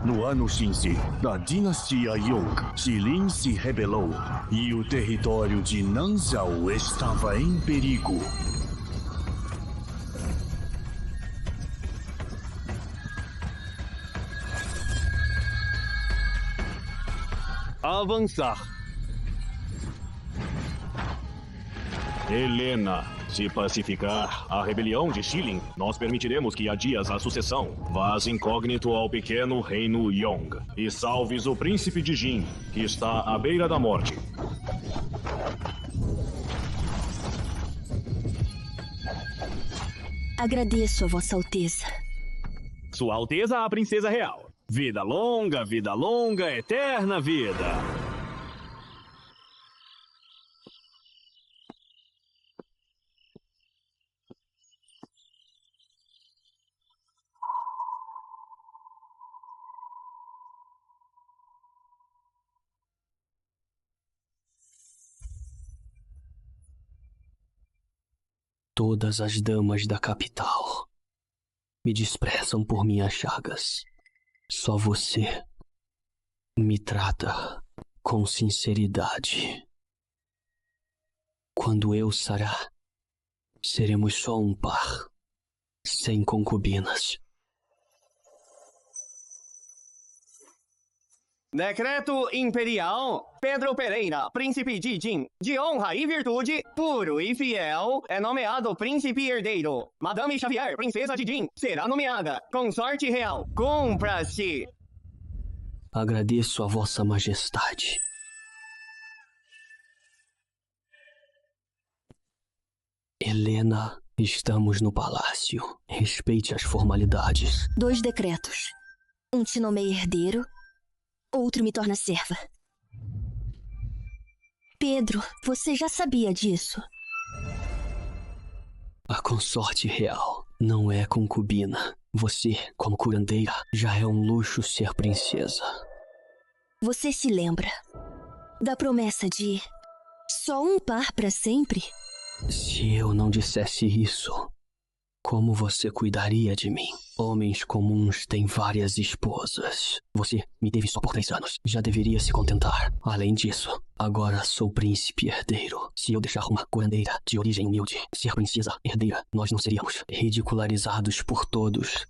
No ano 15 da dinastia Yong, Jilin se rebelou e o território de Nanzhao estava em perigo. Avançar. Helena, se pacificar a rebelião de Shilin, nós permitiremos que adias a sucessão. Vás incógnito ao pequeno reino Yong e salves o príncipe de Jin, que está à beira da morte. Agradeço a Vossa Alteza. Sua Alteza, a Princesa Real. Vida longa, eterna vida. Todas as damas da capital me desprezam por minhas chagas. Só você me trata com sinceridade. Quando eu sarar, seremos só um par, sem concubinas. Decreto Imperial. Pedro Pereira, príncipe de Jin, de honra e virtude, puro e fiel, é nomeado príncipe herdeiro. Madame Xavier, princesa de Jin, será nomeada consorte real. Cumpra-se. Agradeço a Vossa Majestade. Helena, estamos no palácio. Respeite as formalidades. 2 decretos. Um te nomeia herdeiro, outro me torna serva. Pedro, você já sabia disso. A consorte real não é concubina. Você, como curandeira, já é um luxo ser princesa. Você se lembra da promessa de só um par para sempre? Se eu não dissesse isso, como você cuidaria de mim? Homens comuns têm várias esposas. Você me teve só por 3 anos. Já deveria se contentar. Além disso, agora sou príncipe herdeiro. Se eu deixar uma curandeira de origem humilde ser princesa herdeira, nós não seríamos ridicularizados por todos.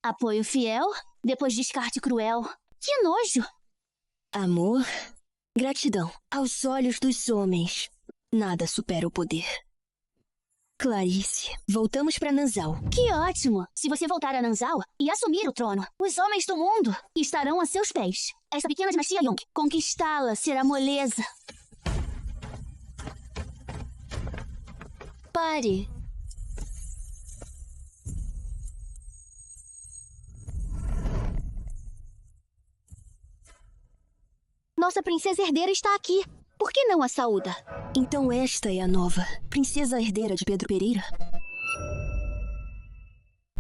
Apoio fiel, depois descarte cruel. Que nojo! Amor, gratidão. Aos olhos dos homens, nada supera o poder. Clarice, voltamos para Nanzhao. Que ótimo! Se você voltar a Nanzhao e assumir o trono, os homens do mundo estarão a seus pés. Esta pequena dinastia Yong, conquistá-la será moleza. Pare. Nossa princesa herdeira está aqui. Por que não a saúda? Então esta é a nova princesa herdeira de Pedro Pereira?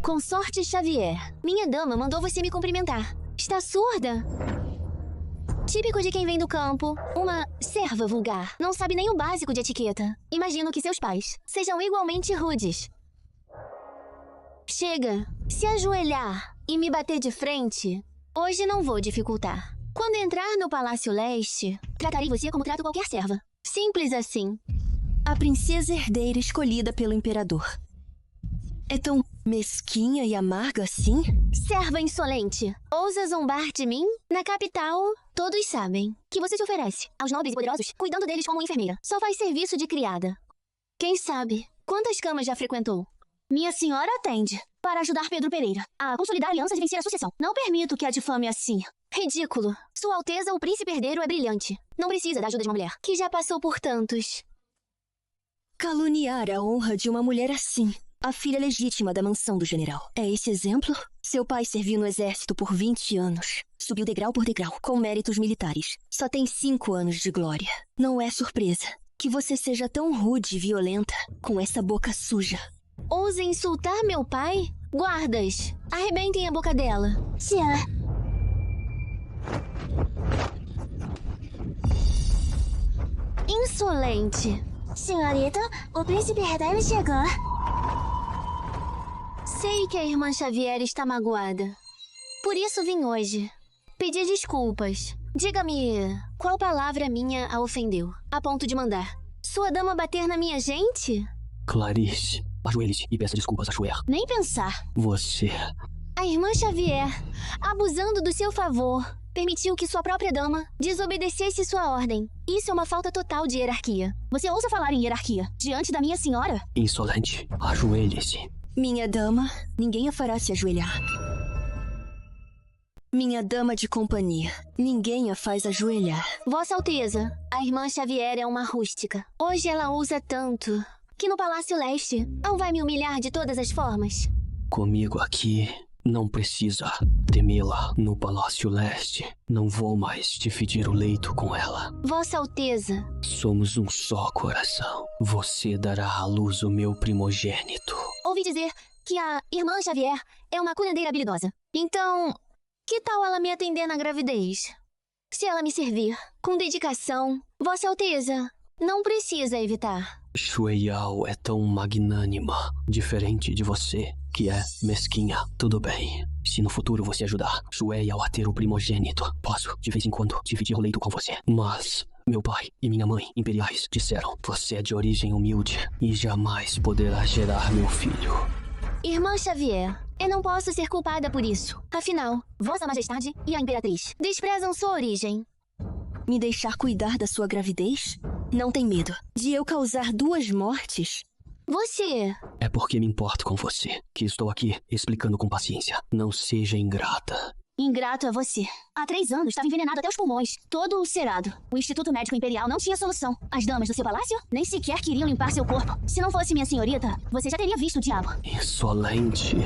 Consorte Xavier, minha dama mandou você me cumprimentar. Está surda? Típico de quem vem do campo. Uma serva vulgar. Não sabe nem o básico de etiqueta. Imagino que seus pais sejam igualmente rudes. Chega, se ajoelhar e me bater de frente, hoje não vou dificultar. Quando entrar no Palácio Leste, tratarei você como trato qualquer serva. Simples assim. A princesa herdeira escolhida pelo imperador é tão mesquinha e amarga assim? Serva insolente, ousa zombar de mim? Na capital, todos sabem que você se oferece aos nobres e poderosos, cuidando deles como enfermeira. Só faz serviço de criada. Quem sabe, quantas camas já frequentou? Minha senhora atende para ajudar Pedro Pereira a consolidar alianças e vencer a sucessão. Não permito que a difame assim. Ridículo. Sua Alteza, o príncipe herdeiro, é brilhante. Não precisa da ajuda de uma mulher que já passou por tantos. Caluniar a honra de uma mulher assim, a filha legítima da mansão do general. É esse exemplo? Seu pai serviu no exército por 20 anos. Subiu degrau por degrau, com méritos militares. Só tem 5 anos de glória. Não é surpresa que você seja tão rude e violenta, com essa boca suja. Ousa insultar meu pai? Guardas, arrebentem a boca dela. Senhora. Insolente. Senhorita, o príncipe herdeiro chegou. Sei que a irmã Xavier está magoada. Por isso vim hoje. Pedir desculpas. Diga-me, qual palavra minha a ofendeu? A ponto de mandar sua dama bater na minha gente? Clarice, ajoelhe-se e peça desculpas a Shuer. Nem pensar. Você... A irmã Xavier, abusando do seu favor, permitiu que sua própria dama desobedecesse sua ordem. Isso é uma falta total de hierarquia. Você ousa falar em hierarquia diante da minha senhora? Insolente, ajoelhe-se. Minha dama, ninguém a fará se ajoelhar. Minha dama de companhia, ninguém a faz ajoelhar. Vossa Alteza, a irmã Xavier é uma rústica. Hoje ela ousa tanto que no Palácio Leste não vai me humilhar de todas as formas. Comigo aqui, não precisa temê-la. No Palácio Leste, não vou mais dividir o leito com ela. Vossa Alteza. Somos um só coração. Você dará à luz o meu primogênito. Ouvi dizer que a irmã Xavier é uma curandeira habilidosa. Então, que tal ela me atender na gravidez? Se ela me servir com dedicação, Vossa Alteza não precisa evitar. Shui Yao é tão magnânima, diferente de você, que é mesquinha. Tudo bem. Se no futuro você ajudar Shui Yao a ter o primogênito, posso, de vez em quando, dividir o leito com você. Mas meu pai e minha mãe imperiais disseram: você é de origem humilde e jamais poderá gerar meu filho. Irmã Xavier, eu não posso ser culpada por isso. Afinal, Vossa Majestade e a Imperatriz desprezam sua origem. Me deixar cuidar da sua gravidez? Não tem medo de eu causar 2 mortes? Você... É porque me importo com você, que estou aqui explicando com paciência. Não seja ingrata. Ingrato é você. Há 3 anos estava envenenado até os pulmões, todo ulcerado. O Instituto Médico Imperial não tinha solução. As damas do seu palácio nem sequer queriam limpar seu corpo. Se não fosse minha senhorita, você já teria visto o diabo. Insolente.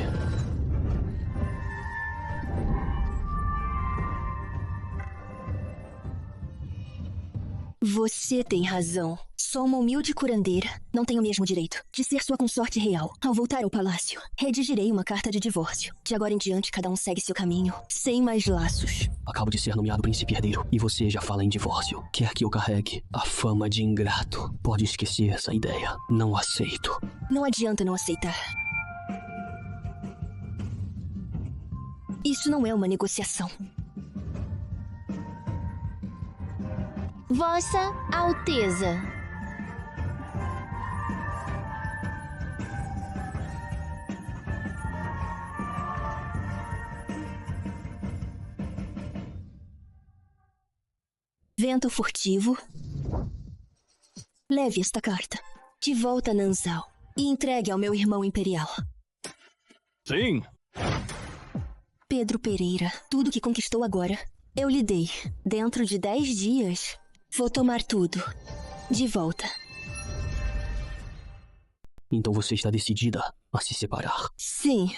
Você tem razão. Sou uma humilde curandeira. Não tenho o mesmo direito de ser sua consorte real. Ao voltar ao palácio, redigirei uma carta de divórcio. De agora em diante, cada um segue seu caminho, sem mais laços. Acabo de ser nomeado príncipe herdeiro e você já fala em divórcio. Quer que eu carregue a fama de ingrato? Pode esquecer essa ideia. Não aceito. Não adianta não aceitar. Isso não é uma negociação. Vossa Alteza. Vento furtivo. Leve esta carta de volta a Nanzal e entregue ao meu irmão imperial. Sim. Pedro Pereira, tudo que conquistou agora, eu lhe dei. Dentro de 10 dias, vou tomar tudo de volta. Então você está decidida a se separar? Sim.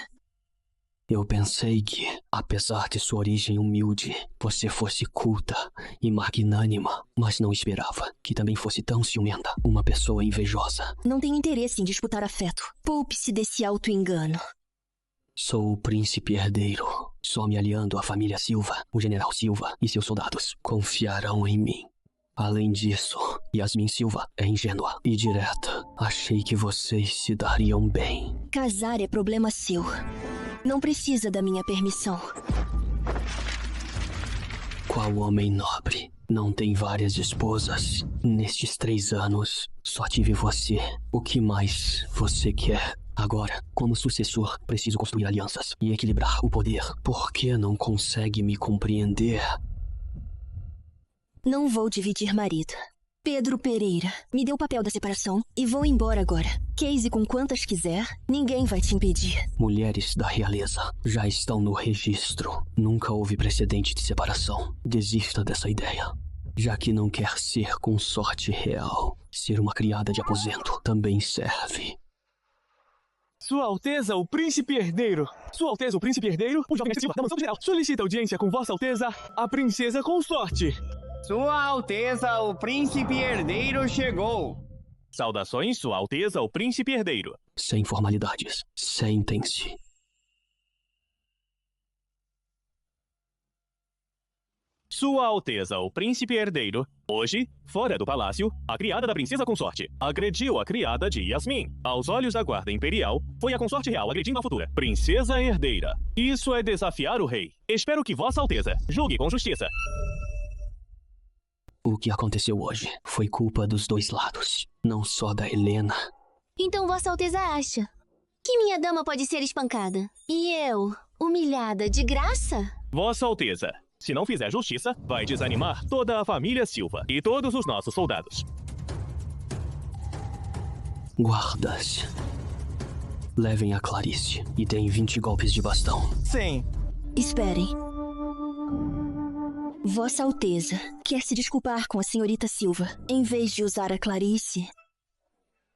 Eu pensei que, apesar de sua origem humilde, você fosse culta e magnânima, mas não esperava que também fosse tão ciumenta, uma pessoa invejosa. Não tenho interesse em disputar afeto. Poupe-se desse auto-engano. Sou o príncipe herdeiro. Só me aliando à família Silva, o general Silva e seus soldados confiarão em mim. Além disso, Yasmin Silva é ingênua e direta. Achei que vocês se dariam bem. Casar é problema seu. Não precisa da minha permissão. Qual homem nobre não tem várias esposas? Nestes 3 anos, só tive você. O que mais você quer? Agora, como sucessor, preciso construir alianças e equilibrar o poder. Por que não consegue me compreender? Não vou dividir marido. Pedro Pereira, me dê o papel da separação e vou embora agora. Case com quantas quiser, ninguém vai te impedir. Mulheres da realeza já estão no registro. Nunca houve precedente de separação. Desista dessa ideia. Já que não quer ser consorte real, ser uma criada de aposento também serve. Sua Alteza, o Príncipe Herdeiro. Sua Alteza, o Príncipe Herdeiro, o jovem Silva, da Mansão do General, solicita audiência com Vossa Alteza, a Princesa Consorte. Sua Alteza, o Príncipe Herdeiro chegou. Saudações, Sua Alteza, o Príncipe Herdeiro. Sem formalidades. Sentem-se. Sua Alteza, o Príncipe Herdeiro, hoje, fora do palácio, a criada da princesa consorte agrediu a criada de Yasmin. Aos olhos da guarda imperial, foi a consorte real agredindo a futura princesa herdeira. Isso é desafiar o rei. Espero que Vossa Alteza julgue com justiça. O que aconteceu hoje foi culpa dos dois lados, não só da Helena. Então Vossa Alteza acha que minha dama pode ser espancada e eu, humilhada de graça? Vossa Alteza, se não fizer justiça, vai desanimar toda a família Silva e todos os nossos soldados. Guardas, levem a Clarice e deem 20 golpes de bastão. Sim. Esperem. Vossa Alteza quer se desculpar com a senhorita Silva, em vez de usar a Clarice.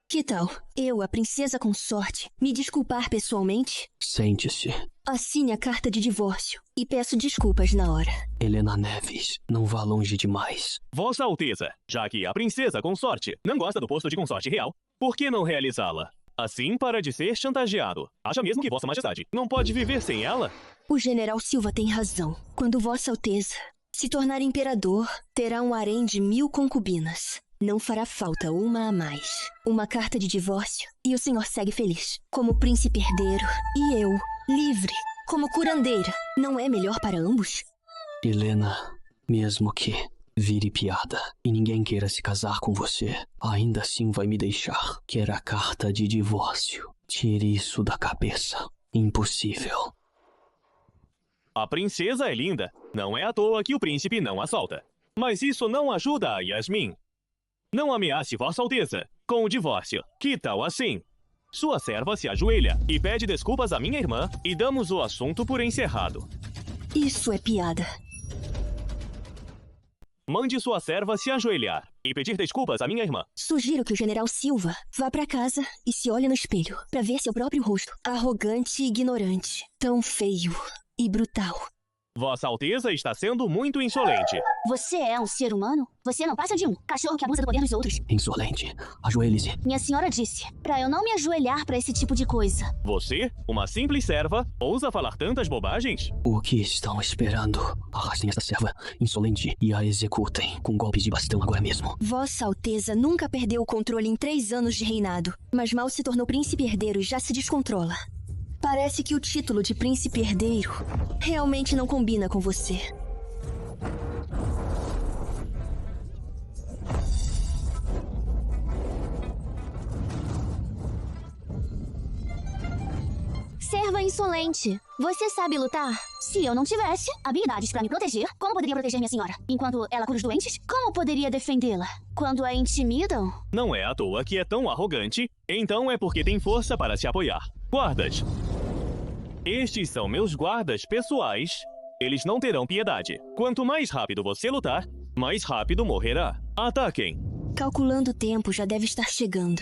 Que tal eu, a princesa consorte, me desculpar pessoalmente? Sente-se. Assine a carta de divórcio e peço desculpas na hora. Helena Neves, não vá longe demais. Vossa Alteza, já que a princesa consorte não gosta do posto de consorte real, por que não realizá-la? Assim para de ser chantageado. Acha mesmo que Vossa Majestade não pode viver sem ela? O general Silva tem razão. Quando Vossa Alteza se tornar imperador, terá um harém de 1000 concubinas. Não fará falta uma a mais. Uma carta de divórcio e o senhor segue feliz. Como príncipe herdeiro e eu, livre, como curandeira. Não é melhor para ambos? Helena, mesmo que vire piada e ninguém queira se casar com você, ainda assim vai me deixar. Quer a carta de divórcio. Tire isso da cabeça. Impossível. A princesa é linda. Não é à toa que o príncipe não a solta. Mas isso não ajuda a Yasmin. Não ameace Vossa Alteza com o divórcio. Que tal assim? Sua serva se ajoelha e pede desculpas à minha irmã e damos o assunto por encerrado. Isso é piada. Mande sua serva se ajoelhar e pedir desculpas à minha irmã. Sugiro que o general Silva vá pra casa e se olhe no espelho pra ver seu próprio rosto. Arrogante e ignorante. Tão feio e brutal. Vossa Alteza está sendo muito insolente. Você é um ser humano? Você não passa de um cachorro que abusa do poder dos outros. Insolente. Ajoelhe-se. Minha senhora disse pra eu não me ajoelhar pra esse tipo de coisa. Você, uma simples serva, ousa falar tantas bobagens? O que estão esperando? Arrastem esta serva insolente e a executem com golpes de bastão agora mesmo. Vossa Alteza nunca perdeu o controle em 3 anos de reinado, mas mal se tornou príncipe herdeiro e já se descontrola. Parece que o título de príncipe herdeiro realmente não combina com você. Serva insolente, você sabe lutar? Se eu não tivesse habilidades pra me proteger, como poderia proteger minha senhora? Enquanto ela cura os doentes, como poderia defendê-la? Quando a intimidam? Não é à toa que é tão arrogante, então é porque tem força para se apoiar. Guardas. Estes são meus guardas pessoais. Eles não terão piedade. Quanto mais rápido você lutar, mais rápido morrerá. Ataquem. Calculando o tempo, já deve estar chegando.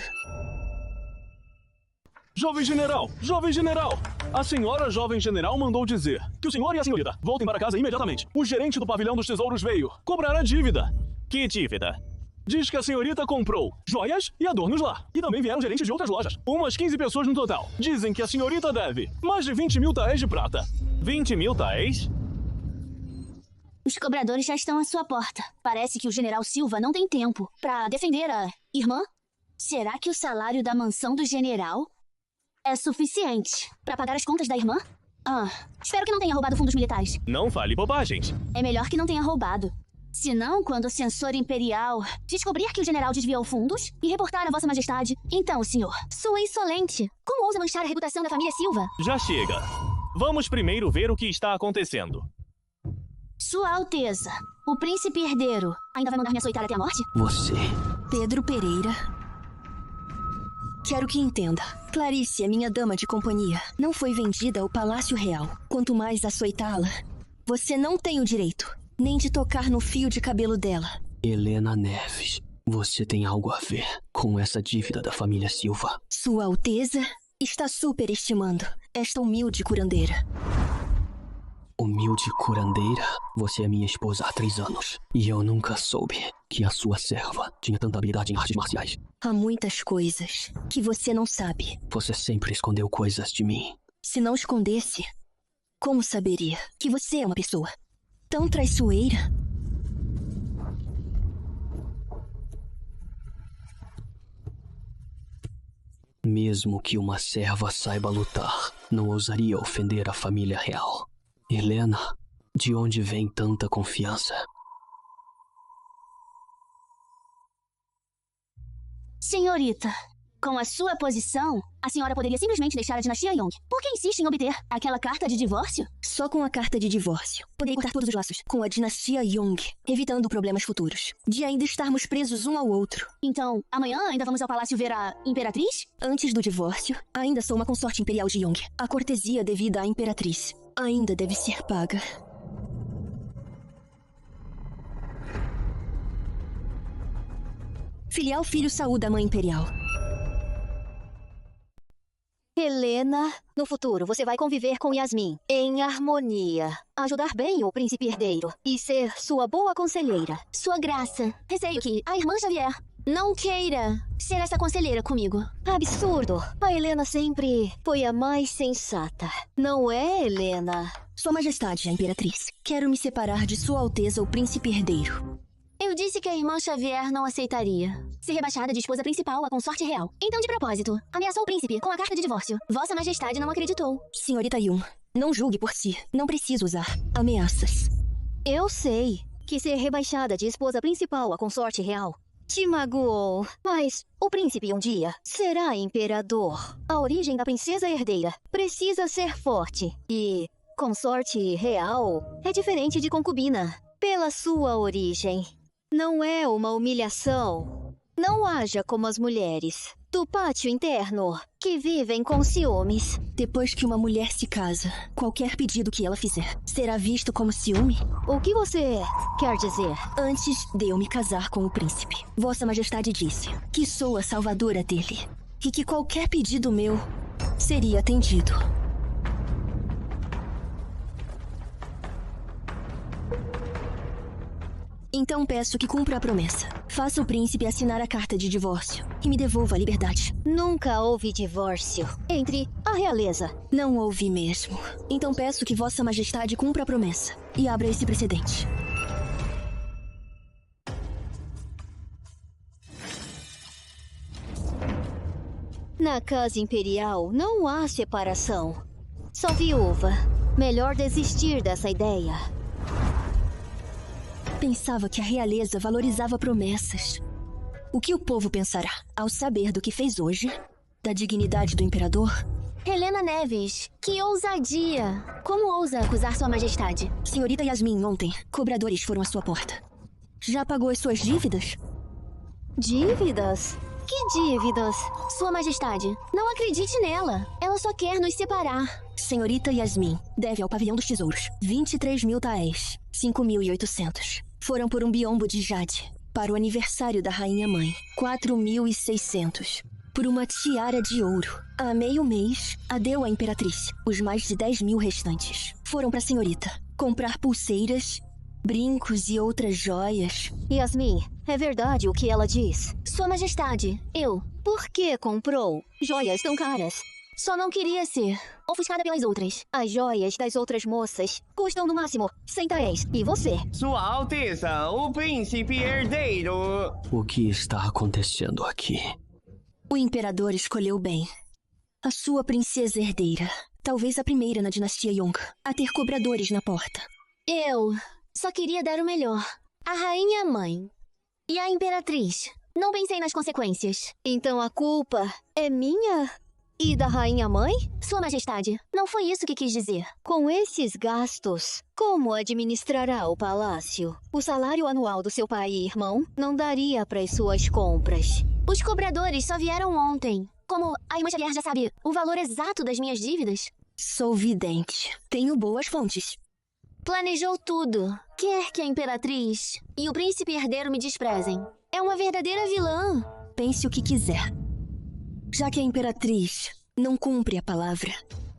Jovem general! Jovem general! A senhora jovem general mandou dizer que o senhor e a senhorita voltem para casa imediatamente. O gerente do pavilhão dos tesouros veio cobrar a dívida. Que dívida? Diz que a senhorita comprou joias e adornos lá. E também vieram gerentes de outras lojas. Umas 15 pessoas no total. Dizem que a senhorita deve mais de 20.000 taéis de prata. 20.000 taéis? Os cobradores já estão à sua porta. Parece que o general Silva não tem tempo pra defender a irmã. Será que o salário da mansão do general é suficiente pra pagar as contas da irmã? Espero que não tenha roubado fundos militares. Não fale bobagens. É melhor que não tenha roubado. Senão, quando o censor imperial descobrir que o general desviou fundos e reportar a Vossa Majestade, então, senhor, sua insolente, como ousa manchar a reputação da família Silva? Já chega. Vamos primeiro ver o que está acontecendo. Sua Alteza, o príncipe herdeiro, ainda vai mandar me açoitar até a morte? Você. Pedro Pereira. Quero que entenda. Clarice é minha dama de companhia. Não foi vendida ao Palácio Real. Quanto mais açoitá-la, você não tem o direito nem de tocar no fio de cabelo dela. Helena Neves, você tem algo a ver com essa dívida da família Silva. Sua Alteza está superestimando esta humilde curandeira. Humilde curandeira? Você é minha esposa há 3 anos. E eu nunca soube que a sua serva tinha tanta habilidade em artes marciais. Há muitas coisas que você não sabe. Você sempre escondeu coisas de mim. Se não escondesse, como saberia que você é uma pessoa tão traiçoeira Mesmo que uma serva saiba lutar, não ousaria ofender a família real. Helena, de onde vem tanta confiança? Senhorita, com a sua posição, a senhora poderia simplesmente deixar a dinastia Yong. Por que insiste em obter aquela carta de divórcio? Só com a carta de divórcio, poderia cortar todos os laços com a dinastia Yong, evitando problemas futuros, de ainda estarmos presos um ao outro. Então, amanhã ainda vamos ao palácio ver a Imperatriz? Antes do divórcio, ainda sou uma consorte imperial de Yong. A cortesia devida à Imperatriz ainda deve ser paga. Filial filho saúda a mãe imperial. Helena, no futuro você vai conviver com Yasmin em harmonia, ajudar bem o príncipe herdeiro e ser sua boa conselheira. Sua graça, receio que a irmã Xavier não queira ser essa conselheira comigo. Absurdo! A Helena sempre foi a mais sensata. Não é, Helena? Sua Majestade, a Imperatriz, quero me separar de Sua Alteza o príncipe herdeiro. Eu disse que a irmã Xavier não aceitaria ser rebaixada de esposa principal à consorte real. Então, de propósito, ameaçou o príncipe com a carta de divórcio. Vossa Majestade não acreditou. Senhorita Yun, não julgue por si. Não preciso usar ameaças. Eu sei que ser rebaixada de esposa principal à consorte real te magoou. Mas o príncipe um dia será imperador. A origem da princesa herdeira precisa ser forte. E consorte real é diferente de concubina. Pela sua origem, não é uma humilhação. Não haja como as mulheres do pátio interno que vivem com ciúmes. Depois que uma mulher se casa, qualquer pedido que ela fizer será visto como ciúme? O que você quer dizer? Antes de eu me casar com o príncipe, Vossa Majestade disse que sou a salvadora dele e que qualquer pedido meu seria atendido. Então peço que cumpra a promessa. Faça o príncipe assinar a carta de divórcio e me devolva a liberdade. Nunca houve divórcio entre a realeza. Não houve mesmo. Então peço que Vossa Majestade cumpra a promessa e abra esse precedente. Na casa imperial não há separação. Só viúva. Melhor desistir dessa ideia. Pensava que a realeza valorizava promessas. O que o povo pensará ao saber do que fez hoje? Da dignidade do imperador? Helena Neves, que ousadia! Como ousa acusar Sua Majestade? Senhorita Yasmin, ontem, cobradores foram à sua porta. Já pagou as suas dívidas? Dívidas? Que dívidas? Sua Majestade, não acredite nela. Ela só quer nos separar. Senhorita Yasmin deve ao pavilhão dos tesouros 23.000 taéis, 5.800. Foram por um biombo de jade. Para o aniversário da Rainha Mãe, 4.600. Por uma tiara de ouro. Há meio mês, a deu à Imperatriz. Os mais de 10.000 restantes foram para a senhorita comprar pulseiras, brincos e outras joias. Yasmin, é verdade o que ela diz? Sua Majestade, eu. Por que comprou joias tão caras? Só não queria ser ofuscada pelas outras. As joias das outras moças custam no máximo 100 taéis. E você? Sua Alteza, o príncipe herdeiro. O que está acontecendo aqui? O imperador escolheu bem. A sua princesa herdeira. Talvez a primeira na dinastia Yong a ter cobradores na porta. Eu só queria dar o melhor. A Rainha Mãe e a Imperatriz. Não pensei nas consequências. Então a culpa é minha? E da Rainha Mãe? Sua Majestade, não foi isso que quis dizer. Com esses gastos, como administrará o palácio? O salário anual do seu pai e irmão não daria para as suas compras. Os cobradores só vieram ontem. Como a irmã Xavier já sabe o valor exato das minhas dívidas? Sou vidente. Tenho boas fontes. Planejou tudo. Quer que a Imperatriz e o príncipe herdeiro me desprezem. É uma verdadeira vilã. Pense o que quiser. Já que a Imperatriz não cumpre a palavra,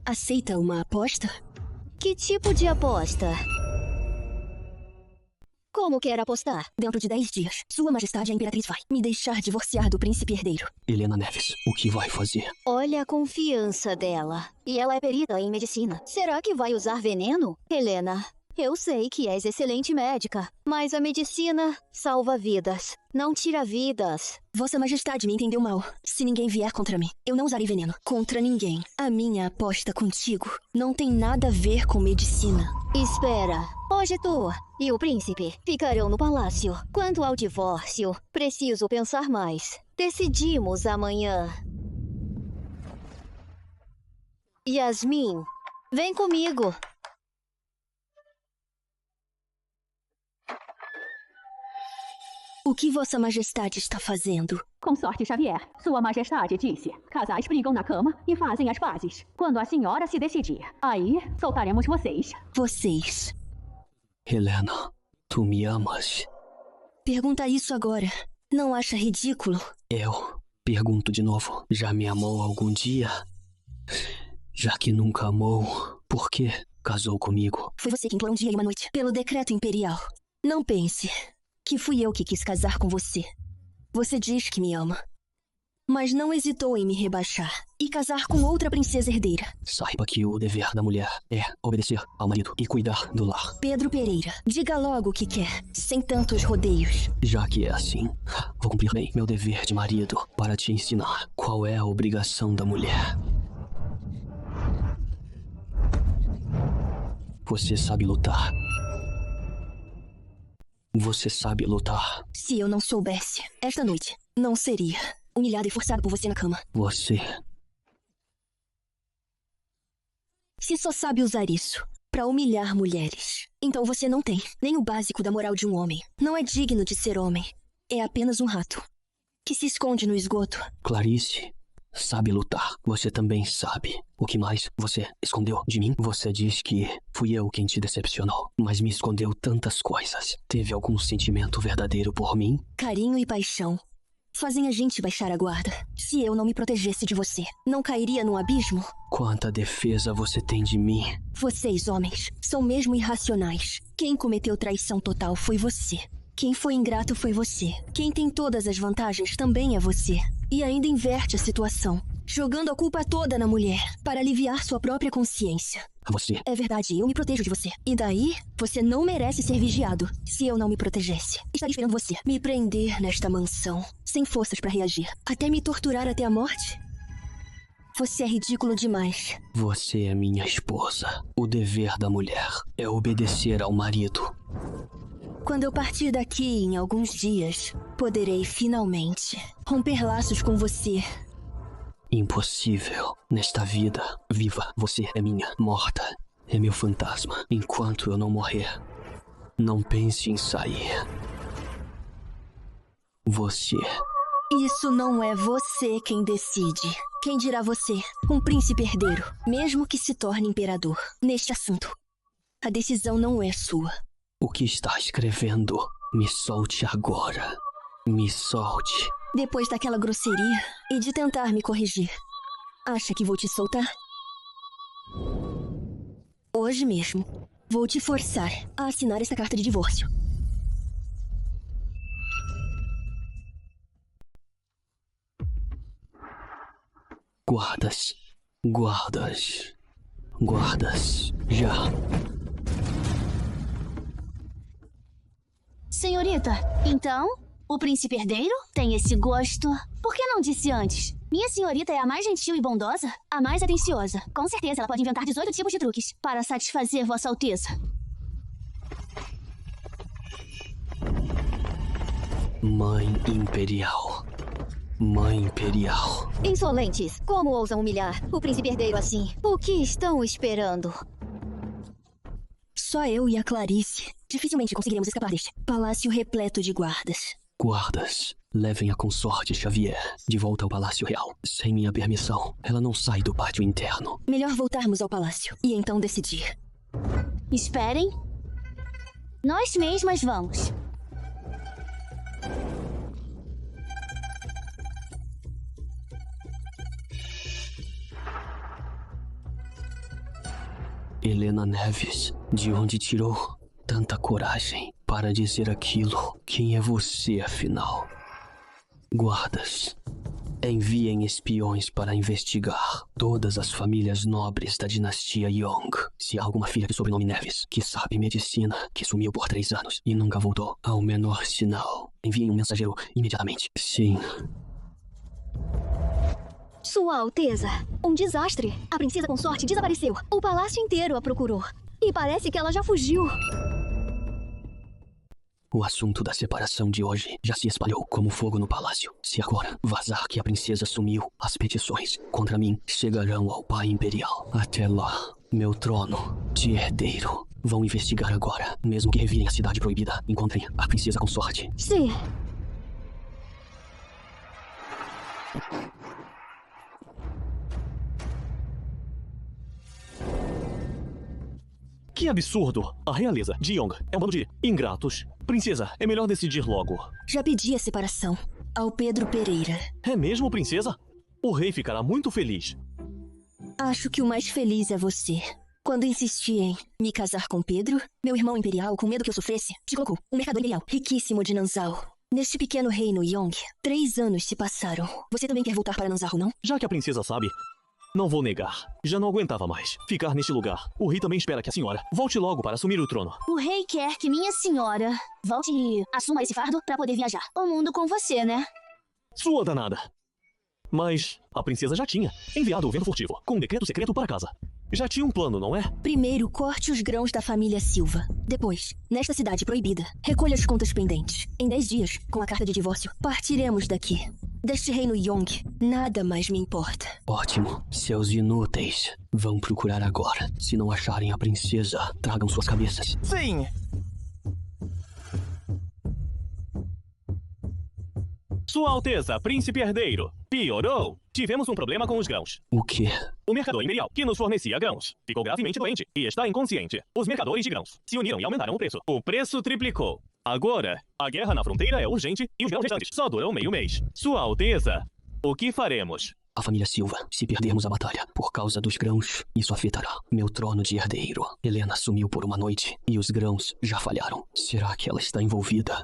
aceita uma aposta? Que tipo de aposta? Como quer apostar? Dentro de 10 dias, Sua Majestade a Imperatriz vai me deixar divorciar do príncipe herdeiro. Helena Neves, o que vai fazer? Olha a confiança dela. E ela é perita em medicina. Será que vai usar veneno? Helena, Eu sei que és excelente médica, mas a medicina salva vidas, não tira vidas. Vossa Majestade me entendeu mal. Se ninguém vier contra mim, eu não usarei veneno. Contra ninguém. A minha aposta contigo não tem nada a ver com medicina. Espera. Hoje tu e o príncipe ficarão no palácio. Quanto ao divórcio, preciso pensar mais. Decidimos amanhã. Yasmin, vem comigo. O que Vossa Majestade está fazendo? Consorte Xavier, Sua Majestade disse: casais brigam na cama e fazem as pazes. Quando a senhora se decidir, aí soltaremos vocês. Vocês. Helena, tu me amas? Pergunta isso agora. Não acha ridículo? Eu pergunto de novo. Já me amou algum dia? Já que nunca amou, por que casou comigo? Foi você que implorou um dia e uma noite, pelo decreto imperial. Não pense que fui eu que quis casar com você. Você diz que me ama, mas não hesitou em me rebaixar e casar com outra princesa herdeira. Saiba que o dever da mulher é obedecer ao marido e cuidar do lar. Pedro Pereira, diga logo o que quer, sem tantos rodeios. Já que é assim, vou cumprir bem meu dever de marido para te ensinar qual é a obrigação da mulher. Você sabe lutar. Você sabe lutar. Se eu não soubesse, esta noite não seria humilhado e forçado por você na cama. Você... Se só sabe usar isso pra humilhar mulheres, então você não tem nem o básico da moral de um homem. Não é digno de ser homem. É apenas um rato que se esconde no esgoto. Clarice sabe lutar. Você também sabe. O que mais você escondeu de mim? Você diz que fui eu quem te decepcionou, mas me escondeu tantas coisas. Teve algum sentimento verdadeiro por mim? Carinho e paixão fazem a gente baixar a guarda. Se eu não me protegesse de você, não cairia num abismo? Quanta defesa você tem de mim? Vocês, homens, são mesmo irracionais. Quem cometeu traição total foi você. Quem foi ingrato foi você. Quem tem todas as vantagens também é você. E ainda inverte a situação, jogando a culpa toda na mulher, para aliviar sua própria consciência. Você... É verdade, eu me protejo de você. E daí, você não merece ser vigiado. Se eu não me protegesse, estaria esperando você me prender nesta mansão, sem forças para reagir, até me torturar até a morte? Você é ridículo demais. Você é minha esposa. O dever da mulher é obedecer ao marido. Quando eu partir daqui em alguns dias, poderei finalmente romper laços com você. Impossível. Nesta vida, viva, você é minha. Morta, é meu fantasma. Enquanto eu não morrer, não pense em sair. Você... Isso não é você quem decide. Quem dirá você, um príncipe herdeiro, mesmo que se torne imperador, neste assunto? A decisão não é sua. O que está escrevendo? Me solte agora. Me solte. Depois daquela grosseria e de tentar me corrigir, acha que vou te soltar? Hoje mesmo, vou te forçar a assinar essa carta de divórcio. Guardas. Guardas. Guardas. Já. Senhorita, então, o príncipe herdeiro tem esse gosto? Por que não disse antes? Minha senhorita é a mais gentil e bondosa, a mais atenciosa. Com certeza ela pode inventar 18 tipos de truques para satisfazer Vossa Alteza. Mãe Imperial. Mãe Imperial. Insolentes! Como ousam humilhar o príncipe herdeiro assim? O que estão esperando? Só eu e a Clarice. Dificilmente conseguiremos escapar deste palácio repleto de guardas. Guardas, levem a consorte Xavier de volta ao Palácio Real. Sem minha permissão, ela não sai do pátio interno. Melhor voltarmos ao palácio e então decidir. Esperem. Nós mesmas vamos. Helena Neves, de onde tirou tanta coragem para dizer aquilo? Quem é você, afinal? Guardas, Enviem espiões para investigar todas as famílias nobres da dinastia Yong. Se há alguma filha de sobrenome Neves, que sabe medicina, que sumiu por 3 anos e nunca voltou ao menor sinal, enviem um mensageiro imediatamente. Sim. Sua Alteza, um desastre. A princesa consorte desapareceu. O palácio inteiro a procurou. E parece que ela já fugiu. O assunto da separação de hoje já se espalhou como fogo no palácio. Se agora vazar que a princesa sumiu, as petições contra mim chegarão ao pai imperial. Até lá, meu trono de herdeiro. Vão investigar agora. Mesmo que revirem a cidade proibida, encontrem a princesa consorte. Sim. Que absurdo! A realeza de Yong é um bando de ingratos. Princesa, é melhor decidir logo. Já pedi a separação ao Pedro Pereira. É mesmo, princesa? O rei ficará muito feliz. Acho que o mais feliz é você. Quando insisti em me casar com Pedro, meu irmão imperial, com medo que eu sofresse, te colocou um mercador imperial riquíssimo de Nanzhao. Neste pequeno reino Yong, 3 anos se passaram. Você também quer voltar para Nanzhao, não? Já que a princesa sabe, não vou negar. Já não aguentava mais ficar neste lugar. O rei também espera que a senhora volte logo para assumir o trono. O rei quer que minha senhora volte e assuma esse fardo para poder viajar o mundo com você, né? Sua danada. Mas a princesa já tinha enviado o vento furtivo com um decreto secreto para casa. Já tinha um plano, não é? Primeiro, corte os grãos da família Silva. Depois, nesta cidade proibida, recolha as contas pendentes. Em 10 dias, com a carta de divórcio, partiremos daqui. Deste reino Yong, nada mais me importa. Ótimo. Seus inúteis vão procurar agora. Se não acharem a princesa, tragam suas cabeças. Sim. Sua Alteza, príncipe herdeiro. Piorou. Tivemos um problema com os grãos. O quê? O mercador imperial, que nos fornecia grãos, ficou gravemente doente e está inconsciente. Os mercadores de grãos se uniram e aumentaram o preço. O preço triplicou. Agora, a guerra na fronteira é urgente e os grãos restantes só duram meio mês. Sua Alteza, o que faremos? A família Silva, se perdermos a batalha por causa dos grãos, isso afetará meu trono de herdeiro. Helena sumiu por uma noite e os grãos já falharam. Será que ela está envolvida?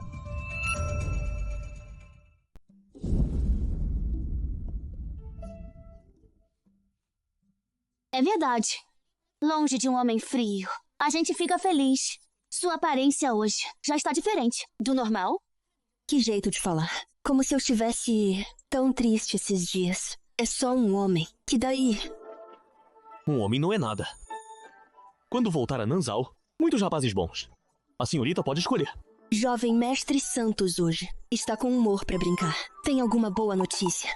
É verdade. Longe de um homem frio, a gente fica feliz. Sua aparência hoje já está diferente do normal. Que jeito de falar. Como se eu estivesse tão triste esses dias. É só um homem. Que daí? Um homem não é nada. Quando voltar a Nanzhao, muitos rapazes bons. A senhorita pode escolher. Jovem mestre Santos hoje. Está com humor pra brincar. Tem alguma boa notícia?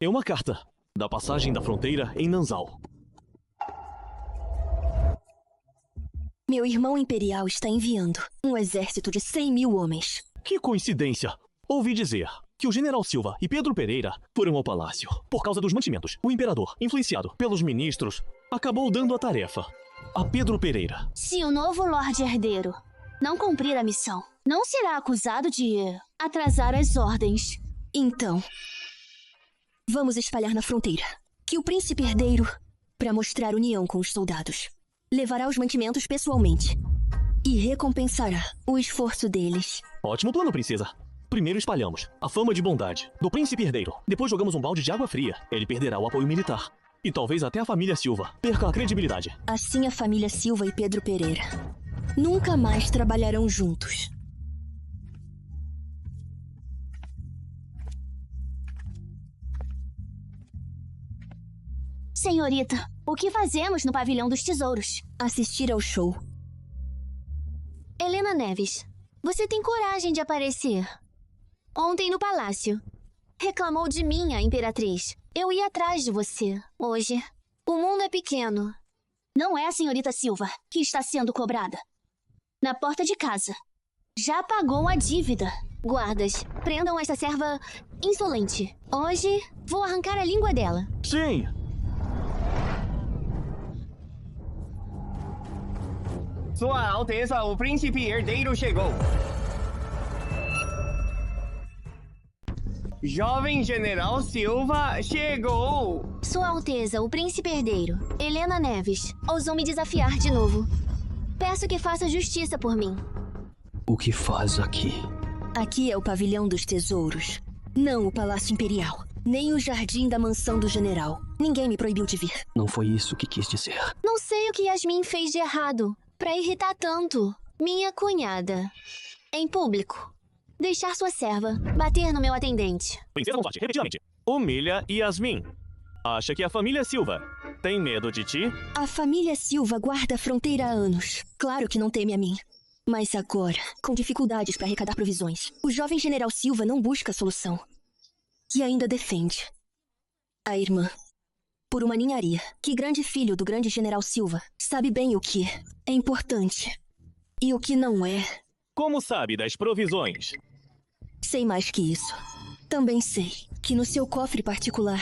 É uma carta da passagem da fronteira em Nanzhao. Meu irmão imperial está enviando um exército de 100.000 homens. Que coincidência! Ouvi dizer que o general Silva e Pedro Pereira foram ao palácio por causa dos mantimentos. O imperador, influenciado pelos ministros, acabou dando a tarefa a Pedro Pereira. Se o novo Lorde Herdeiro não cumprir a missão, não será acusado de atrasar as ordens. Então, vamos espalhar na fronteira que o príncipe herdeiro, para mostrar união com os soldados, levará os mantimentos pessoalmente e recompensará o esforço deles. Ótimo plano, princesa. Primeiro espalhamos a fama de bondade do príncipe herdeiro. Depois jogamos um balde de água fria. Ele perderá o apoio militar. E talvez até a família Silva perca a credibilidade. Assim a família Silva e Pedro Pereira nunca mais trabalharão juntos. Senhorita, o que fazemos no pavilhão dos tesouros? Assistir ao show. Helena Neves, você tem coragem de aparecer. Ontem no palácio. Reclamou de mim, a imperatriz. Eu ia atrás de você. Hoje, o mundo é pequeno. Não é a senhorita Silva que está sendo cobrada. Na porta de casa. Já pagou a dívida. Guardas, prendam esta serva insolente. Hoje, vou arrancar a língua dela. Sim! Sua Alteza, o príncipe herdeiro chegou. Jovem General Silva chegou. Sua Alteza, o príncipe herdeiro, Helena Neves, ousou me desafiar de novo. Peço que faça justiça por mim. O que faz aqui? Aqui é o pavilhão dos tesouros, não o Palácio Imperial. Nem o jardim da mansão do general. Ninguém me proibiu de vir. Não foi isso que quis dizer. Não sei o que Yasmin fez de errado pra irritar tanto minha cunhada. Em público. Deixar sua serva bater no meu atendente. Princesa Consorte, repetidamente. Humilha Yasmin. Acha que a família Silva tem medo de ti? A família Silva guarda a fronteira há anos. Claro que não teme a mim. Mas agora, com dificuldades para arrecadar provisões, o jovem general Silva não busca solução. E ainda defende a irmã por uma ninharia. Que grande filho do grande general Silva sabe bem o que é importante e o que não é. Como sabe das provisões? Sei mais que isso. Também sei que no seu cofre particular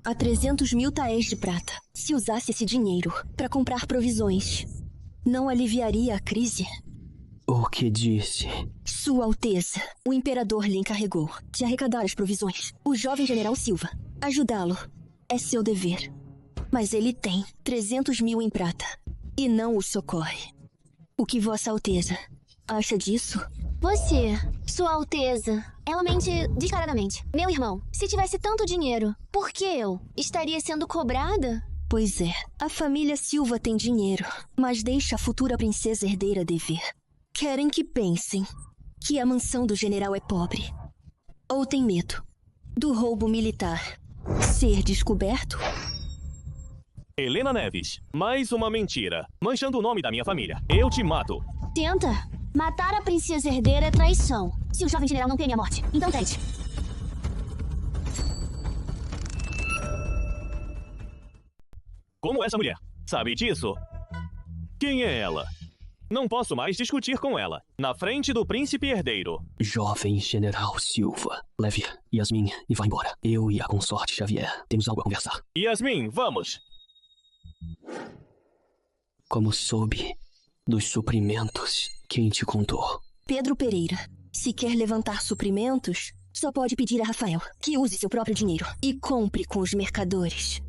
há 300 mil taéis de prata. Se usasse esse dinheiro para comprar provisões, não aliviaria a crise? O que disse? Sua Alteza, o imperador lhe encarregou de arrecadar as provisões. O jovem general Silva. Ajudá-lo é seu dever. Mas ele tem 300 mil em prata e não o socorre. O que Vossa Alteza acha disso? Você, Sua Alteza, ela mente descaradamente. Meu irmão, se tivesse tanto dinheiro, por que eu estaria sendo cobrada? Pois é, a família Silva tem dinheiro, mas deixa a futura princesa herdeira dever. Querem que pensem que a mansão do general é pobre. Ou tem medo do roubo militar ser descoberto? Helena Neves, mais uma mentira, manchando o nome da minha família. Eu te mato. Tenta. Matar a princesa herdeira é traição. Se o jovem general não teme a morte, então tente. Como essa mulher? Sabe disso? Quem é ela? Não posso mais discutir com ela. Na frente do príncipe herdeiro. Jovem general Silva, leve Yasmin e vá embora. Eu e a consorte Xavier temos algo a conversar. Yasmin, vamos. Como soube dos suprimentos, quem te contou? Pedro Pereira. Se quer levantar suprimentos, só pode pedir a Rafael que use seu próprio dinheiro e compre com os mercadores.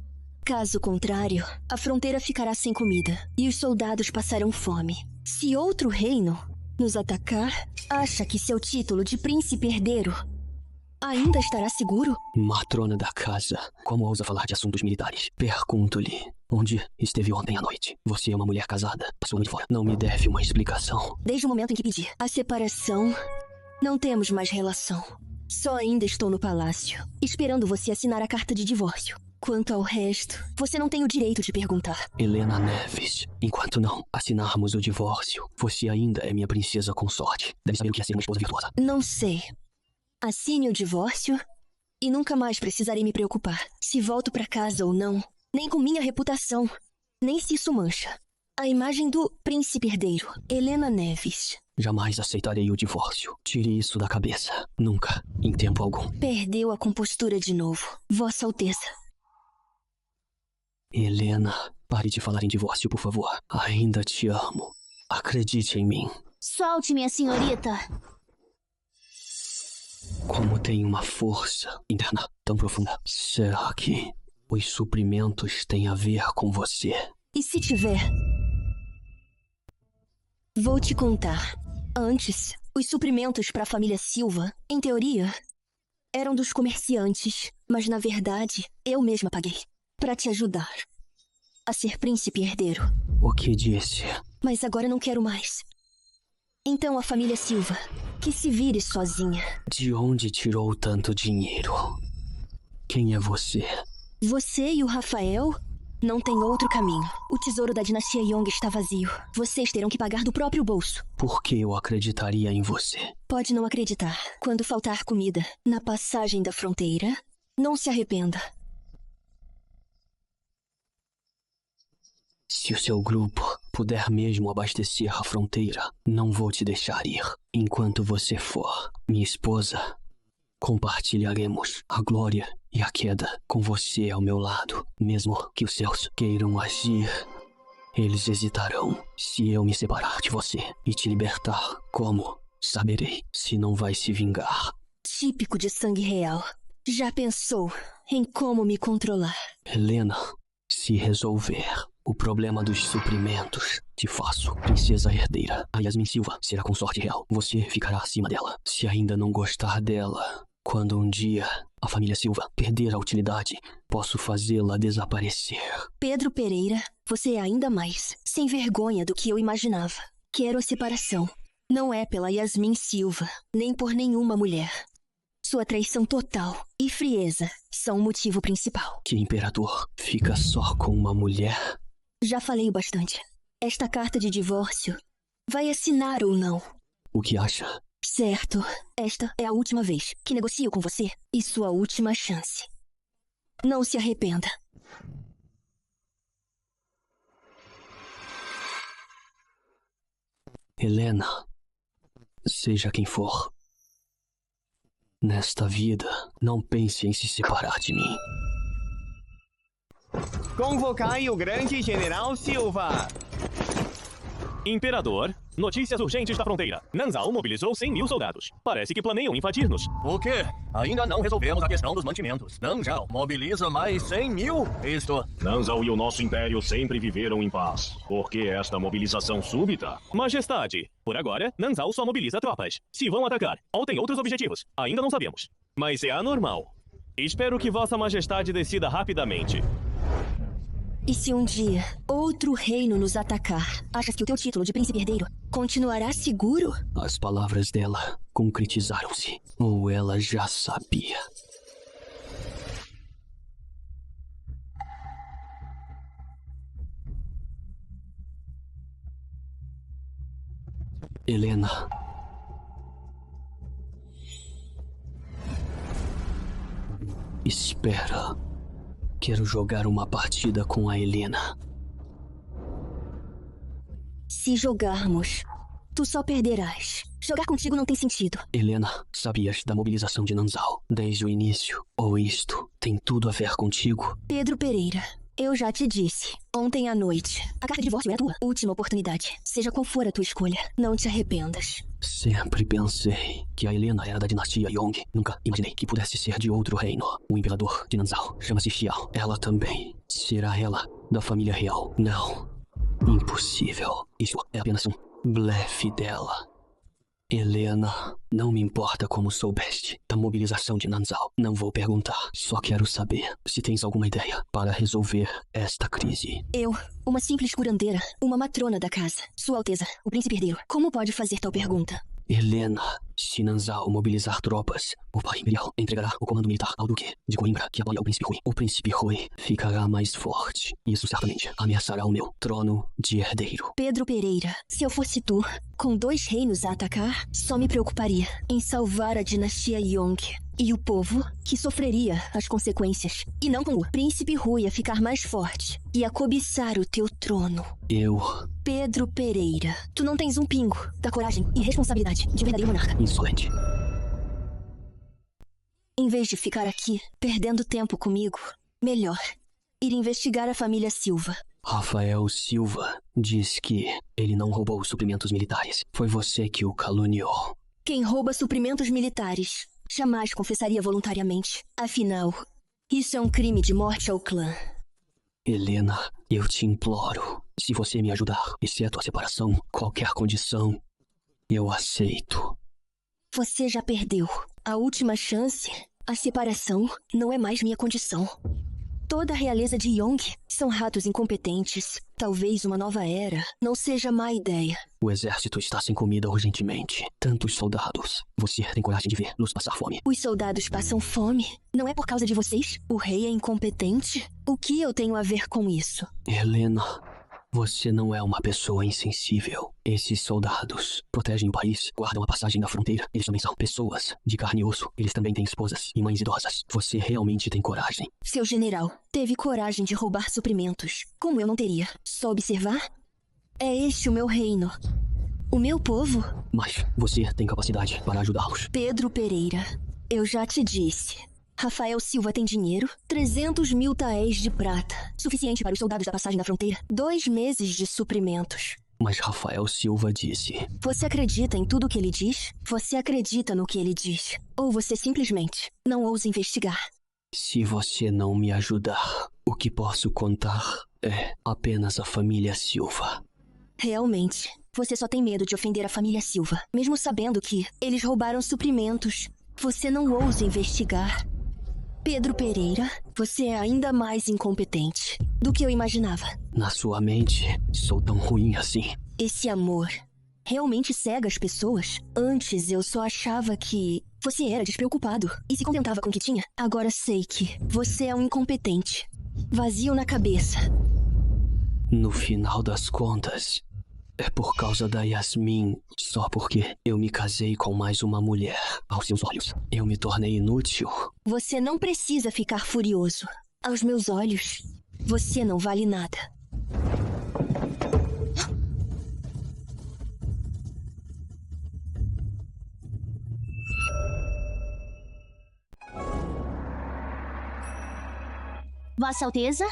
Caso contrário, a fronteira ficará sem comida e os soldados passarão fome. Se outro reino nos atacar, acha que seu título de príncipe herdeiro ainda estará seguro? Matrona da casa, como ousa falar de assuntos militares? Pergunto-lhe, onde esteve ontem à noite? Você é uma mulher casada, passou de fora. Não me deve uma explicação. Desde o momento em que pedi a separação, não temos mais relação. Só ainda estou no palácio, esperando você assinar a carta de divórcio. Quanto ao resto, você não tem o direito de perguntar. Helena Neves, enquanto não assinarmos o divórcio, você ainda é minha princesa consorte. Deve saber o que é ser uma esposa virtuosa. Não sei. Assine o divórcio e nunca mais precisarei me preocupar se volto pra casa ou não, nem com minha reputação, nem se isso mancha a imagem do príncipe herdeiro, Helena Neves. Jamais aceitarei o divórcio. Tire isso da cabeça. Nunca, em tempo algum. Perdeu a compostura de novo, Vossa Alteza. Helena, pare de falar em divórcio, por favor. Ainda te amo. Acredite em mim. Solte, minha senhorita. Como tem uma força interna tão profunda. Será que os suprimentos têm a ver com você? E se tiver? Vou te contar. Antes, os suprimentos para a família Silva, em teoria, eram dos comerciantes. Mas, na verdade, eu mesma paguei. Para te ajudar a ser príncipe herdeiro. O que disse? Mas agora não quero mais. Então a família Silva, que se vire sozinha. De onde tirou tanto dinheiro? Quem é você? Você e o Rafael não têm outro caminho. O tesouro da dinastia Yong está vazio. Vocês terão que pagar do próprio bolso. Por que eu acreditaria em você? Pode não acreditar. Quando faltar comida na passagem da fronteira, não se arrependa. Se o seu grupo puder mesmo abastecer a fronteira, não vou te deixar ir. Enquanto você for minha esposa, compartilharemos a glória e a queda com você ao meu lado. Mesmo que os céus queiram agir, eles hesitarão. Se eu me separar de você e te libertar, como saberei se não vai se vingar? Típico de sangue real. Já pensou em como me controlar? Helena, se resolver o problema dos suprimentos, te faço princesa herdeira. A Yasmin Silva será consorte real. Você ficará acima dela. Se ainda não gostar dela, quando um dia a família Silva perder a utilidade, posso fazê-la desaparecer. Pedro Pereira, você é ainda mais sem vergonha do que eu imaginava. Quero a separação. Não é pela Yasmin Silva, nem por nenhuma mulher. Sua traição total e frieza são o motivo principal. Que imperador fica só com uma mulher? Já falei bastante. Esta carta de divórcio vai assinar ou não? O que acha? Certo. Esta é a última vez que negocio com você e sua última chance. Não se arrependa. Helena, seja quem for, nesta vida, não pense em se separar de mim. Convocai o grande general Silva. Imperador, notícias urgentes da fronteira. Nanzal mobilizou 100.000 soldados. Parece que planeiam invadir-nos. O quê? Ainda não resolvemos a questão dos mantimentos. Nanzal mobiliza mais 100.000? Isto... Nanzal e o nosso império sempre viveram em paz. Por que esta mobilização súbita? Majestade, por agora, Nanzal só mobiliza tropas. Se vão atacar ou tem outros objetivos, ainda não sabemos. Mas é anormal. Espero que Vossa Majestade decida rapidamente. E se um dia outro reino nos atacar, achas que o teu título de príncipe herdeiro continuará seguro? As palavras dela concretizaram-se. Ou ela já sabia. Helena. Espera. Quero jogar uma partida com a Helena. Se jogarmos, tu só perderás. Jogar contigo não tem sentido. Helena, sabias da mobilização de Nanzal desde o início? Ou isto tem tudo a ver contigo? Pedro Pereira, eu já te disse. Ontem à noite, a carta de divórcio é a tua última oportunidade. Seja qual for a tua escolha, não te arrependas. Sempre pensei que a Helena era da dinastia Yong. Nunca imaginei que pudesse ser de outro reino. O imperador de Nanzal chama-se Xiao. Ela também. Será ela da família real? Não. Impossível. Isso é apenas um blefe dela. Helena, não me importa como soubeste da mobilização de Nanzal. Não vou perguntar. Só quero saber se tens alguma ideia para resolver esta crise. Eu, uma simples curandeira, uma matrona da casa. Sua Alteza, o príncipe herdeiro. Como pode fazer tal pergunta? Helena, se Nanzal mobilizar tropas, o pai imperial entregará o comando militar ao duque de Coimbra, que apoia o príncipe Rui. O príncipe Rui ficará mais forte. Isso certamente ameaçará o meu trono de herdeiro. Pedro Pereira, se eu fosse tu, com 2 reinos a atacar, só me preocuparia em salvar a dinastia Yong e o povo que sofreria as consequências. E não com o príncipe Rui a ficar mais forte e a cobiçar o teu trono. Pedro Pereira, tu não tens um pingo da coragem e responsabilidade de verdadeiro monarca. Insolente. Em vez de ficar aqui, perdendo tempo comigo, melhor ir investigar a família Silva. Rafael Silva diz que ele não roubou os suprimentos militares. Foi você que o caluniou. Quem rouba suprimentos militares jamais confessaria voluntariamente. Afinal, isso é um crime de morte ao clã. Helena, eu te imploro. Se você me ajudar, exceto a separação, qualquer condição, eu aceito. Você já perdeu. A última chance, a separação, não é mais minha condição. Toda a realeza de Yong são ratos incompetentes. Talvez uma nova era não seja má ideia. O exército está sem comida urgentemente. Tantos soldados. Você tem coragem de vê-los passar fome? Os soldados passam fome? Não é por causa de vocês? O rei é incompetente? O que eu tenho a ver com isso? Helena, você não é uma pessoa insensível. Esses soldados protegem o país, guardam a passagem da fronteira. Eles também são pessoas de carne e osso. Eles também têm esposas e mães idosas. Você realmente tem coragem. Seu general teve coragem de roubar suprimentos. Como eu não teria? Só observar? É este o meu reino. O meu povo. Mas você tem capacidade para ajudá-los. Pedro Pereira, eu já te disse. Rafael Silva tem dinheiro, 300.000 taéis de prata, suficiente para os soldados da passagem da fronteira, 2 meses de suprimentos. Mas Rafael Silva disse... Você acredita em tudo o que ele diz? Você acredita no que ele diz? Ou você simplesmente não ousa investigar? Se você não me ajudar, o que posso contar é apenas a família Silva. Realmente, você só tem medo de ofender a família Silva, mesmo sabendo que eles roubaram suprimentos. Você não ousa investigar. Pedro Pereira, você é ainda mais incompetente do que eu imaginava. Na sua mente, sou tão ruim assim. Esse amor realmente cega as pessoas? Antes eu só achava que você era despreocupado e se contentava com o que tinha. Agora sei que você é um incompetente, vazio na cabeça. No final das contas, é por causa da Yasmin, só porque eu me casei com mais uma mulher. Aos seus olhos, eu me tornei inútil. Você não precisa ficar furioso. Aos meus olhos, você não vale nada. Vossa Alteza,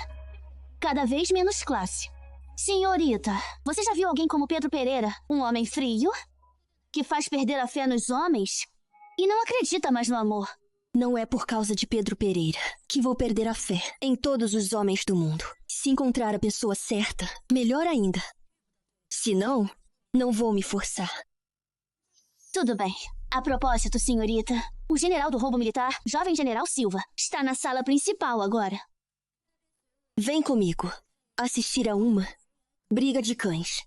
cada vez menos classe. Senhorita, você já viu alguém como Pedro Pereira? Um homem frio, que faz perder a fé nos homens e não acredita mais no amor. Não é por causa de Pedro Pereira que vou perder a fé em todos os homens do mundo. Se encontrar a pessoa certa, melhor ainda. Se não, não vou me forçar. Tudo bem. A propósito, senhorita, o general do roubo militar, jovem general Silva, está na sala principal agora. Vem comigo assistir a uma briga de cães.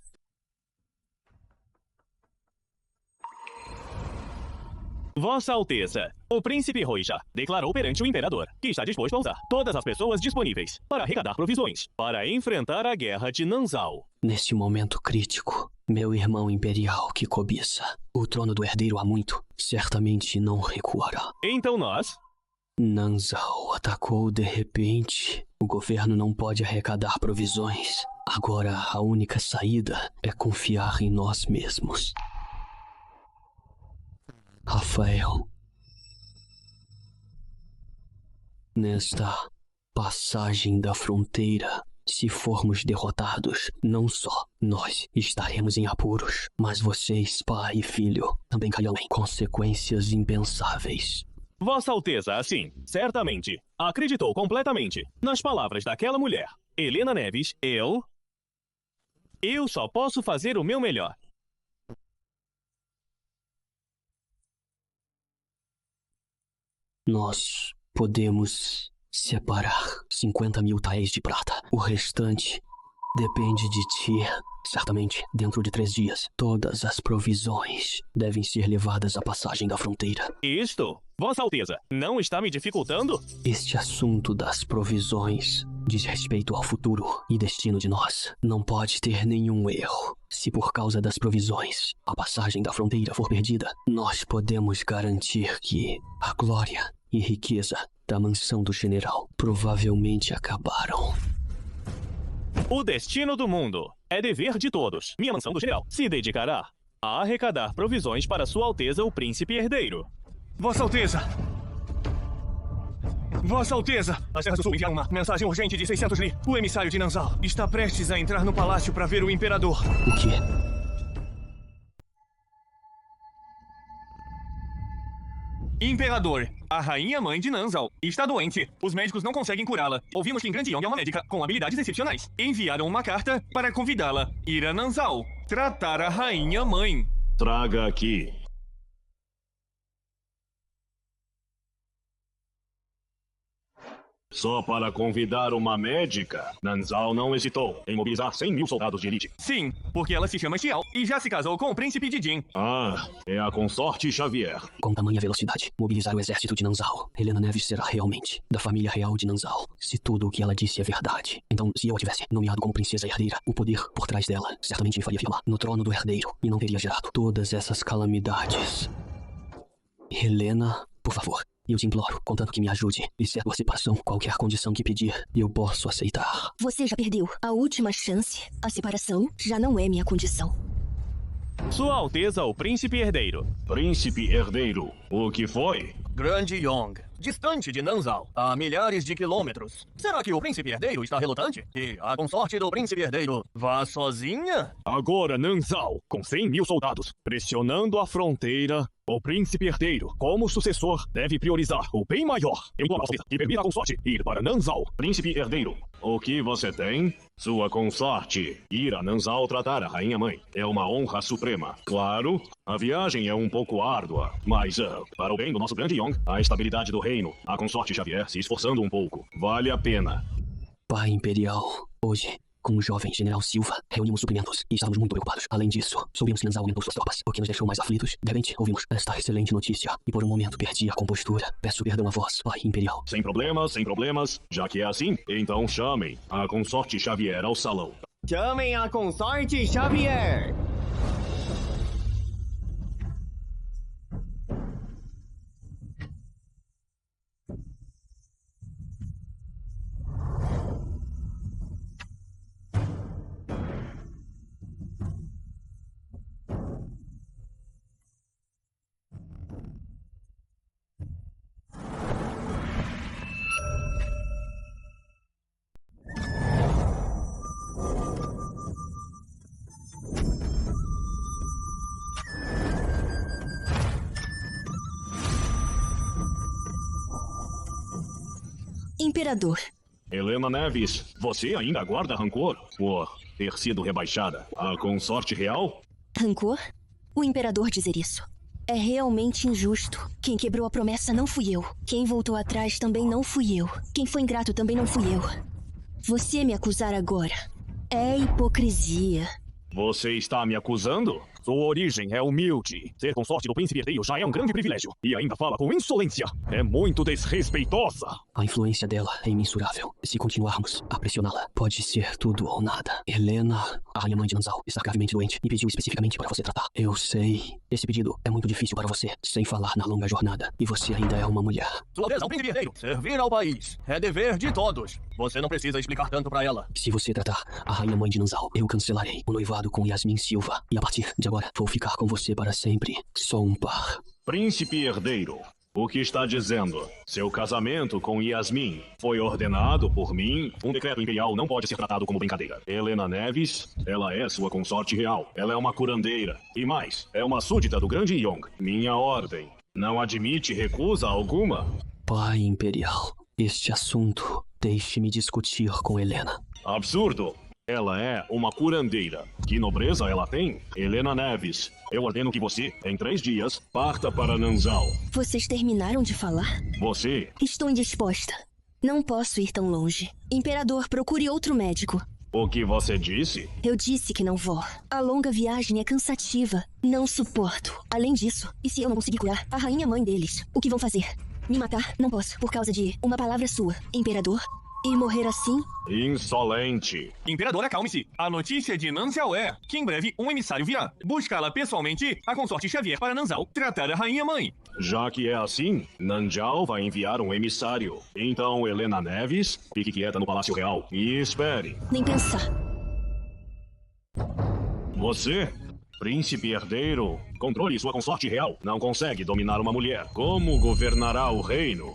Vossa Alteza, o príncipe Roija declarou perante o imperador que está disposto a usar todas as pessoas disponíveis para arrecadar provisões para enfrentar a guerra de Nanzal. Neste momento crítico, meu irmão imperial que cobiça o trono do herdeiro há muito, certamente não recuará. Então nós... Nanzal atacou de repente. O governo não pode arrecadar provisões. Agora a única saída é confiar em nós mesmos. Rafael, nesta passagem da fronteira, se formos derrotados, não só nós estaremos em apuros, mas vocês, pai e filho, também cairão em consequências impensáveis. Vossa Alteza, assim, certamente, acreditou completamente nas palavras daquela mulher. Helena Neves, eu só posso fazer o meu melhor. Nós podemos separar 50 mil taéis de prata. O restante depende de ti. Certamente, dentro de 3 dias, todas as provisões devem ser levadas à passagem da fronteira. Isto, Vossa Alteza, não está me dificultando? Este assunto das provisões diz respeito ao futuro e destino de nós. Não pode ter nenhum erro. Se por causa das provisões a passagem da fronteira for perdida, nós podemos garantir que a glória e riqueza da mansão do general provavelmente acabaram. O destino do mundo é dever de todos. Minha mansão do general se dedicará a arrecadar provisões para Sua Alteza o Príncipe Herdeiro. Vossa Alteza! Vossa Alteza! As Terras do Sul enviaram uma mensagem urgente de 600 li. O emissário de Nanzal está prestes a entrar no palácio para ver o imperador. O quê? Imperador, a rainha mãe de Nanzal está doente. Os médicos não conseguem curá-la. Ouvimos que Grande Yong é uma médica com habilidades excepcionais. Enviaram uma carta para convidá-la a ir a Nanzal, tratar a rainha mãe. Traga aqui. Só para convidar uma médica, Nanzal não hesitou em mobilizar 100 mil soldados de elite. Sim, porque ela se chama Xiao e já se casou com o príncipe de Jin. Ah, é a consorte Xavier. Com tamanha velocidade, mobilizar o exército de Nanzal. Helena Neves será realmente da família real de Nanzal. Se tudo o que ela disse é verdade, então se eu a tivesse nomeado como princesa herdeira, o poder por trás dela certamente me faria firmar no trono do herdeiro e não teria gerado todas essas calamidades. Helena, por favor. Eu te imploro, contanto que me ajude, exceto a separação, qualquer condição que pedir, eu posso aceitar. Você já perdeu a última chance. A separação já não é minha condição. Sua Alteza o Príncipe Herdeiro. Príncipe Herdeiro, o que foi? Grande Yong, distante de Nanzal, a milhares de quilômetros. Será que o príncipe herdeiro está relutante? E a consorte do príncipe herdeiro vá sozinha? Agora Nanzal, com 100 mil soldados, pressionando a fronteira, o príncipe herdeiro, como sucessor, deve priorizar o bem maior. Imploro a e permita a consorte ir para Nanzal. Príncipe Herdeiro, o que você tem? Sua consorte ir a Nanzal tratar a rainha-mãe. É uma honra suprema. Claro, a viagem é um pouco árdua, mas para o bem do nosso grande Yong, a estabilidade do reino, a consorte Xavier se esforçando um pouco. Vale a pena. Pai Imperial, hoje, com o jovem General Silva, reunimos suprimentos e estávamos muito preocupados. Além disso, soubemos que Nanzal aumentou suas tropas, o que nos deixou mais aflitos. De repente, ouvimos esta excelente notícia e por um momento perdi a compostura. Peço perdão a vós, Pai Imperial. Sem problemas. Já que é assim, então chamem a consorte Xavier ao salão. Chamem a consorte Xavier! Imperador. Helena Neves, você ainda guarda rancor por ter sido rebaixada à consorte real? Rancor? O Imperador dizer isso. É realmente injusto. Quem quebrou a promessa não fui eu. Quem voltou atrás também não fui eu. Quem foi ingrato também não fui eu. Você me acusar agora é hipocrisia. Você está me acusando? Sua origem é humilde. Ser consorte do príncipe herdeiro já é um grande privilégio. E ainda fala com insolência. É muito desrespeitosa. A influência dela é imensurável. Se continuarmos a pressioná-la, pode ser tudo ou nada. Helena, a rainha mãe de Nanzal, está gravemente doente e pediu especificamente para você tratar. Eu sei. Esse pedido é muito difícil para você, sem falar na longa jornada. E você ainda é uma mulher. Sua vez ao príncipe herdeiro. Servir ao país é dever de todos. Você não precisa explicar tanto para ela. Se você tratar a rainha mãe de Nanzal, eu cancelarei o noivado com Yasmin Silva. E a partir de agora, vou ficar com você para sempre. Sou um par. Príncipe herdeiro, o que está dizendo? Seu casamento com Yasmin foi ordenado por mim. Um decreto imperial não pode ser tratado como brincadeira. Helena Neves, ela é sua consorte real. Ela é uma curandeira. E mais, é uma súdita do grande Yong. Minha ordem não admite recusa alguma. Pai Imperial, este assunto, deixe-me discutir com Helena. Absurdo! Ela é uma curandeira. Que nobreza ela tem? Helena Neves, eu ordeno que você, em 3 dias, parta para Nanzal. Vocês terminaram de falar? Você... Estou indisposta. Não posso ir tão longe. Imperador, procure outro médico. O que você disse? Eu disse que não vou. A longa viagem é cansativa. Não suporto. Além disso, e se eu não conseguir curar a rainha mãe deles? O que vão fazer? Me matar? Não posso, por causa de uma palavra sua. Imperador? E morrer assim? Insolente. Imperador, acalme-se. A notícia de Nanzal é que em breve um emissário virá buscá-la pessoalmente a consorte Xavier para Nanzal tratar a rainha mãe. Já que é assim, Nanzal vai enviar um emissário. Então, Helena Neves, fique quieta no Palácio Real e espere. Nem pensar. Você, príncipe herdeiro, controle sua consorte real. Não consegue dominar uma mulher. Como governará o reino?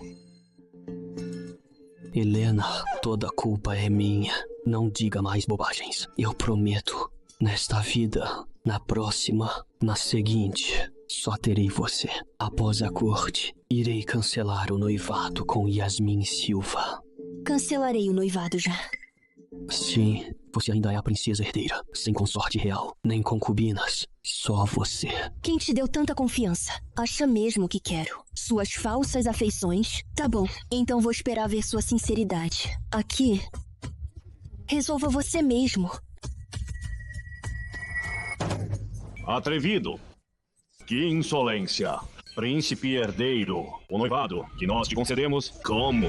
Helena, toda a culpa é minha. Não diga mais bobagens. Eu prometo, nesta vida, na próxima, na seguinte, só terei você. Após a corte, irei cancelar o noivado com Yasmin Silva. Cancelarei o noivado já. Sim, você ainda é a princesa herdeira, sem consorte real, nem concubinas. Só você. Quem te deu tanta confiança? Acha mesmo que quero? Suas falsas afeições? Tá bom, então vou esperar ver sua sinceridade. Aqui, resolva você mesmo. Atrevido. Que insolência. Príncipe herdeiro. O noivado que nós te concedemos, como?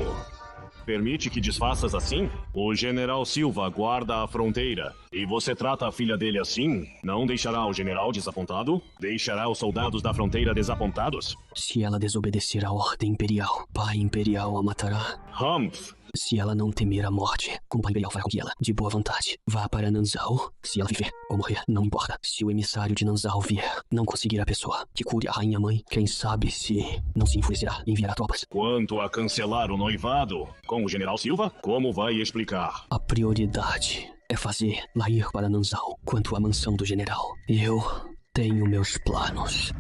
Permite que desfaças assim? O general Silva guarda a fronteira. E você trata a filha dele assim? Não deixará o general desapontado? Deixará os soldados da fronteira desapontados? Se ela desobedecer à ordem imperial, Pai Imperial a matará. Humph! Se ela não temer a morte, como Pai Imperial fará com que ela, de boa vontade, vá para Nanzal. Se ela viver ou morrer, não importa. Se o emissário de Nanzal vier, não conseguirá a pessoa que cure a rainha mãe, quem sabe se não se enfurecerá e enviará tropas. Quanto a cancelar o noivado com o general Silva, como vai explicar? A prioridade é fazer lá ir para Nanzal. Quanto à mansão do general, eu tenho meus planos.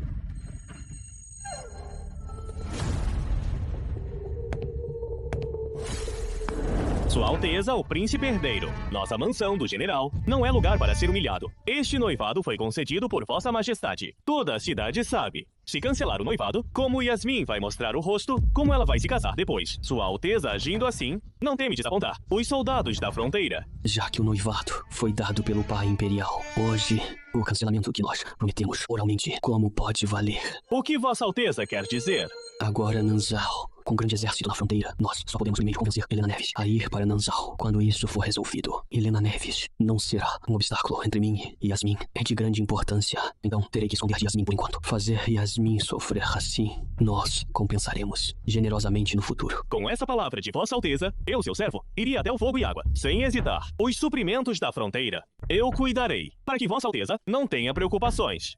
Sua Alteza, o Príncipe Herdeiro. Nossa mansão do general não é lugar para ser humilhado. Este noivado foi concedido por Vossa Majestade. Toda a cidade sabe. Se cancelar o noivado, como Yasmin vai mostrar o rosto, como ela vai se casar depois. Sua Alteza, agindo assim, não teme desapontar os soldados da fronteira. Já que o noivado foi dado pelo pai imperial, hoje, o cancelamento que nós prometemos oralmente, como pode valer? O que Vossa Alteza quer dizer? Agora, Nanzal, com um grande exército na fronteira, nós só podemos primeiro convencer Helena Neves a ir para Nanzal. Quando isso for resolvido, Helena Neves não será um obstáculo entre mim e Yasmin. É de grande importância. Então, terei que esconder Yasmin por enquanto. Fazer Yasmin sofrer assim, nós compensaremos generosamente no futuro. Com essa palavra de Vossa Alteza, eu, seu servo, iria até o fogo e água, sem hesitar. Os suprimentos da fronteira, eu cuidarei, para que Vossa Alteza não tenha preocupações.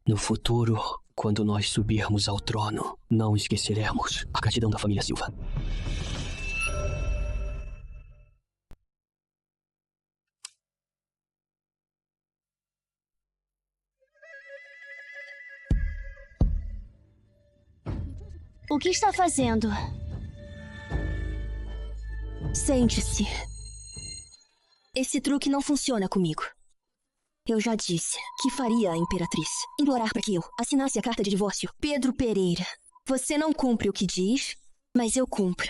No futuro, quando nós subirmos ao trono, não esqueceremos a gratidão da família Silva. O que está fazendo? Sente-se. Esse truque não funciona comigo. Eu já disse que faria a Imperatriz implorar para que eu assinasse a carta de divórcio. Pedro Pereira, você não cumpre o que diz, mas eu cumpro.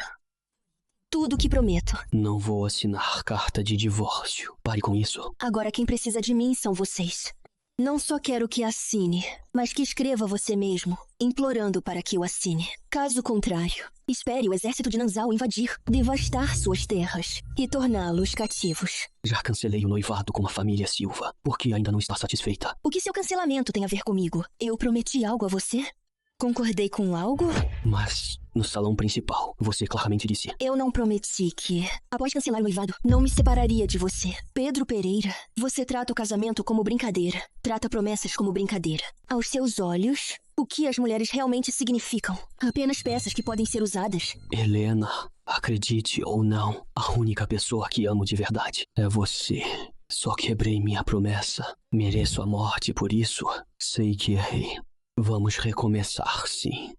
Tudo o que prometo. Não vou assinar carta de divórcio. Pare com isso. Agora quem precisa de mim são vocês. Não só quero que assine, mas que escreva você mesmo, implorando para que eu assine. Caso contrário, espere o exército de Nanzal invadir, devastar suas terras e torná-los cativos. Já cancelei o noivado com a família Silva, porque ainda não está satisfeita. O que seu cancelamento tem a ver comigo? Eu prometi algo a você? Concordei com algo? Mas, no salão principal, você claramente disse... Eu não prometi que, após cancelar o noivado, não me separaria de você. Pedro Pereira, você trata o casamento como brincadeira. Trata promessas como brincadeira. Aos seus olhos, o que as mulheres realmente significam? Apenas peças que podem ser usadas. Helena, acredite ou não, a única pessoa que amo de verdade é você. Só quebrei minha promessa. Mereço a morte por isso. Sei que errei. Vamos recomeçar, sim.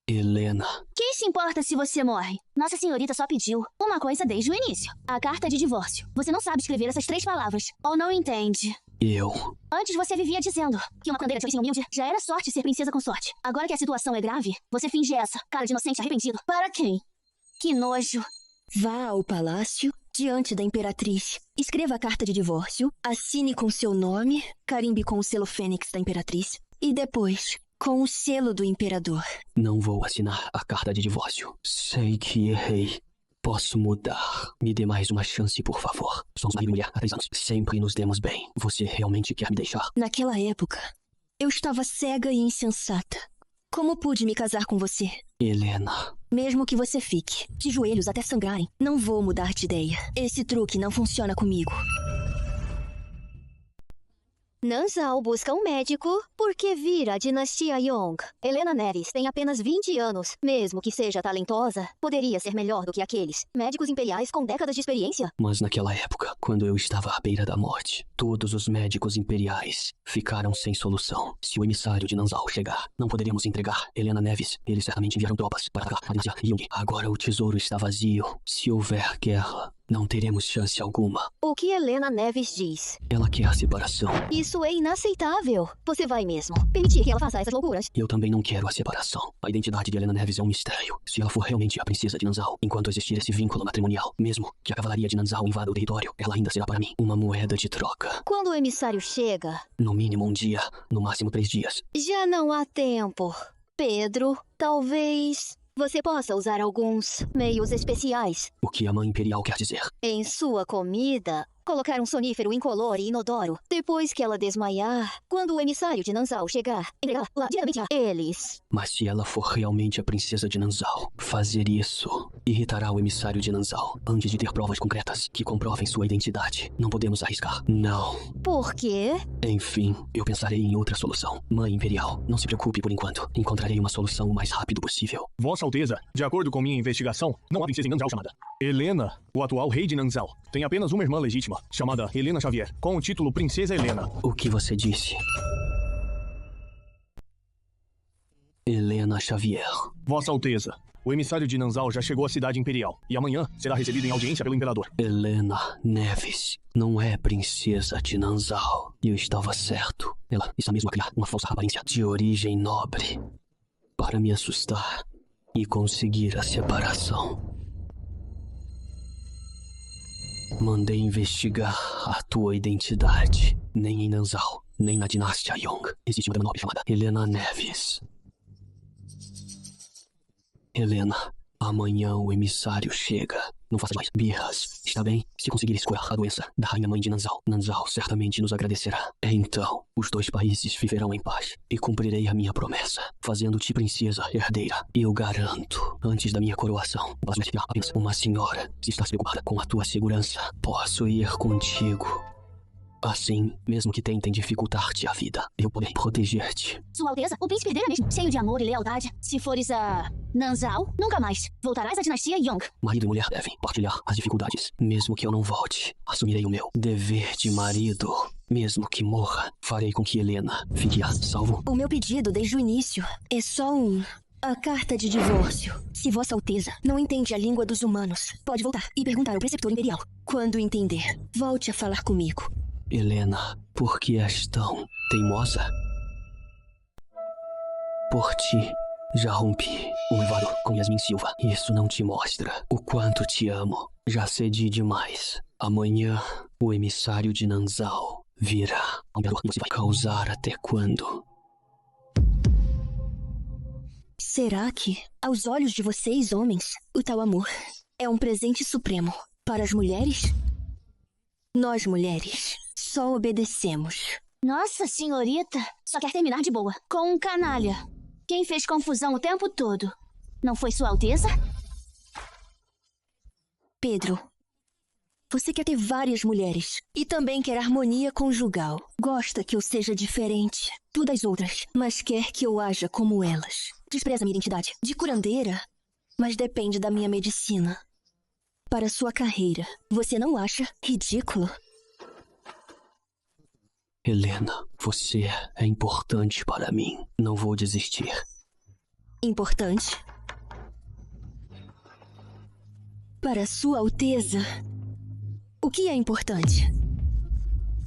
Helena. Quem se importa se você morre? Nossa senhorita só pediu uma coisa desde o início. A carta de divórcio. Você não sabe escrever essas 3 palavras. Ou não entende? Antes você vivia dizendo que uma candeira de origem humilde já era sorte ser princesa consorte. Agora que a situação é grave, você finge essa cara de inocente arrependido. Para quem? Que nojo. Vá ao palácio, diante da Imperatriz. Escreva a carta de divórcio, assine com seu nome, carimbe com o selo Fênix da Imperatriz. E depois, com o selo do Imperador. Não vou assinar a carta de divórcio. Sei que errei. Posso mudar. Me dê mais uma chance, por favor. Somos marido e mulher há 3 anos. Sempre nos demos bem. Você realmente quer me deixar? Naquela época, eu estava cega e insensata. Como pude me casar com você? Helena. Mesmo que você fique de joelhos até sangrarem, não vou mudar de ideia. Esse truque não funciona comigo. Nanzal busca um médico porque vira a dinastia Yong. Helena Neves tem apenas 20 anos. Mesmo que seja talentosa, poderia ser melhor do que aqueles médicos imperiais com décadas de experiência. Mas naquela época, quando eu estava à beira da morte, todos os médicos imperiais ficaram sem solução. Se o emissário de Nanzal chegar, não poderíamos entregar Helena Neves. Eles certamente enviaram tropas para atacar a dinastia Yong. Agora o tesouro está vazio. Se houver guerra, não teremos chance alguma. O que Helena Neves diz? Ela quer a separação. Isso é inaceitável. Você vai mesmo permitir que ela faça essas loucuras? Eu também não quero a separação. A identidade de Helena Neves é um mistério. Se ela for realmente a princesa de Nanzal, enquanto existir esse vínculo matrimonial, mesmo que a cavalaria de Nanzal invada o território, ela ainda será para mim uma moeda de troca. Quando o emissário chega... No mínimo 1 dia, no máximo 3 dias. Já não há tempo. Pedro, talvez... você possa usar alguns meios especiais. O que a mãe imperial quer dizer? Em sua comida, colocar um sonífero incolor e inodoro. Depois que ela desmaiar, quando o emissário de Nanzal chegar, entregá-la lá diretamente a eles. Mas se ela for realmente a princesa de Nanzal, fazer isso irritará o emissário de Nanzal. Antes de ter provas concretas que comprovem sua identidade, não podemos arriscar. Não. Por quê? Enfim, eu pensarei em outra solução. Mãe imperial, não se preocupe por enquanto. Encontrarei uma solução o mais rápido possível. Vossa Alteza, de acordo com minha investigação, não há princesa em Nanzal chamada Helena. O atual rei de Nanzal tem apenas uma irmã legítima, chamada Helena Xavier, com o título Princesa Helena. O que você disse? Helena Xavier. Vossa Alteza, O emissário de Nanzal já chegou à cidade imperial e amanhã será recebido em audiência pelo imperador. Helena Neves não é princesa de Nanzal. E eu estava certo. Ela está mesmo a criar uma falsa aparência de origem nobre para me assustar e conseguir a separação. Mandei investigar a tua identidade. Nem em Nanzal, nem na dinastia Yong existe uma dama nobre chamada Helena Neves. Helena, amanhã o emissário chega. Não faça mais birras, está bem? Se conseguires curar a doença da rainha-mãe de Nanzal, Nanzal certamente nos agradecerá. Então, os dois países viverão em paz e cumprirei a minha promessa, fazendo-te princesa herdeira. Eu garanto, antes da minha coroação, o palácio terá apenas uma senhora. Se estás preocupada com a tua segurança, posso ir contigo. Assim, mesmo que tentem dificultar-te a vida, eu poderei proteger-te. Sua Alteza, o príncipe herdeiro é mesmo cheio de amor e lealdade. Se fores a Nanzal, nunca mais voltarás à dinastia Yong. Marido e mulher devem partilhar as dificuldades. Mesmo que eu não volte, assumirei o meu dever de marido. Mesmo que morra, farei com que Helena fique a salvo. O meu pedido desde o início é só a carta de divórcio. Se Vossa Alteza não entende a língua dos humanos, pode voltar e perguntar ao preceptor imperial. Quando entender, volte a falar comigo. Helena, por que és tão teimosa? Por ti, já rompi o noivado com Yasmin Silva. Isso não te mostra o quanto te amo. Já cedi demais. Amanhã, o emissário de Nanzal virá ao imperador e você vai causar até quando? Será que, aos olhos de vocês, homens, o tal amor é um presente supremo para as mulheres? Nós, mulheres, só obedecemos. Nossa senhorita, só quer terminar de boa. Com um canalha. Quem fez confusão o tempo todo? Não foi Sua Alteza? Pedro, você quer ter várias mulheres e também quer harmonia conjugal. Gosta que eu seja diferente das outras, mas quer que eu haja como elas. Despreza minha identidade de curandeira, mas depende da minha medicina. Para sua carreira, você não acha ridículo? Helena, você é importante para mim. Não vou desistir. Importante? Para Sua Alteza, o que é importante?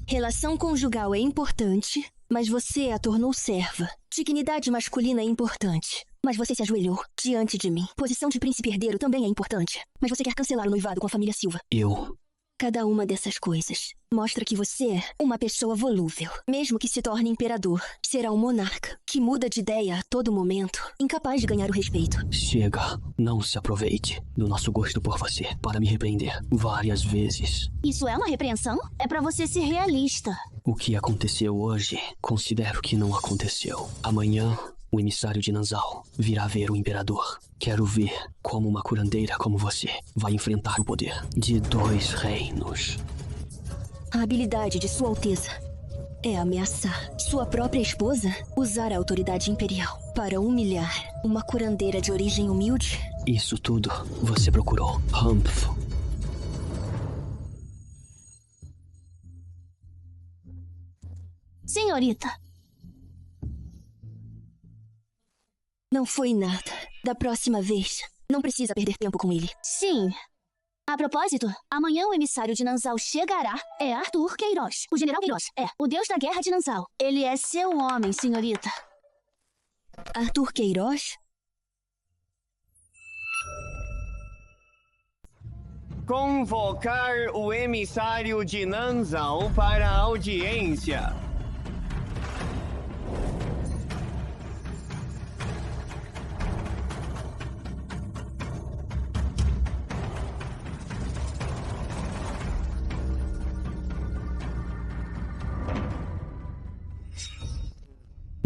Relação conjugal é importante, mas você a tornou serva. Dignidade masculina é importante, mas você se ajoelhou diante de mim. Posição de príncipe herdeiro também é importante, mas você quer cancelar o noivado com a família Silva. Cada uma dessas coisas mostra que você é uma pessoa volúvel. Mesmo que se torne imperador, será um monarca que muda de ideia a todo momento, incapaz de ganhar o respeito. Chega, não se aproveite do nosso gosto por você para me repreender várias vezes. Isso é uma repreensão? É pra você ser realista. O que aconteceu hoje, considero que não aconteceu. Amanhã, o emissário de Nanzal virá ver o imperador. Quero ver como uma curandeira como você vai enfrentar o poder de 2 reinos. A habilidade de Sua Alteza é ameaçar sua própria esposa, usar a autoridade imperial para humilhar uma curandeira de origem humilde. Isso tudo você procurou, Humph. Senhorita. Não foi nada. Da próxima vez, não precisa perder tempo com ele. Sim. A propósito, amanhã o emissário de Nanzal chegará. É Arthur Queiroz. O general Queiroz é o deus da guerra de Nanzal. Ele é seu homem, senhorita. Arthur Queiroz? Convocar o emissário de Nanzal para a audiência.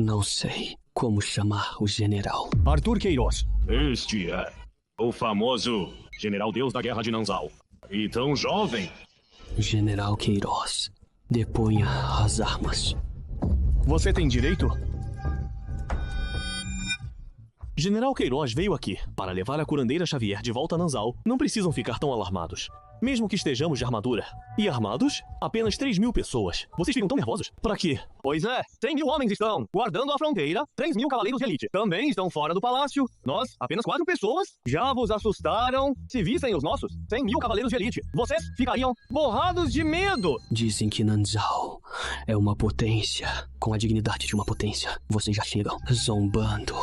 Não sei como chamar o general. Arthur Queiroz. Este é o famoso General Deus da Guerra de Nanzal. E tão jovem. General Queiroz, deponha as armas. Você tem direito? General Queiroz veio aqui para levar a curandeira Xavier de volta a Nanzal. Não precisam ficar tão alarmados. Mesmo que estejamos de armadura e armados, apenas 3.000 pessoas. Vocês ficam tão nervosos? Pra quê? Pois é, 100.000 homens estão guardando a fronteira, 3.000 cavaleiros de elite também estão fora do palácio. Nós, apenas 4 pessoas, já vos assustaram. Se vissem os nossos 100.000 cavaleiros de elite, vocês ficariam borrados de medo. Dizem que Nanzao é uma potência, com a dignidade de uma potência. Vocês já chegam zombando.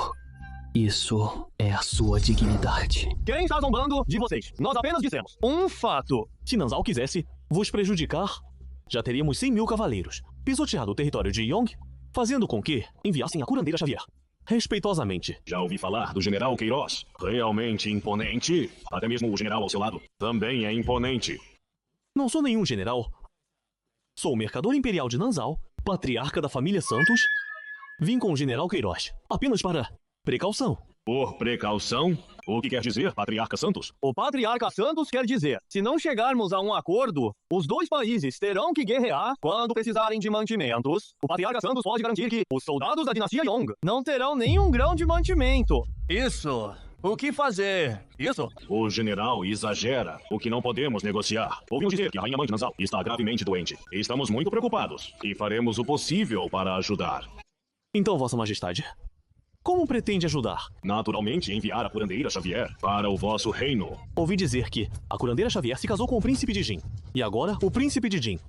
Isso é a sua dignidade. Quem está zombando de vocês? Nós apenas dissemos um fato. Se Nanzao quisesse vos prejudicar, já teríamos 100.000 cavaleiros, pisoteado o território de Yong, fazendo com que enviassem a curandeira Xavier. Respeitosamente. Já ouvi falar do general Queiroz. Realmente imponente. Até mesmo o general ao seu lado também é imponente. Não sou nenhum general. Sou o mercador imperial de Nanzao, patriarca da família Santos. Vim com o general Queiroz, apenas para precaução. Por precaução? O que quer dizer, Patriarca Santos? O Patriarca Santos quer dizer, se não chegarmos a um acordo, os dois países terão que guerrear quando precisarem de mantimentos. O Patriarca Santos pode garantir que os soldados da dinastia Yong não terão nenhum grão de mantimento. Isso. O que fazer? Isso? O general exagera, o que não podemos negociar. Ouvimos dizer que a Rainha Mãe de Nanzao está gravemente doente. Estamos muito preocupados e faremos o possível para ajudar. Então, Vossa Majestade, como pretende ajudar? Naturalmente, enviar a curandeira Xavier para o vosso reino. Ouvi dizer que a curandeira Xavier se casou com o príncipe de Jin. E agora, o príncipe de Jin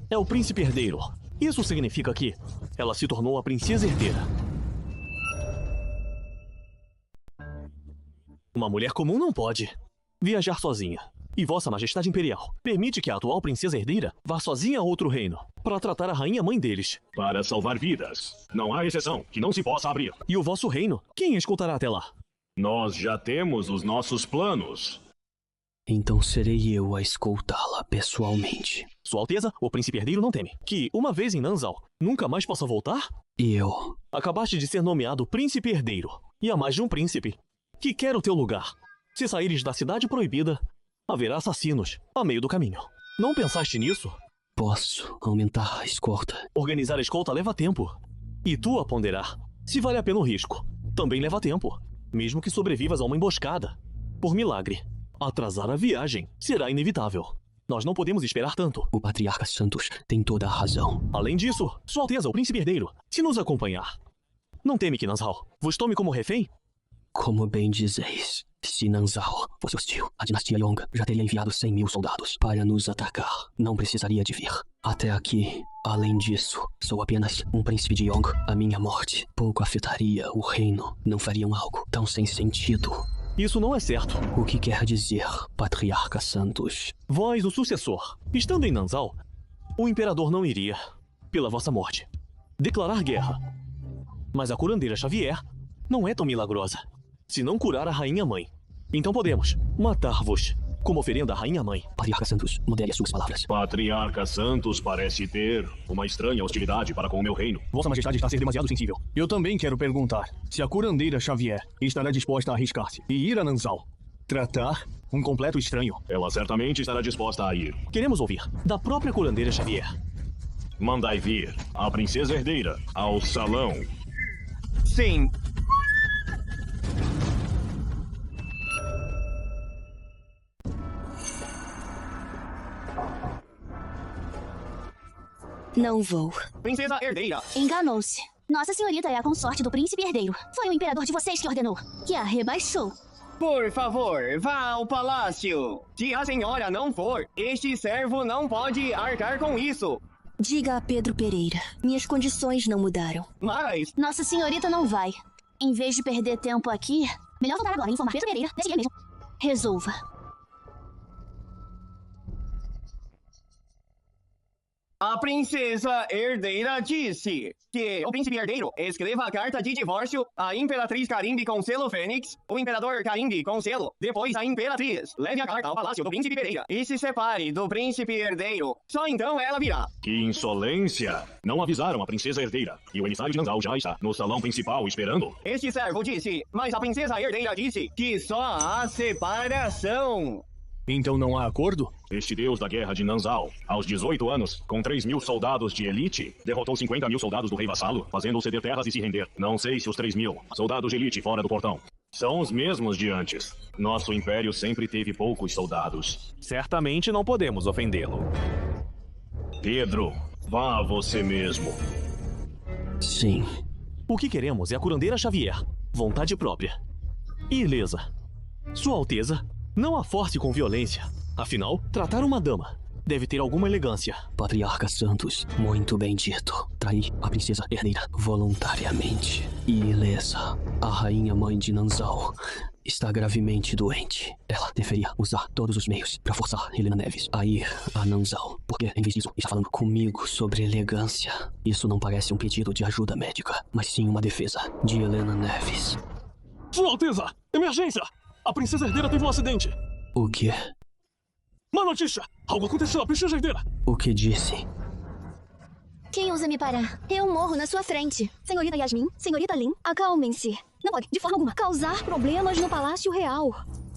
é o príncipe herdeiro. Isso significa que ela se tornou a princesa herdeira. Uma mulher comum não pode viajar sozinha. E Vossa Majestade Imperial permite que a atual princesa herdeira vá sozinha a outro reino para tratar a rainha mãe deles. Para salvar vidas. Não há exceção que não se possa abrir. E o vosso reino? Quem a escoltará até lá? Nós já temos os nossos planos. Então serei eu a escoltá-la pessoalmente. Sua Alteza, o príncipe herdeiro não teme que, uma vez em Nanzao, nunca mais possa voltar? Eu? Acabaste de ser nomeado príncipe herdeiro. E há mais de um príncipe que quer o teu lugar. Se saíres da cidade proibida, haverá assassinos a meio do caminho. Não pensaste nisso? Posso aumentar a escolta. Organizar a escolta leva tempo. E tu a ponderar se vale a pena o risco também leva tempo. Mesmo que sobrevivas a uma emboscada. Por milagre, atrasar a viagem será inevitável. Nós não podemos esperar tanto. O Patriarca Santos tem toda a razão. Além disso, Sua Alteza, o príncipe herdeiro, se nos acompanhar, não teme que Nanzao vos tome como refém? Como bem dizeis, se Nanzao fosse hostil, a dinastia Yong já teria enviado 100.000 soldados para nos atacar. Não precisaria de vir. Até aqui, além disso, sou apenas um príncipe de Yong. A minha morte pouco afetaria o reino. Não fariam algo tão sem sentido. Isso não é certo. O que quer dizer, Patriarca Santos? Vós, o sucessor, estando em Nanzao, o imperador não iria, pela vossa morte, declarar guerra. Mas a curandeira Xavier não é tão milagrosa se não curar a Rainha Mãe. Então podemos matar-vos como oferenda à Rainha Mãe. Patriarca Santos, modere as suas palavras. Patriarca Santos parece ter uma estranha hostilidade para com o meu reino. Vossa Majestade está a ser demasiado sensível. Eu também quero perguntar se a curandeira Xavier estará disposta a arriscar-se e ir a Nanzao tratar um completo estranho. Ela certamente estará disposta a ir. Queremos ouvir da própria curandeira Xavier. Mandai vir a princesa herdeira ao salão. Sim. Não vou. Princesa herdeira. Enganou-se. Nossa senhorita é a consorte do príncipe herdeiro. Foi o imperador de vocês que ordenou, que a rebaixou. Por favor, vá ao palácio. Se a senhora não for, este servo não pode arcar com isso. Diga a Pedro Pereira, minhas condições não mudaram. Mas... Nossa senhorita não vai. Em vez de perder tempo aqui, melhor voltar agora e informar Pedro Pereira desse dia mesmo. Resolva. A princesa herdeira disse que o príncipe herdeiro escreva a carta de divórcio, a imperatriz Carimbe com selo Fênix, o imperador Carimbe com selo, depois a imperatriz leve a carta ao palácio do príncipe Pereira e se separe do príncipe herdeiro. Só então ela virá. Que insolência! Não avisaram a princesa herdeira e o emissário de Nanzao já está no salão principal esperando. Este servo disse, mas a princesa herdeira disse que só há separação. Então não há acordo? Este deus da guerra de Nanzao, aos 18 anos, com 3.000 soldados de elite, derrotou 50.000 soldados do rei vassalo, fazendo-o ceder terras e se render. Não sei se os 3.000 soldados de elite fora do portão São os mesmos de antes. Nosso império sempre teve poucos soldados. Certamente não podemos ofendê-lo. Pedro, vá a você mesmo. Sim. O que queremos é a curandeira Xavier. Vontade própria. E ilesa. Sua Alteza, não a force com violência. Afinal, tratar uma dama deve ter alguma elegância. Patriarca Santos, muito bem dito. Traí a princesa herdeira voluntariamente. E ilesa, a rainha mãe de Nanzal está gravemente doente. Ela deveria usar todos os meios para forçar Helena Neves a ir a Nanzal. Porque, em vez disso, está falando comigo sobre elegância. Isso não parece um pedido de ajuda médica, mas sim uma defesa de Helena Neves. Sua Alteza! Emergência! A princesa herdeira teve um acidente. O quê? Má notícia! Algo aconteceu à princesa herdeira! O que disse? Quem ousa me parar? Eu morro na sua frente. Senhorita Yasmin, senhorita Lin, acalmem-se. Não pode, de forma alguma, causar problemas no Palácio Real.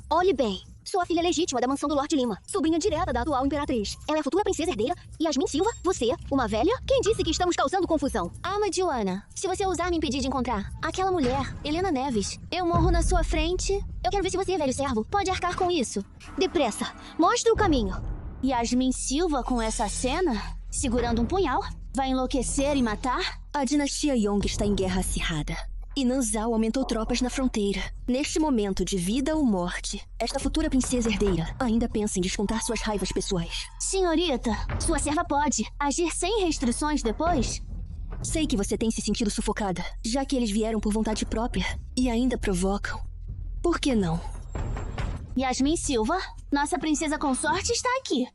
Olhe bem. Sua filha legítima da mansão do Lorde Lima, sobrinha direta da atual imperatriz. Ela é a futura princesa herdeira. Yasmin Silva, você, uma velha? Quem disse que estamos causando confusão? Ama Joana, se você ousar me impedir de encontrar aquela mulher, Helena Neves, eu morro na sua frente. Eu quero ver se você, velho servo, pode arcar com isso. Depressa, mostre o caminho. Yasmin Silva com essa cena, segurando um punhal, vai enlouquecer e matar? A dinastia Yong está em guerra acirrada. E Nanzal aumentou tropas na fronteira. Neste momento de vida ou morte, esta futura princesa herdeira ainda pensa em descontar suas raivas pessoais. Senhorita, sua serva pode agir sem restrições depois? Sei que você tem se sentido sufocada, já que eles vieram por vontade própria e ainda provocam. Por que não? Yasmin Silva, nossa princesa consorte está aqui.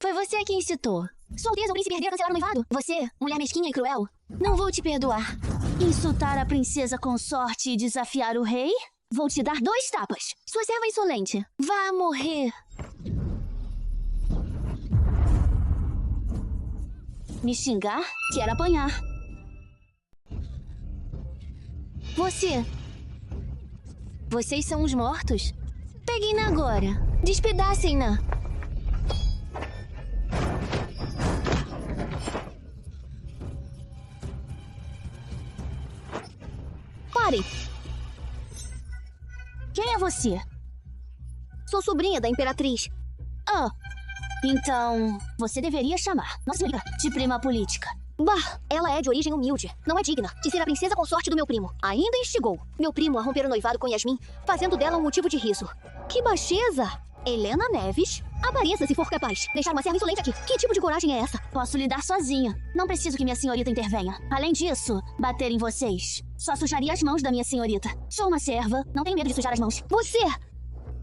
Foi você quem incitou. Sua Alteza, o príncipe herdeiro, cancelar o noivado? Você, mulher mesquinha e cruel? Não vou te perdoar. Insultar a princesa consorte e desafiar o rei? Vou te dar 2 tapas. Sua serva insolente. Vá morrer. Me xingar? Quer apanhar. Vocês são os mortos? Peguem-na agora. Despedacem-na. Parem! Quem é você? Sou sobrinha da imperatriz. Ah, então você deveria chamar nossa senhorita de prima política. Bah, ela é de origem humilde. Não é digna de ser a princesa consorte do meu primo. Ainda instigou meu primo a romper o noivado com Yasmin, fazendo dela um motivo de riso. Que baixeza! Helena Neves? Apareça se for capaz. Deixar uma serva insolente aqui. Que tipo de coragem é essa? Posso lidar sozinha. Não preciso que minha senhorita intervenha. Além disso, bater em vocês só sujaria as mãos da minha senhorita. Sou uma serva, não tenho medo de sujar as mãos. Você!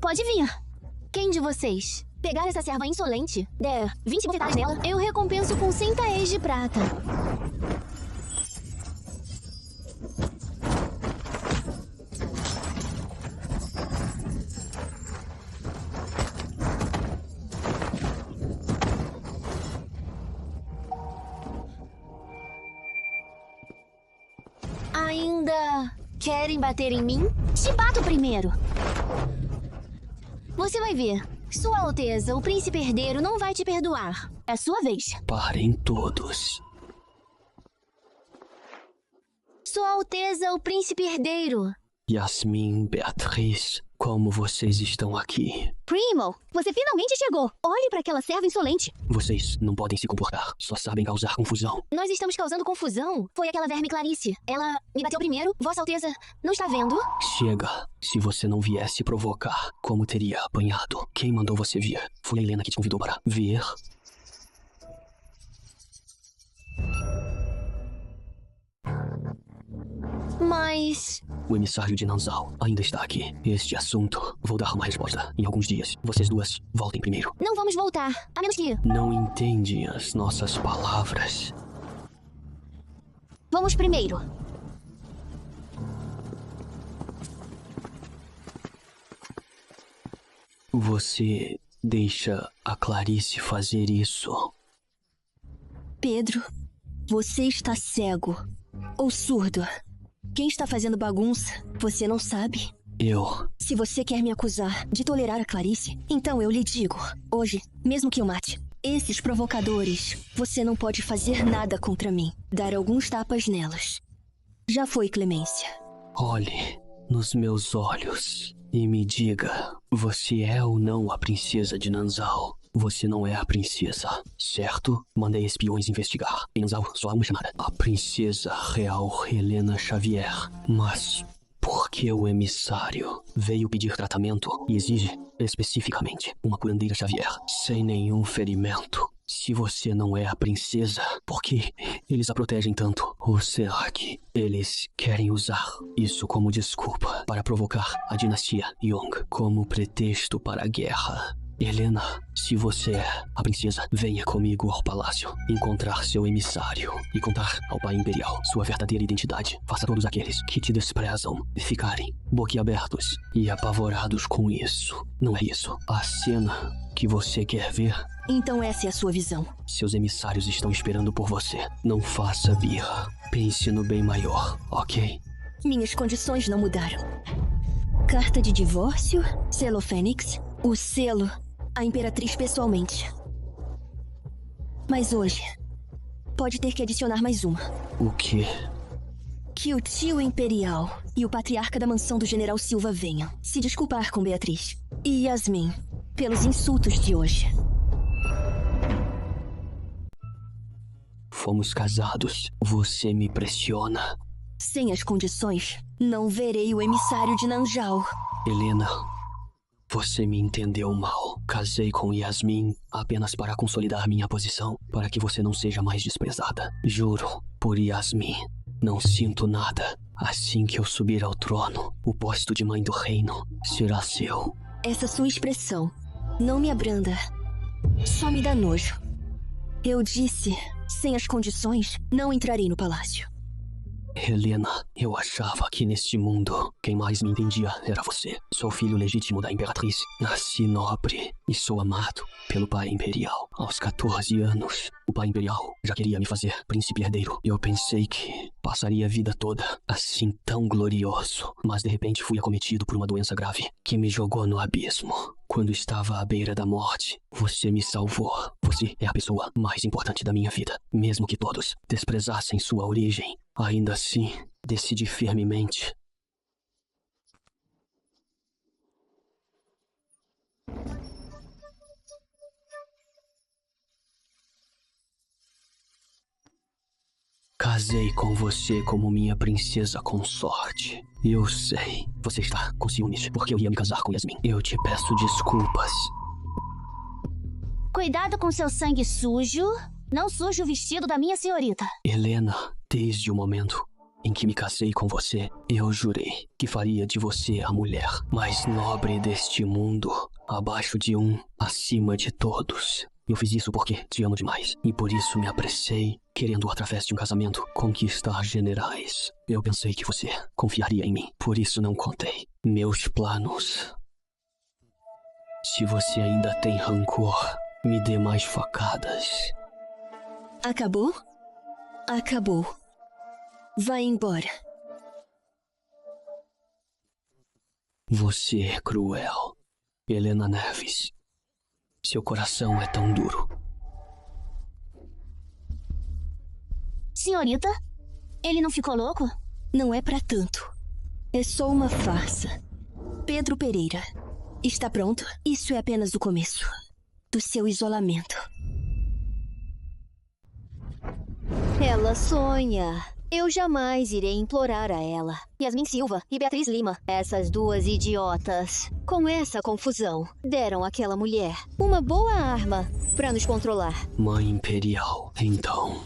Pode vir. Quem de vocês pegar essa serva insolente, der 20 bofetadas nela, eu recompenso com 100 taéis de prata. Ainda querem bater em mim? Te bato primeiro. Você vai ver. Sua Alteza, o príncipe herdeiro não vai te perdoar. É sua vez. Parem todos. Sua Alteza, o príncipe herdeiro. Yasmin, Beatriz, como vocês estão aqui? Primo, você finalmente chegou. Olhe para aquela serva insolente. Vocês não podem se comportar. Só sabem causar confusão. Nós estamos causando confusão. Foi aquela verme Clarice. Ela me bateu primeiro. Vossa Alteza não está vendo? Chega. Se você não viesse provocar, como teria apanhado? Quem mandou você vir? Foi a Helena que te convidou para ver. Mas... O emissário de Nanzal ainda está aqui. Este assunto, vou dar uma resposta em alguns dias. Vocês duas, voltem primeiro. Não vamos voltar, a menos que... Não entende as nossas palavras. Vamos primeiro. Você deixa a Clarice fazer isso? Pedro, você está cego. Ou surdo. Quem está fazendo bagunça, você não sabe? Eu. Se você quer me acusar de tolerar a Clarice, então eu lhe digo, hoje, mesmo que eu mate, esses provocadores, você não pode fazer nada contra mim. Dar alguns tapas nelas. Já foi, Clemência. Olhe nos meus olhos e me diga, você é ou não a princesa de Nanzal? Você não é a princesa, certo? Mandei espiões investigar. Em Nanzal só há uma chamada. A princesa real Helena Xavier. Mas por que o emissário veio pedir tratamento e exige, especificamente, uma curandeira Xavier sem nenhum ferimento? Se você não é a princesa, por que eles a protegem tanto? Ou será que eles querem usar isso como desculpa para provocar a dinastia Yong como pretexto para a guerra? Helena, se você é a princesa, venha comigo ao palácio, encontrar seu emissário e contar ao pai imperial sua verdadeira identidade. Faça todos aqueles que te desprezam ficarem boquiabertos e apavorados com isso. Não é isso a cena que você quer ver? Então essa é a sua visão. Seus emissários estão esperando por você. Não faça birra. Pense no bem maior, ok? Minhas condições não mudaram. Carta de divórcio, selo Fênix, o selo, a Imperatriz pessoalmente. Mas hoje, pode ter que adicionar mais uma. O quê? Que o tio imperial e o patriarca da mansão do General Silva venham se desculpar com Beatriz e Yasmin pelos insultos de hoje. Fomos casados. Você me pressiona. Sem as condições, não verei o emissário de Nanzal. Helena, você me entendeu mal. Casei com Yasmin apenas para consolidar minha posição, para que você não seja mais desprezada. Juro, por Yasmin, não sinto nada. Assim que eu subir ao trono, o posto de mãe do reino será seu. Essa sua expressão não me abranda, só me dá nojo. Eu disse, sem as condições, não entrarei no palácio. Helena, eu achava que neste mundo quem mais me entendia era você. Sou filho legítimo da Imperatriz. Nasci nobre e sou amado pelo pai imperial. Aos 14 anos, o pai imperial já queria me fazer príncipe herdeiro. Eu pensei que passaria a vida toda assim tão glorioso. Mas de repente fui acometido por uma doença grave que me jogou no abismo. Quando estava à beira da morte, você me salvou. Você é a pessoa mais importante da minha vida. Mesmo que todos desprezassem sua origem, ainda assim, decidi firmemente. Casei com você como minha princesa consorte. Eu sei, você está com ciúmes porque eu ia me casar com Yasmin. Eu te peço desculpas. Cuidado com seu sangue sujo. Não suje o vestido da minha senhorita. Helena, desde o momento em que me casei com você, eu jurei que faria de você a mulher mais nobre deste mundo, abaixo de acima de todos. Eu fiz isso porque te amo demais, e por isso me apressei, querendo, através de um casamento, conquistar generais. Eu pensei que você confiaria em mim, por isso não contei meus planos. Se você ainda tem rancor, me dê mais facadas. Acabou? Acabou. Vai embora. Você é cruel, Helena Neves. Seu coração é tão duro. Senhorita, ele não ficou louco? Não é pra tanto. É só uma farsa. Pedro Pereira, está pronto? Isso é apenas o começo do seu isolamento. Ela sonha. Eu jamais irei implorar a ela. Yasmin Silva e Beatriz Lima, essas duas idiotas, com essa confusão, deram àquela mulher uma boa arma para nos controlar. Mãe Imperial, então,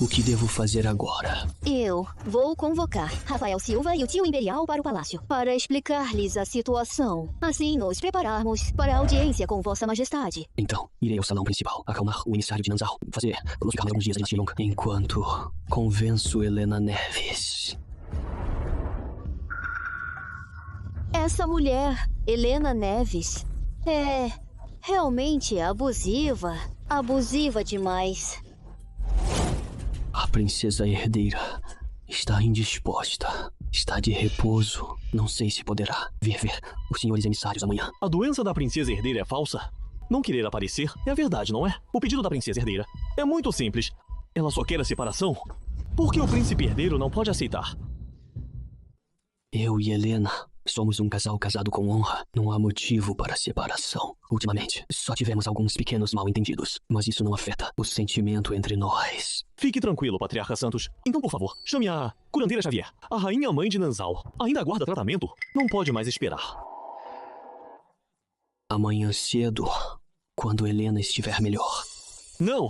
o que devo fazer agora? Eu vou convocar Rafael Silva e o tio Imperial para o palácio, para explicar-lhes a situação. Assim nos prepararmos para a audiência com Vossa Majestade. Então, irei ao salão principal, acalmar o emissário de Nanzal, fazer ficar alguns dias em Dinastia Yong, enquanto convenço Helena Neves. Essa mulher, Helena Neves, é realmente abusiva. Abusiva demais. A princesa herdeira está indisposta. Está de repouso. Não sei se poderá vir ver os senhores emissários amanhã. A doença da princesa herdeira é falsa? Não querer aparecer é a verdade, não é? O pedido da princesa herdeira é muito simples. Ela só quer a separação porque o príncipe herdeiro não pode aceitar. Eu e Helena somos um casal casado com honra. Não há motivo para separação. Ultimamente, só tivemos alguns pequenos mal-entendidos, mas isso não afeta o sentimento entre nós. Fique tranquilo, Patriarca Santos. Então, por favor, chame a curandeira Xavier. A rainha mãe de Nanzal ainda aguarda tratamento. Não pode mais esperar. Amanhã cedo, quando Helena estiver melhor. Não!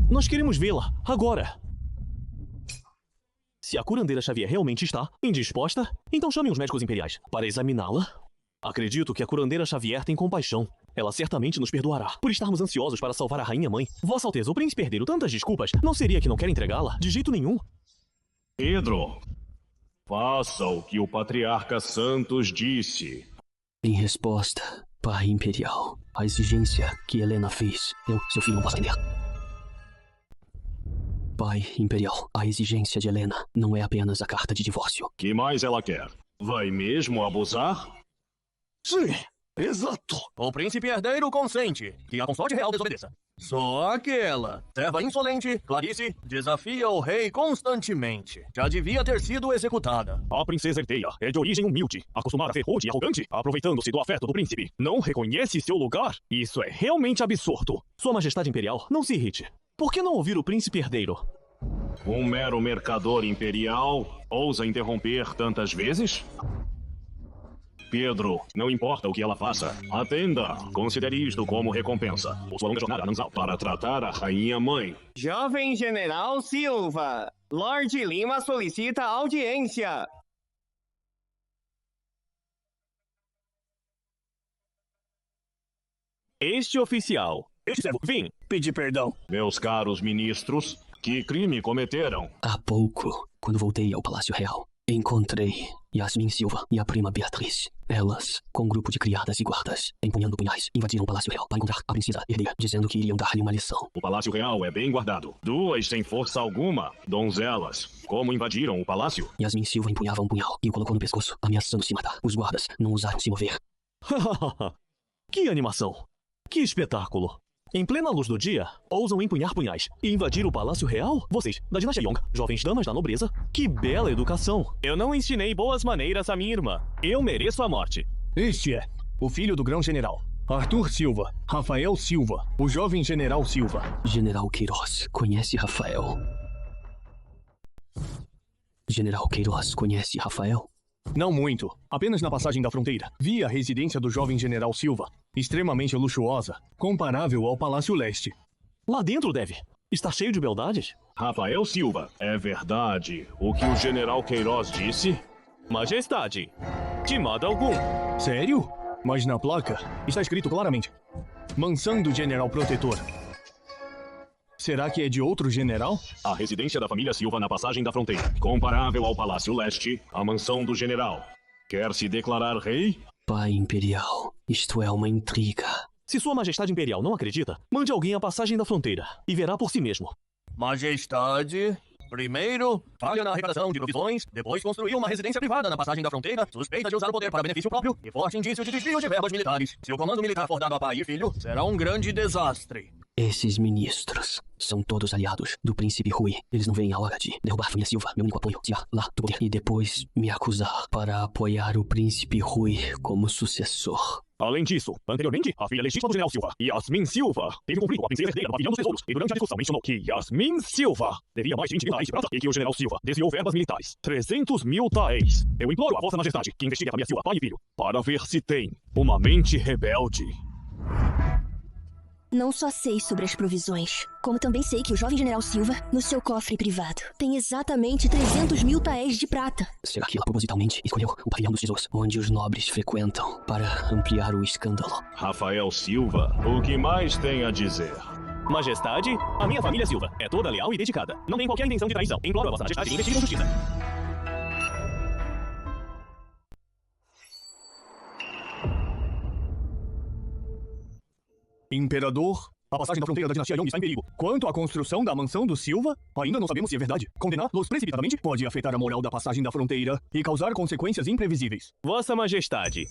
Nós queremos vê-la, agora! Se a curandeira Xavier realmente está indisposta, então chame os médicos imperiais para examiná-la. Acredito que a curandeira Xavier tem compaixão. Ela certamente nos perdoará por estarmos ansiosos para salvar a rainha mãe. Vossa Alteza, o príncipe herdeiro tantas desculpas. Não seria que não quer entregá-la? De jeito nenhum. Pedro, faça o que o Patriarca Santos disse. Em resposta, Pai Imperial, a exigência que Helena fez, eu, seu filho, não posso atender. Pai Imperial, a exigência de Helena não é apenas a carta de divórcio. Que mais ela quer? Vai mesmo abusar? Sim, exato. O príncipe herdeiro consente que a consorte real desobedeça. Só aquela serva insolente, Clarice, desafia o rei constantemente. Já devia ter sido executada. A princesa herdeira é de origem humilde, acostumada a ser rude e arrogante, aproveitando-se do afeto do príncipe. Não reconhece seu lugar? Isso é realmente absurdo. Sua Majestade Imperial, não se irrite. Por que não ouvir o príncipe herdeiro? Um mero mercador imperial ousa interromper tantas vezes? Pedro, não importa o que ela faça, atenda. Considere isto como recompensa por sua longa jornada a Nanzal para tratar a rainha mãe. Jovem General Silva, Lorde Lima solicita audiência. Este oficial. Este servo, vim pedir perdão. Meus caros ministros, que crime cometeram? Há pouco, quando voltei ao Palácio Real, encontrei Yasmin Silva e a prima Beatriz. Elas, com um grupo de criadas e guardas, empunhando punhais, invadiram o Palácio Real para encontrar a princesa herdeira, dizendo que iriam dar-lhe uma lição. O Palácio Real é bem guardado. Duas sem força alguma, donzelas. Como invadiram o palácio? Yasmin Silva empunhava um punhal e o colocou no pescoço, ameaçando se matar. Os guardas não ousaram se mover. Que animação! Que espetáculo! Em plena luz do dia, ousam empunhar punhais e invadir o Palácio Real? Vocês, da dinastia Yong, jovens damas da nobreza, que bela educação! Eu não ensinei boas maneiras à minha irmã. Eu mereço a morte. Este é o filho do grão-general, Arthur Silva, Rafael Silva, o jovem general Silva. General Queiroz conhece Rafael? General Queiroz conhece Rafael? Não muito. Apenas na passagem da fronteira. Vi a residência do jovem general Silva. Extremamente luxuosa. Comparável ao Palácio Leste. Lá dentro deve. Está cheio de beldades? Rafael Silva, é verdade o que o general Queiroz disse? Majestade, de modo algum. Sério? Mas na placa está escrito claramente: Mansão do General Protetor. Será que é de outro general? A residência da família Silva na passagem da fronteira. Comparável ao Palácio Leste, a mansão do general. Quer se declarar rei? Pai Imperial, isto é uma intriga. Se Sua Majestade Imperial não acredita, mande alguém à passagem da fronteira e verá por si mesmo. Majestade, primeiro, falha na arrecadação de provisões, depois construiu uma residência privada na passagem da fronteira, suspeita de usar o poder para benefício próprio e forte indício de desvio de verbas militares. Se o comando militar for dado a pai e filho, será um grande desastre. Esses ministros são todos aliados do príncipe Rui. Eles não veem a hora de derrubar a família Silva, meu único apoio, tirar lá do poder, e depois me acusar para apoiar o príncipe Rui como sucessor. Além disso, anteriormente, a filha legítima do general Silva, Yasmin Silva, teve conflito com a princesa herdeira do pavilhão dos tesouros e durante a discussão mencionou que Yasmin Silva devia mais de 20 mil taéis de prata e que o general Silva desviou verbas militares. 300 mil taéis. Eu imploro a vossa majestade que investigue a família Silva, pai e filho, para ver se tem uma mente rebelde. Não só sei sobre as provisões, como também sei que o jovem general Silva, no seu cofre privado, tem exatamente 300 mil taéis de prata. Será que ela propositalmente escolheu o pavilhão dos tesouros, onde os nobres frequentam, para ampliar o escândalo? Rafael Silva, o que mais tem a dizer? Majestade, a minha família Silva é toda leal e dedicada. Não tem qualquer intenção de traição. Imploro a vossa majestade que investigue com justiça. Imperador, a passagem da fronteira da dinastia Yong está em perigo. Quanto à construção da mansão do Silva, ainda não sabemos se é verdade. Condená-los precipitadamente pode afetar a moral da passagem da fronteira e causar consequências imprevisíveis. Vossa Majestade,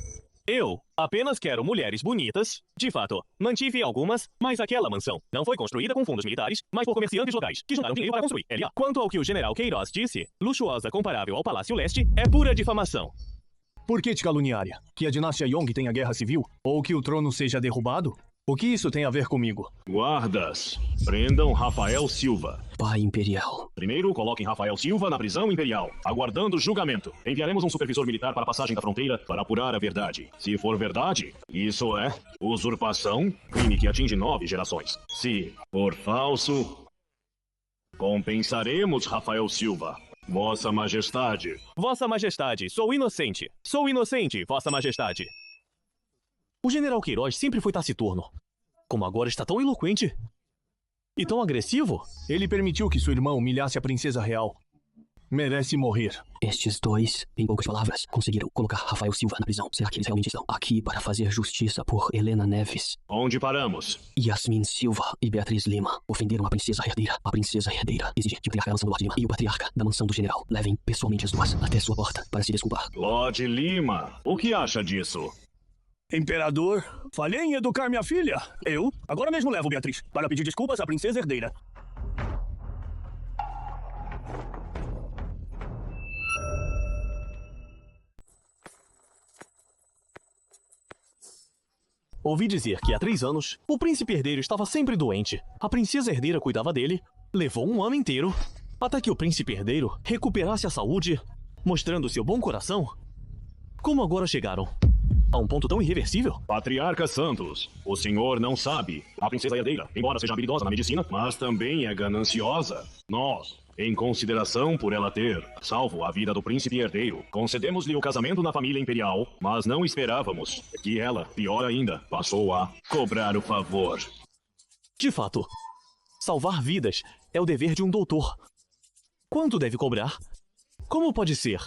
Eu apenas quero mulheres bonitas. De fato, mantive algumas, mas aquela mansão não foi construída com fundos militares, mas por comerciantes locais, que juntaram dinheiro para construir. Quanto ao que o general Queiroz disse, luxuosa comparável ao Palácio Leste, é pura difamação. Por que te caluniaria? Que a dinastia Yong tenha guerra civil? Ou que o trono seja derrubado? O que isso tem a ver comigo? Guardas, prendam Rafael Silva. Pai Imperial. Primeiro, coloquem Rafael Silva na prisão imperial, aguardando julgamento. Enviaremos um supervisor militar para a passagem da fronteira para apurar a verdade. Se for verdade, isso é usurpação, crime que atinge 9 gerações. Se for falso, compensaremos Rafael Silva. Vossa Majestade. Vossa Majestade, sou inocente. Sou inocente, Vossa Majestade. O general Queiroz sempre foi taciturno. Como agora está tão eloquente e tão agressivo? Ele permitiu que sua irmã humilhasse a princesa real. Merece morrer. Estes dois, em poucas palavras, conseguiram colocar Rafael Silva na prisão. Será que eles realmente estão aqui para fazer justiça por Helena Neves? Onde paramos? Yasmin Silva e Beatriz Lima ofenderam a princesa herdeira. A princesa herdeira exige que o patriarca da mansão do Lorde Lima e o patriarca da mansão do general levem pessoalmente as duas até sua porta para se desculpar. Lorde Lima, o que acha disso? Imperador, falhei em educar minha filha. Eu, agora mesmo levo Beatriz para pedir desculpas à princesa herdeira. Ouvi dizer que há 3 anos, o príncipe herdeiro estava sempre doente. A princesa herdeira cuidava dele, levou um ano inteiro, até que o príncipe herdeiro recuperasse a saúde, mostrando seu bom coração. Como agora chegaram a um ponto tão irreversível? Patriarca Santos, o senhor não sabe. A princesa herdeira, embora seja habilidosa na medicina, mas também é gananciosa. Nós, em consideração por ela ter salvo a vida do príncipe herdeiro, concedemos-lhe o casamento na família imperial, mas não esperávamos que ela, pior ainda, passou a cobrar o favor. De fato, salvar vidas é o dever de um doutor. Quanto deve cobrar? Como pode ser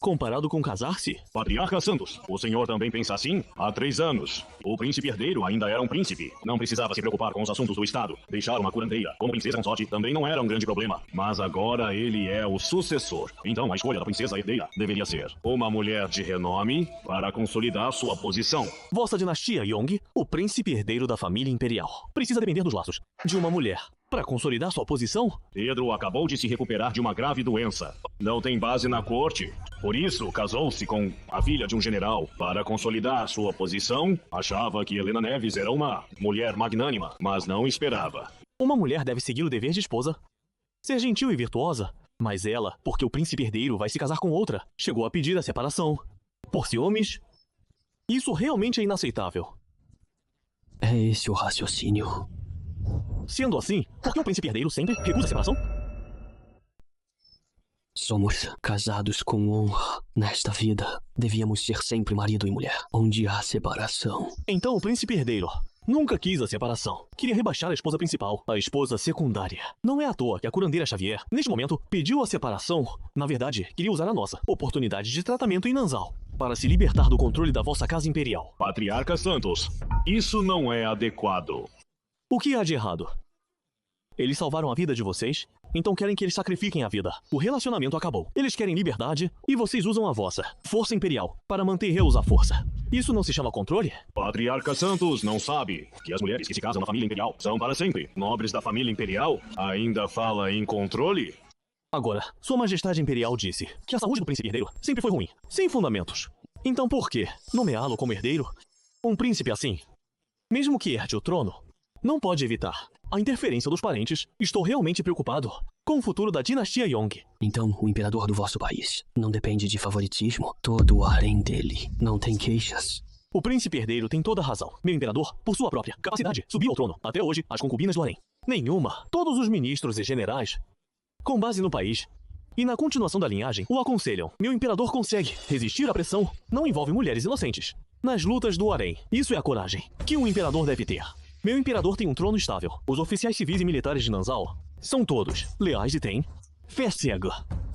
comparado com casar-se? Patriarca Santos, o senhor também pensa assim? Há 3 anos, o príncipe herdeiro ainda era um príncipe. Não precisava se preocupar com os assuntos do Estado. Deixar uma curandeira como princesa consorte também não era um grande problema. Mas agora ele é o sucessor. Então a escolha da princesa herdeira deveria ser uma mulher de renome para consolidar sua posição. Vossa dinastia Yong, o príncipe herdeiro da família imperial, precisa depender dos laços de uma mulher para consolidar sua posição? Pedro acabou de se recuperar de uma grave doença. Não tem base na corte. Por isso, casou-se com a filha de um general. Para consolidar sua posição, achava que Helena Neves era uma mulher magnânima, mas não esperava. Uma mulher deve seguir o dever de esposa, ser gentil e virtuosa. Mas ela, porque o príncipe herdeiro vai se casar com outra, chegou a pedir a separação. Por ciúmes? Isso realmente é inaceitável. É esse o raciocínio. Sendo assim, por que o príncipe herdeiro sempre recusa a separação? Somos casados com honra. Nesta vida, devíamos ser sempre marido e mulher, onde há separação. Então o príncipe herdeiro nunca quis a separação. Queria rebaixar a esposa principal, a esposa secundária. Não é à toa que a curandeira Xavier, neste momento, pediu a separação. Na verdade, queria usar a nossa oportunidade de tratamento em Nanzal para se libertar do controle da vossa casa imperial. Patriarca Santos, isso não é adequado. O que há de errado? Eles salvaram a vida de vocês, então querem que eles sacrifiquem a vida. O relacionamento acabou. Eles querem liberdade e vocês usam a vossa força imperial para manter-os à força. Isso não se chama controle? Patriarca Santos não sabe que as mulheres que se casam na família imperial são para sempre. Nobres da família imperial ainda fala em controle? Agora, Sua Majestade Imperial disse que a saúde do príncipe herdeiro sempre foi ruim, sem fundamentos. Então por que nomeá-lo como herdeiro? Um príncipe assim, mesmo que herde o trono, não pode evitar a interferência dos parentes. Estou realmente preocupado com o futuro da dinastia Yong. Então, o imperador do vosso país não depende de favoritismo? Todo o harém dele não tem queixas? O príncipe herdeiro tem toda a razão. Meu imperador, por sua própria capacidade, subiu ao trono. Até hoje, as concubinas do harém. Nenhuma. Todos os ministros e generais, com base no país e na continuação da linhagem, o aconselham. Meu imperador consegue resistir à pressão. Não envolve mulheres inocentes. Nas lutas do harém. Isso é a coragem que um imperador deve ter. Meu imperador tem um trono estável. Os oficiais civis e militares de Nanzal são todos leais e têm fé cega.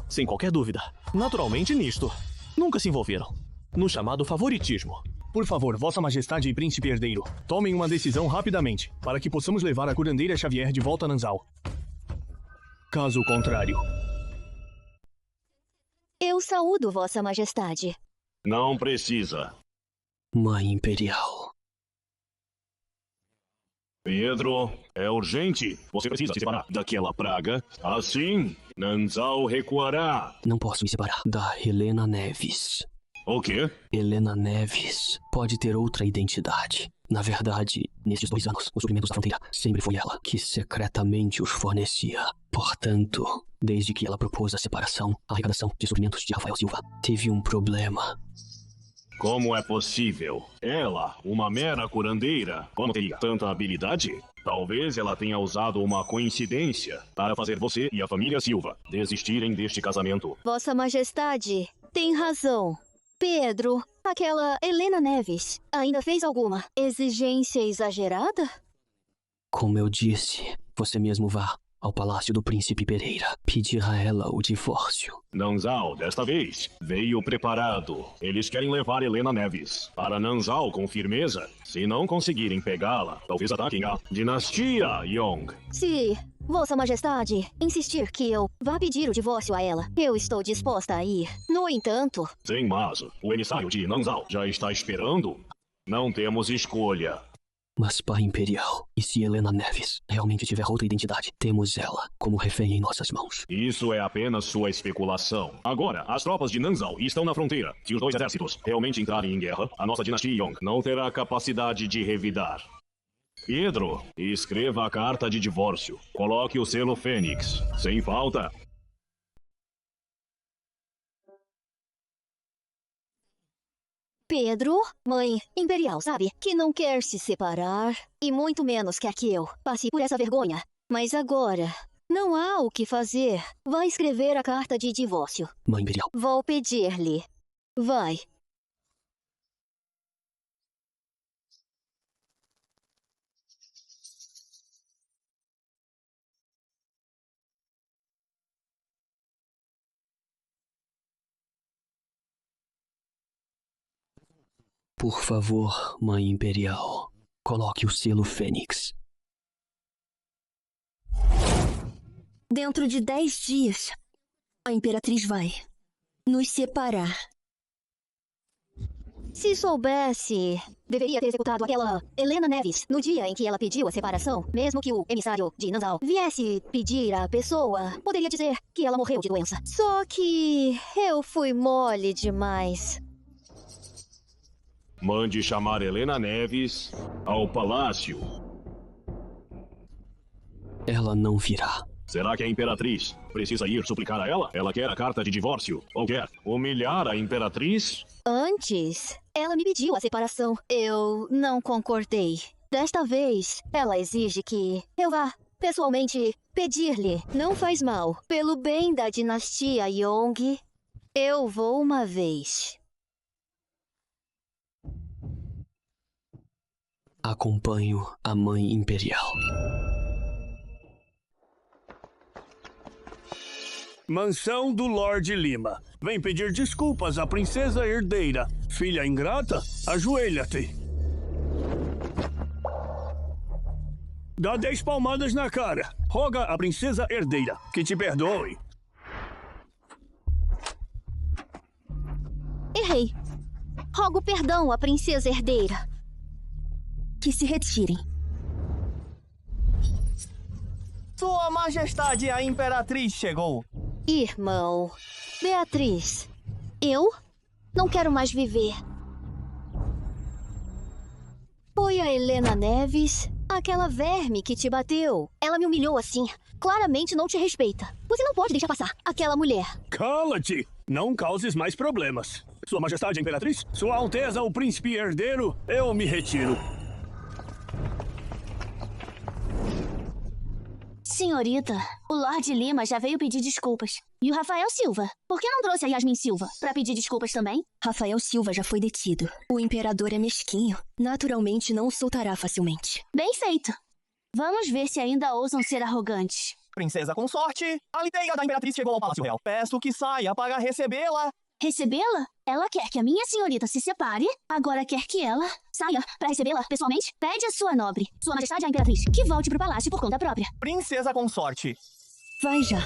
Sem qualquer dúvida. Naturalmente nisto, nunca se envolveram no chamado favoritismo. Por favor, Vossa Majestade e Príncipe Herdeiro, tomem uma decisão rapidamente, para que possamos levar a curandeira Xavier de volta a Nanzal. Caso contrário... Eu saúdo Vossa Majestade. Não precisa. Mãe Imperial. Pedro, é urgente. Você precisa se separar daquela praga. Assim, Nanzal recuará. Não posso me separar da Helena Neves. O quê? Helena Neves pode ter outra identidade. Na verdade, nesses 2 anos, os suprimentos da fronteira sempre foi ela que secretamente os fornecia. Portanto, desde que ela propôs a separação, a arrecadação de suprimentos de Rafael Silva teve um problema. Como é possível? Ela, uma mera curandeira, como teria tanta habilidade? Talvez ela tenha usado uma coincidência para fazer você e a família Silva desistirem deste casamento. Vossa Majestade tem razão. Pedro, aquela Helena Neves, ainda fez alguma exigência exagerada? Como eu disse, você mesmo vá ao palácio do príncipe Pereira pedir a ela o divórcio. Nanzal, desta vez, veio preparado. Eles querem levar Helena Neves para Nanzal com firmeza. Se não conseguirem pegá-la, talvez ataquem a dinastia Yong. Se Vossa Majestade insistir que eu vá pedir o divórcio a ela, eu estou disposta a ir. No entanto... Sem mas, o emissário de Nanzal já está esperando. Não temos escolha. Mas, Pai Imperial, e se Helena Neves realmente tiver outra identidade, temos ela como refém em nossas mãos. Isso é apenas sua especulação. Agora, as tropas de Nanzal estão na fronteira. Se os 2 exércitos realmente entrarem em guerra, a nossa dinastia Yong não terá capacidade de revidar. Pedro, escreva a carta de divórcio. Coloque o selo Fênix. Sem falta. Pedro, Mãe Imperial, sabe que não quer se separar, e muito menos quer que eu passe por essa vergonha. Mas agora, não há o que fazer. Vai escrever a carta de divórcio. Mãe Imperial. Vou pedir-lhe. Vai. Por favor, Mãe Imperial, coloque o selo Fênix. Dentro de 10 dias, a Imperatriz vai nos separar. Se soubesse, deveria ter executado aquela Helena Neves no dia em que ela pediu a separação. Mesmo que o emissário de Nanzal viesse pedir à pessoa, poderia dizer que ela morreu de doença. Só que eu fui mole demais. Mande chamar Helena Neves ao palácio. Ela não virá. Será que a Imperatriz precisa ir suplicar a ela? Ela quer a carta de divórcio? Ou quer humilhar a Imperatriz? Antes, ela me pediu a separação. Eu não concordei. Desta vez, ela exige que eu vá pessoalmente pedir-lhe. Não faz mal. Pelo bem da dinastia Yong, eu vou uma vez. Acompanho a Mãe Imperial. Mansão do Lorde Lima. Vem pedir desculpas à princesa herdeira. Filha ingrata, ajoelha-te. Dá 10 palmadas na cara. Roga à princesa herdeira que te perdoe. Errei. Rogo perdão à princesa herdeira. Que se retirem. Sua Majestade, a Imperatriz chegou. Irmão, Beatriz, eu não quero mais viver. Foi a Helena Neves, aquela verme que te bateu. Ela me humilhou assim. Claramente não te respeita. Você não pode deixar passar aquela mulher. Cala-te! Não causes mais problemas. Sua Majestade a Imperatriz, Sua Alteza o Príncipe Herdeiro, eu me retiro. Senhorita, o Lorde Lima já veio pedir desculpas. E o Rafael Silva? Por que não trouxe a Yasmin Silva pra pedir desculpas também? Rafael Silva já foi detido. O imperador é mesquinho. Naturalmente não o soltará facilmente. Bem feito. Vamos ver se ainda ousam ser arrogantes. Princesa consorte, a liteia da Imperatriz chegou ao Palácio Real. Peço que saia para recebê-la. Recebê-la? Ela quer que a minha senhorita se separe, agora quer que ela saia para recebê-la pessoalmente? Pede a sua nobre, Sua Majestade a Imperatriz, que volte pro palácio por conta própria. Princesa consorte. Vai já.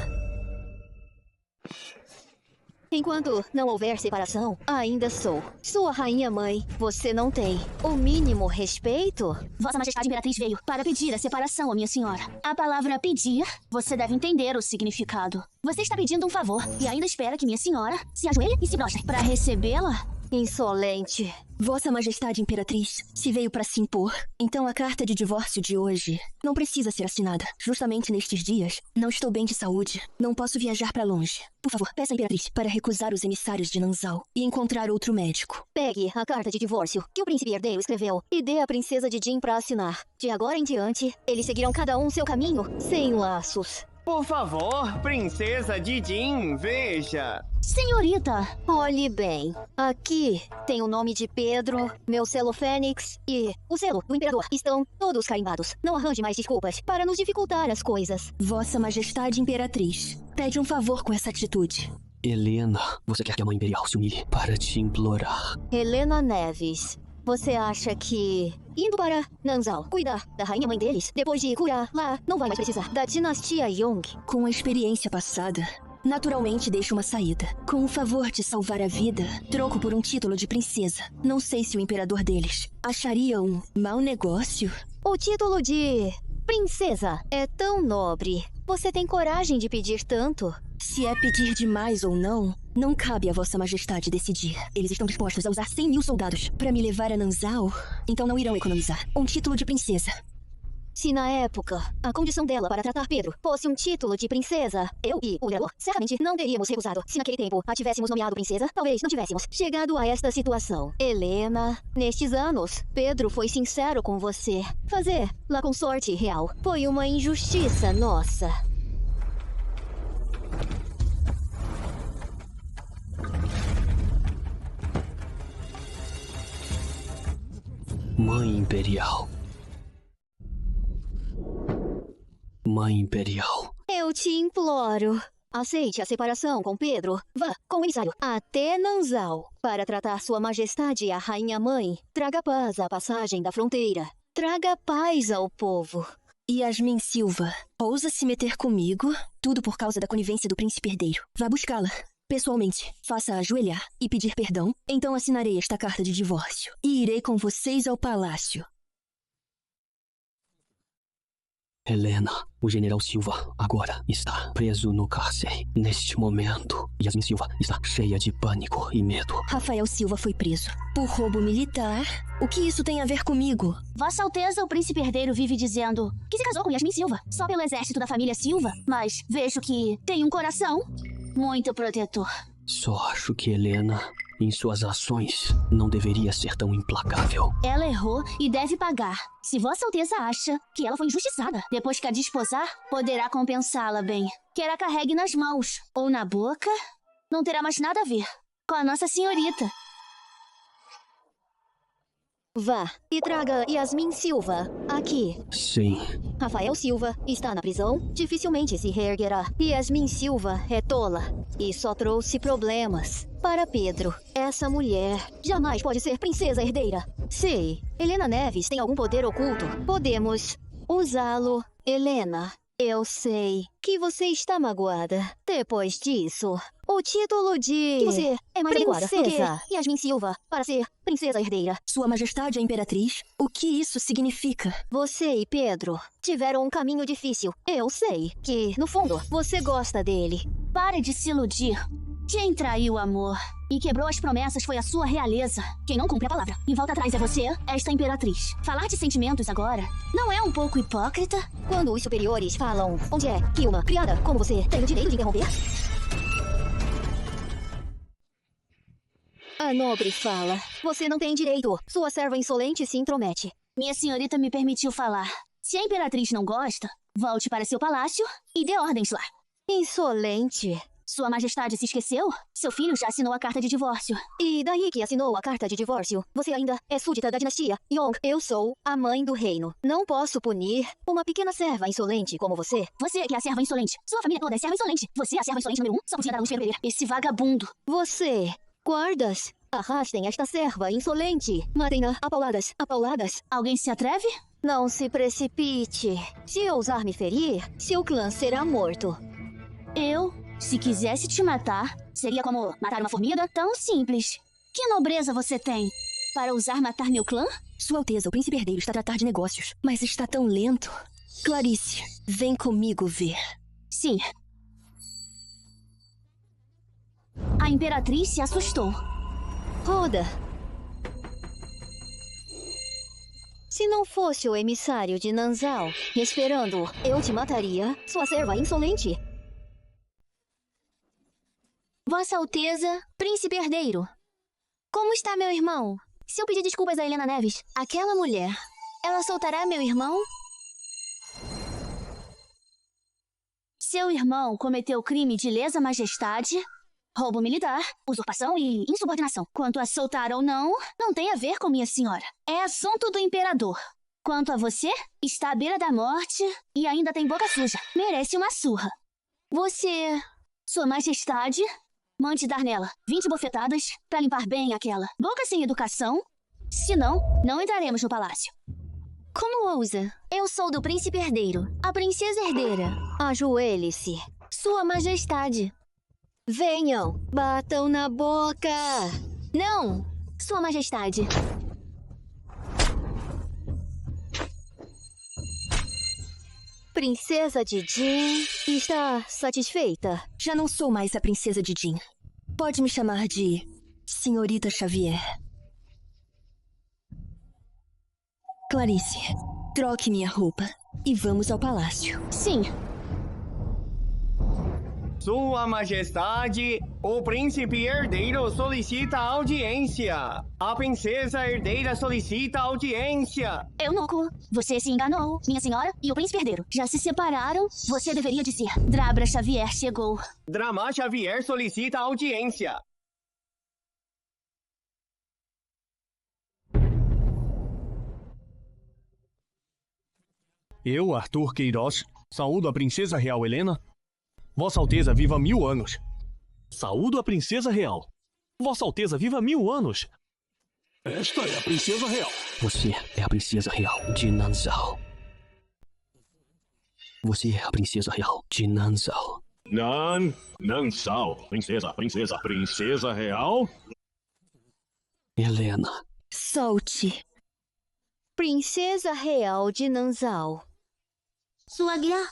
Enquanto não houver separação, ainda sou sua rainha-mãe. Você não tem o mínimo respeito? Vossa Majestade Imperatriz veio para pedir a separação, ó minha senhora. A palavra pedir, você deve entender o significado. Você está pedindo um favor e ainda espera que minha senhora se ajoelhe e se prostre para recebê-la? Insolente. Vossa Majestade Imperatriz, se veio para se impor, então a carta de divórcio de hoje não precisa ser assinada. Justamente nestes dias, não estou bem de saúde. Não posso viajar para longe. Por favor, peça à Imperatriz para recusar os emissários de Nanzal e encontrar outro médico. Pegue a carta de divórcio que o príncipe herdeiro escreveu e dê à princesa de Jin para assinar. De agora em diante, eles seguirão cada um seu caminho, sem laços. Por favor, princesa Didin, veja. Senhorita! Olhe bem. Aqui tem o nome de Pedro, meu selo Fênix e o selo do Imperador. Estão todos carimbados. Não arranje mais desculpas para nos dificultar as coisas. Vossa Majestade Imperatriz, pede um favor com essa atitude. Helena, você quer que a Mãe Imperial se humilhe para te implorar? Helena Neves, você acha que indo para Nanzal cuidar da rainha-mãe deles, depois de curar lá, não vai mais precisar da dinastia Yong? Com a experiência passada, naturalmente deixo uma saída. Com o favor de salvar a vida, troco por um título de princesa. Não sei se o imperador deles acharia um mau negócio. O título de princesa é tão nobre. Você tem coragem de pedir tanto? Se é pedir demais ou não, não cabe a Vossa Majestade decidir. Eles estão dispostos a usar 100.000 soldados para me levar a Nanzal, então não irão economizar. Um título de princesa. Se na época, a condição dela para tratar Pedro fosse um título de princesa, eu e o Imperador certamente não teríamos recusado. Se naquele tempo a tivéssemos nomeado princesa, talvez não tivéssemos chegado a esta situação. Helena, nestes anos, Pedro foi sincero com você. Fazer-la consorte real foi uma injustiça nossa. Mãe Imperial. Mãe Imperial. Eu te imploro. Aceite a separação com Pedro. Vá com o emissário até Nanzal para tratar Sua Majestade a Rainha-Mãe. Traga paz à passagem da fronteira. Traga paz ao povo. Yasmin Silva, ousa se meter comigo? Tudo por causa da conivência do príncipe herdeiro. Vá buscá-la. Pessoalmente, faça ajoelhar e pedir perdão. Então assinarei esta carta de divórcio. E irei com vocês ao palácio. Helena, o general Silva agora está preso no cárcere. Neste momento, Yasmin Silva está cheia de pânico e medo. Rafael Silva foi preso por roubo militar. O que isso tem a ver comigo? Vossa Alteza, o príncipe herdeiro vive dizendo que se casou com Yasmin Silva, só pelo exército da família Silva. Mas vejo que tem um coração muito protetor. Só acho que Helena, em suas ações, não deveria ser tão implacável. Ela errou e deve pagar. Se Vossa Alteza acha que ela foi injustiçada, depois que a desposar, poderá compensá-la bem. Quer a carregue nas mãos ou na boca, não terá mais nada a ver com a Nossa Senhorita. Vá e traga Yasmin Silva aqui. Sim. Rafael Silva está na prisão, dificilmente se reerguerá. Yasmin Silva é tola e só trouxe problemas para Pedro. Essa mulher jamais pode ser princesa herdeira. Sei, Helena Neves tem algum poder oculto. Podemos usá-lo. Helena, eu sei que você está magoada. Depois disso, o título de... Que você é mais adequada do que Yasmin Silva para ser princesa herdeira. Sua Majestade a Imperatriz, o que isso significa? Você e Pedro tiveram um caminho difícil. Eu sei que, no fundo, você gosta dele. Pare de se iludir. Quem traiu o amor e quebrou as promessas foi a sua realeza. Quem não cumpre a palavra e volta atrás é você, esta imperatriz. Falar de sentimentos agora não é um pouco hipócrita? Quando os superiores falam, onde é que uma criada como você tem o direito de interromper? A nobre fala. Você não tem direito. Sua serva insolente se intromete. Minha senhorita me permitiu falar. Se a imperatriz não gosta, volte para seu palácio e dê ordens lá. Insolente. Sua Majestade se esqueceu? Seu filho já assinou a carta de divórcio. E daí que assinou a carta de divórcio? Você ainda é súdita da dinastia Yong. Eu sou a mãe do reino. Não posso punir uma pequena serva insolente como você. Você que é a serva insolente. Sua família toda é serva insolente. Você é a serva insolente número 1, só por cima da luz vermelha. Esse vagabundo. Você... Guardas, arrastem esta serva insolente. Matem-na a pauladas, a pauladas. Alguém se atreve? Não se precipite. Se ousar me ferir, seu clã será morto. Eu Se quisesse te matar, seria como matar uma formiga? Tão simples. Que nobreza você tem para ousar matar meu clã? Sua Alteza, o príncipe herdeiro está a tratar de negócios, mas está tão lento. Clarice, vem comigo ver. Sim. A Imperatriz se assustou. Roda. Se não fosse o emissário de Nanzal esperando, eu te mataria, sua serva insolente. Vossa Alteza, príncipe herdeiro. Como está meu irmão? Se eu pedir desculpas a Helena Neves, aquela mulher, ela soltará meu irmão? Seu irmão cometeu crime de lesa majestade, roubo militar, usurpação e insubordinação. Quanto a soltar ou não, não tem a ver com minha senhora. É assunto do imperador. Quanto a você, está à beira da morte e ainda tem boca suja. Merece uma surra. Você, sua majestade, mande dar nela 20 bofetadas para limpar bem aquela boca sem educação. Senão, não entraremos no palácio. Como ousa? Eu sou do príncipe herdeiro, a princesa herdeira. Ajoelhe-se. Sua majestade. Venham, batam na boca. Não, sua majestade. Princesa Didin está satisfeita? Já não sou mais a princesa Didin. Pode me chamar de Senhorita Xavier. Clarice, troque minha roupa e vamos ao palácio. Sim. Sua Majestade, o príncipe herdeiro solicita audiência. A princesa herdeira solicita audiência. Eunuco, você se enganou. Minha senhora e o príncipe herdeiro já se separaram. Você deveria dizer, Drabra Xavier chegou. Drama Xavier solicita audiência. Eu, Arthur Queiroz, saúdo a princesa real Helena. Vossa Alteza viva 1000 anos. Saúdo a princesa real. Vossa Alteza viva 1000 anos. Esta é a princesa real. Você é a princesa real de Nanzal. Você é a princesa real de Nanzal. Nanzal. Princesa real? Helena. Solte. Princesa real de Nanzal. Sua guia.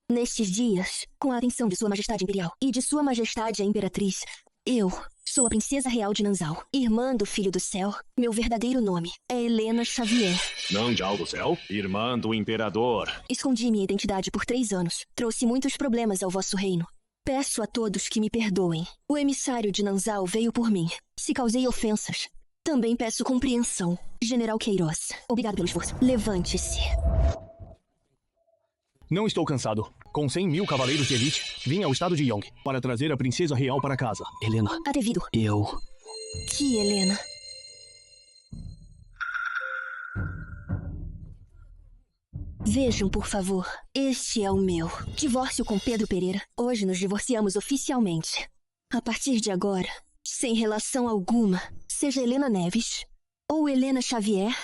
Nestes dias, com a atenção de Sua Majestade Imperial e de Sua Majestade a Imperatriz, eu sou a princesa real de Nanzal, irmã do Filho do Céu. Meu verdadeiro nome é Helena Xavier. Nanzal do Céu, irmã do Imperador. Escondi minha identidade por 3 anos. Trouxe muitos problemas ao vosso reino. Peço a todos que me perdoem. O emissário de Nanzal veio por mim. Se causei ofensas, também peço compreensão. General Queiroz, obrigado pelo esforço. Levante-se. Não estou cansado. Com 100.000 cavaleiros de elite, vim ao estado de Yong para trazer a princesa real para casa. Helena. Atrevido. Eu... Que Helena? Vejam, por favor. Este é o meu. Divórcio com Pedro Pereira. Hoje nos divorciamos oficialmente. A partir de agora, sem relação alguma, seja Helena Neves ou Helena Xavier,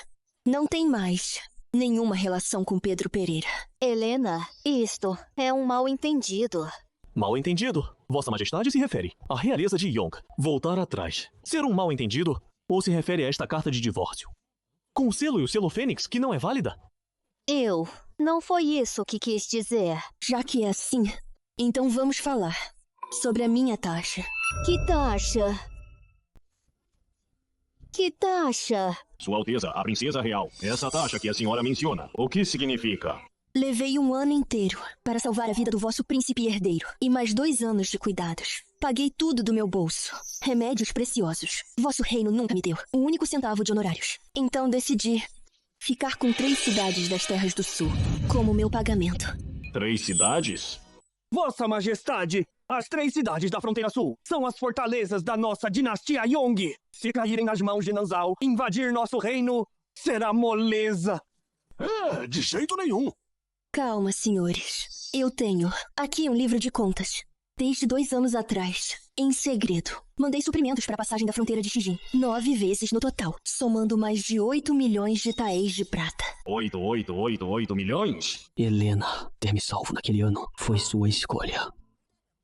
não tem mais nenhuma relação com Pedro Pereira. Helena, isto é um mal-entendido. Mal-entendido? Vossa Majestade se refere à realeza de Yong. Voltar atrás. Ser um mal-entendido? Ou se refere a esta carta de divórcio? Com o selo e o selo Fênix, que não é válida? Não foi isso que quis dizer. Já que é assim, então vamos falar sobre a minha taxa. Que taxa? Que taxa? Sua Alteza, a princesa real. Essa taxa que a senhora menciona, o que significa? Levei 1 ano inteiro para salvar a vida do vosso príncipe herdeiro e mais 2 anos de cuidados. Paguei tudo do meu bolso. Remédios preciosos. Vosso reino nunca me deu um único centavo de honorários. Então decidi ficar com 3 cidades das Terras do Sul como meu pagamento. 3 cidades? Vossa Majestade, as 3 cidades da fronteira sul são as fortalezas da nossa dinastia Yong. Se caírem nas mãos de Nanzal, invadir nosso reino será moleza. De jeito nenhum. Calma, senhores. Eu tenho aqui um livro de contas. Desde 2 anos atrás, em segredo, mandei suprimentos para a passagem da fronteira de Xijin. 9 vezes no total, somando mais de 8 milhões de taéis de prata. 8 milhões? Helena, ter me salvo naquele ano foi sua escolha.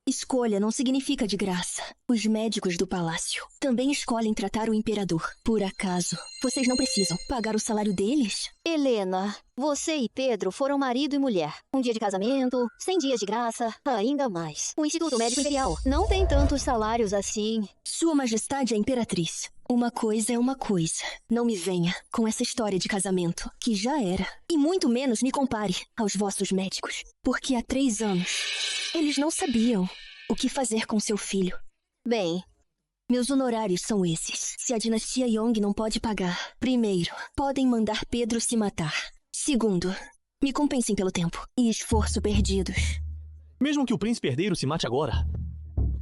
Escolha não significa de graça. Os médicos do palácio também escolhem tratar o imperador. Por acaso, vocês não precisam pagar o salário deles? Helena, você e Pedro foram marido e mulher. Um dia de casamento, 100 dias de graça, ainda mais. O Instituto Médico Imperial não tem tantos salários assim. Sua Majestade é Imperatriz. Uma coisa é uma coisa. Não me venha com essa história de casamento, que já era. E muito menos me compare aos vossos médicos. Porque há 3 anos, eles não sabiam o que fazer com seu filho. Bem, meus honorários são esses. Se a dinastia Yong não pode pagar, primeiro, podem mandar Pedro se matar. Segundo, me compensem pelo tempo e esforço perdidos. Mesmo que o príncipe herdeiro se mate agora,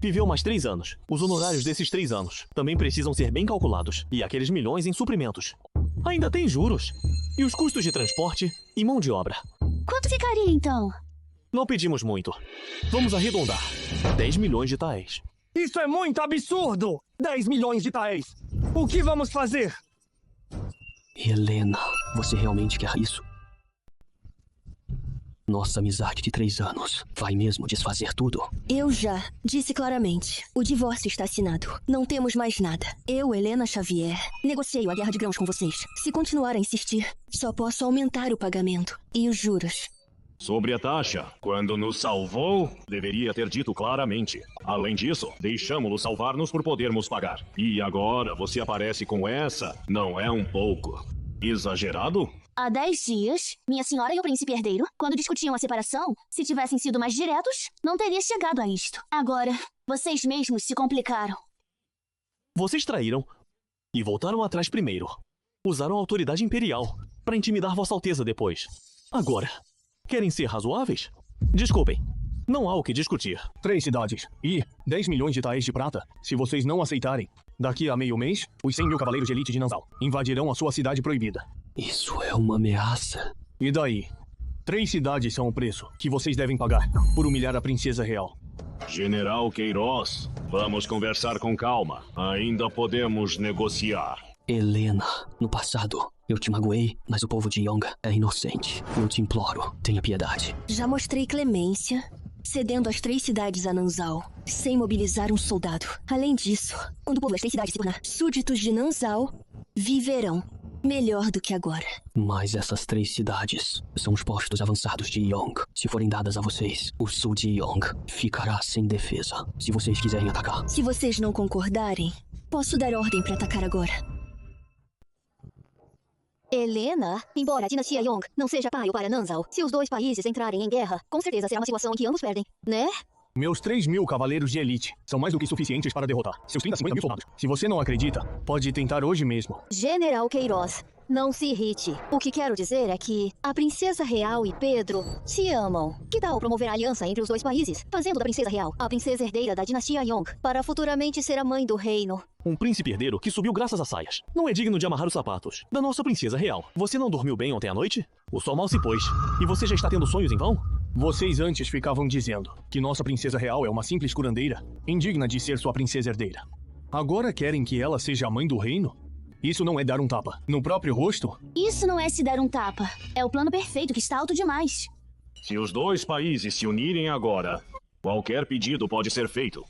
viveu mais 3 anos. Os honorários desses 3 anos também precisam ser bem calculados. E aqueles milhões em suprimentos. Ainda tem juros. E os custos de transporte e mão de obra. Quanto ficaria, então? Não pedimos muito. Vamos arredondar. 10 milhões de taéis. Isso é muito absurdo! 10 milhões de taéis! O que vamos fazer? Helena, você realmente quer isso? Nossa amizade de 3 anos vai mesmo desfazer tudo? Eu já disse claramente. O divórcio está assinado. Não temos mais nada. Eu, Helena Xavier, negociei a guerra de grãos com vocês. Se continuar a insistir, só posso aumentar o pagamento e os juros. Sobre a taxa, quando nos salvou, deveria ter dito claramente. Além disso, deixamos-lo salvar-nos por podermos pagar. E agora você aparece com essa? Não é um pouco exagerado? Há 10 dias, minha senhora e o príncipe herdeiro, quando discutiam a separação, se tivessem sido mais diretos, não teria chegado a isto. Agora, vocês mesmos se complicaram. Vocês traíram e voltaram atrás primeiro. Usaram a autoridade imperial para intimidar Vossa Alteza depois. Agora, querem ser razoáveis? Desculpem, não há o que discutir. 3 cidades e 10 milhões de taéis de prata. Se vocês não aceitarem, daqui a meio mês, os 100 mil cavaleiros de elite de Nanzal invadirão a sua cidade proibida. Isso é uma ameaça. E daí? 3 cidades são o preço que vocês devem pagar por humilhar a princesa real. General Queiroz, vamos conversar com calma. Ainda podemos negociar. Helena, no passado, eu te magoei, mas o povo de Yong é inocente. Eu te imploro, tenha piedade. Já mostrei clemência, cedendo as 3 cidades a Nanzal, sem mobilizar um soldado. Além disso, quando o povo das 3 cidades se tornar súditos de Nanzal, viverão melhor do que agora. Mas essas 3 cidades são os postos avançados de Yong. Se forem dadas a vocês, o sul de Yong ficará sem defesa, se vocês quiserem atacar. Se vocês não concordarem, posso dar ordem para atacar agora. Helena, embora a dinastia Yong não seja paio para Nanzal, se os 2 países entrarem em guerra, com certeza será uma situação em que ambos perdem, né? Meus 3 mil cavaleiros de elite são mais do que suficientes para derrotar seus 30 a 50 mil soldados. Se você não acredita, pode tentar hoje mesmo. General Queiroz, não se irrite. O que quero dizer é que a princesa real e Pedro se amam. Que tal promover a aliança entre os 2 países, fazendo da princesa real a princesa herdeira da dinastia Yong, para futuramente ser a mãe do reino? Um príncipe herdeiro que subiu graças a saias. Não é digno de amarrar os sapatos da nossa princesa real. Você não dormiu bem ontem à noite? O sol mal se pôs. E você já está tendo sonhos em vão? Vocês antes ficavam dizendo que nossa princesa real é uma simples curandeira, indigna de ser sua princesa herdeira. Agora querem que ela seja a mãe do reino? Isso não é dar um tapa no próprio rosto? Isso não é se dar um tapa. É o plano perfeito que está alto demais. Se os 2 países se unirem agora, qualquer pedido pode ser feito.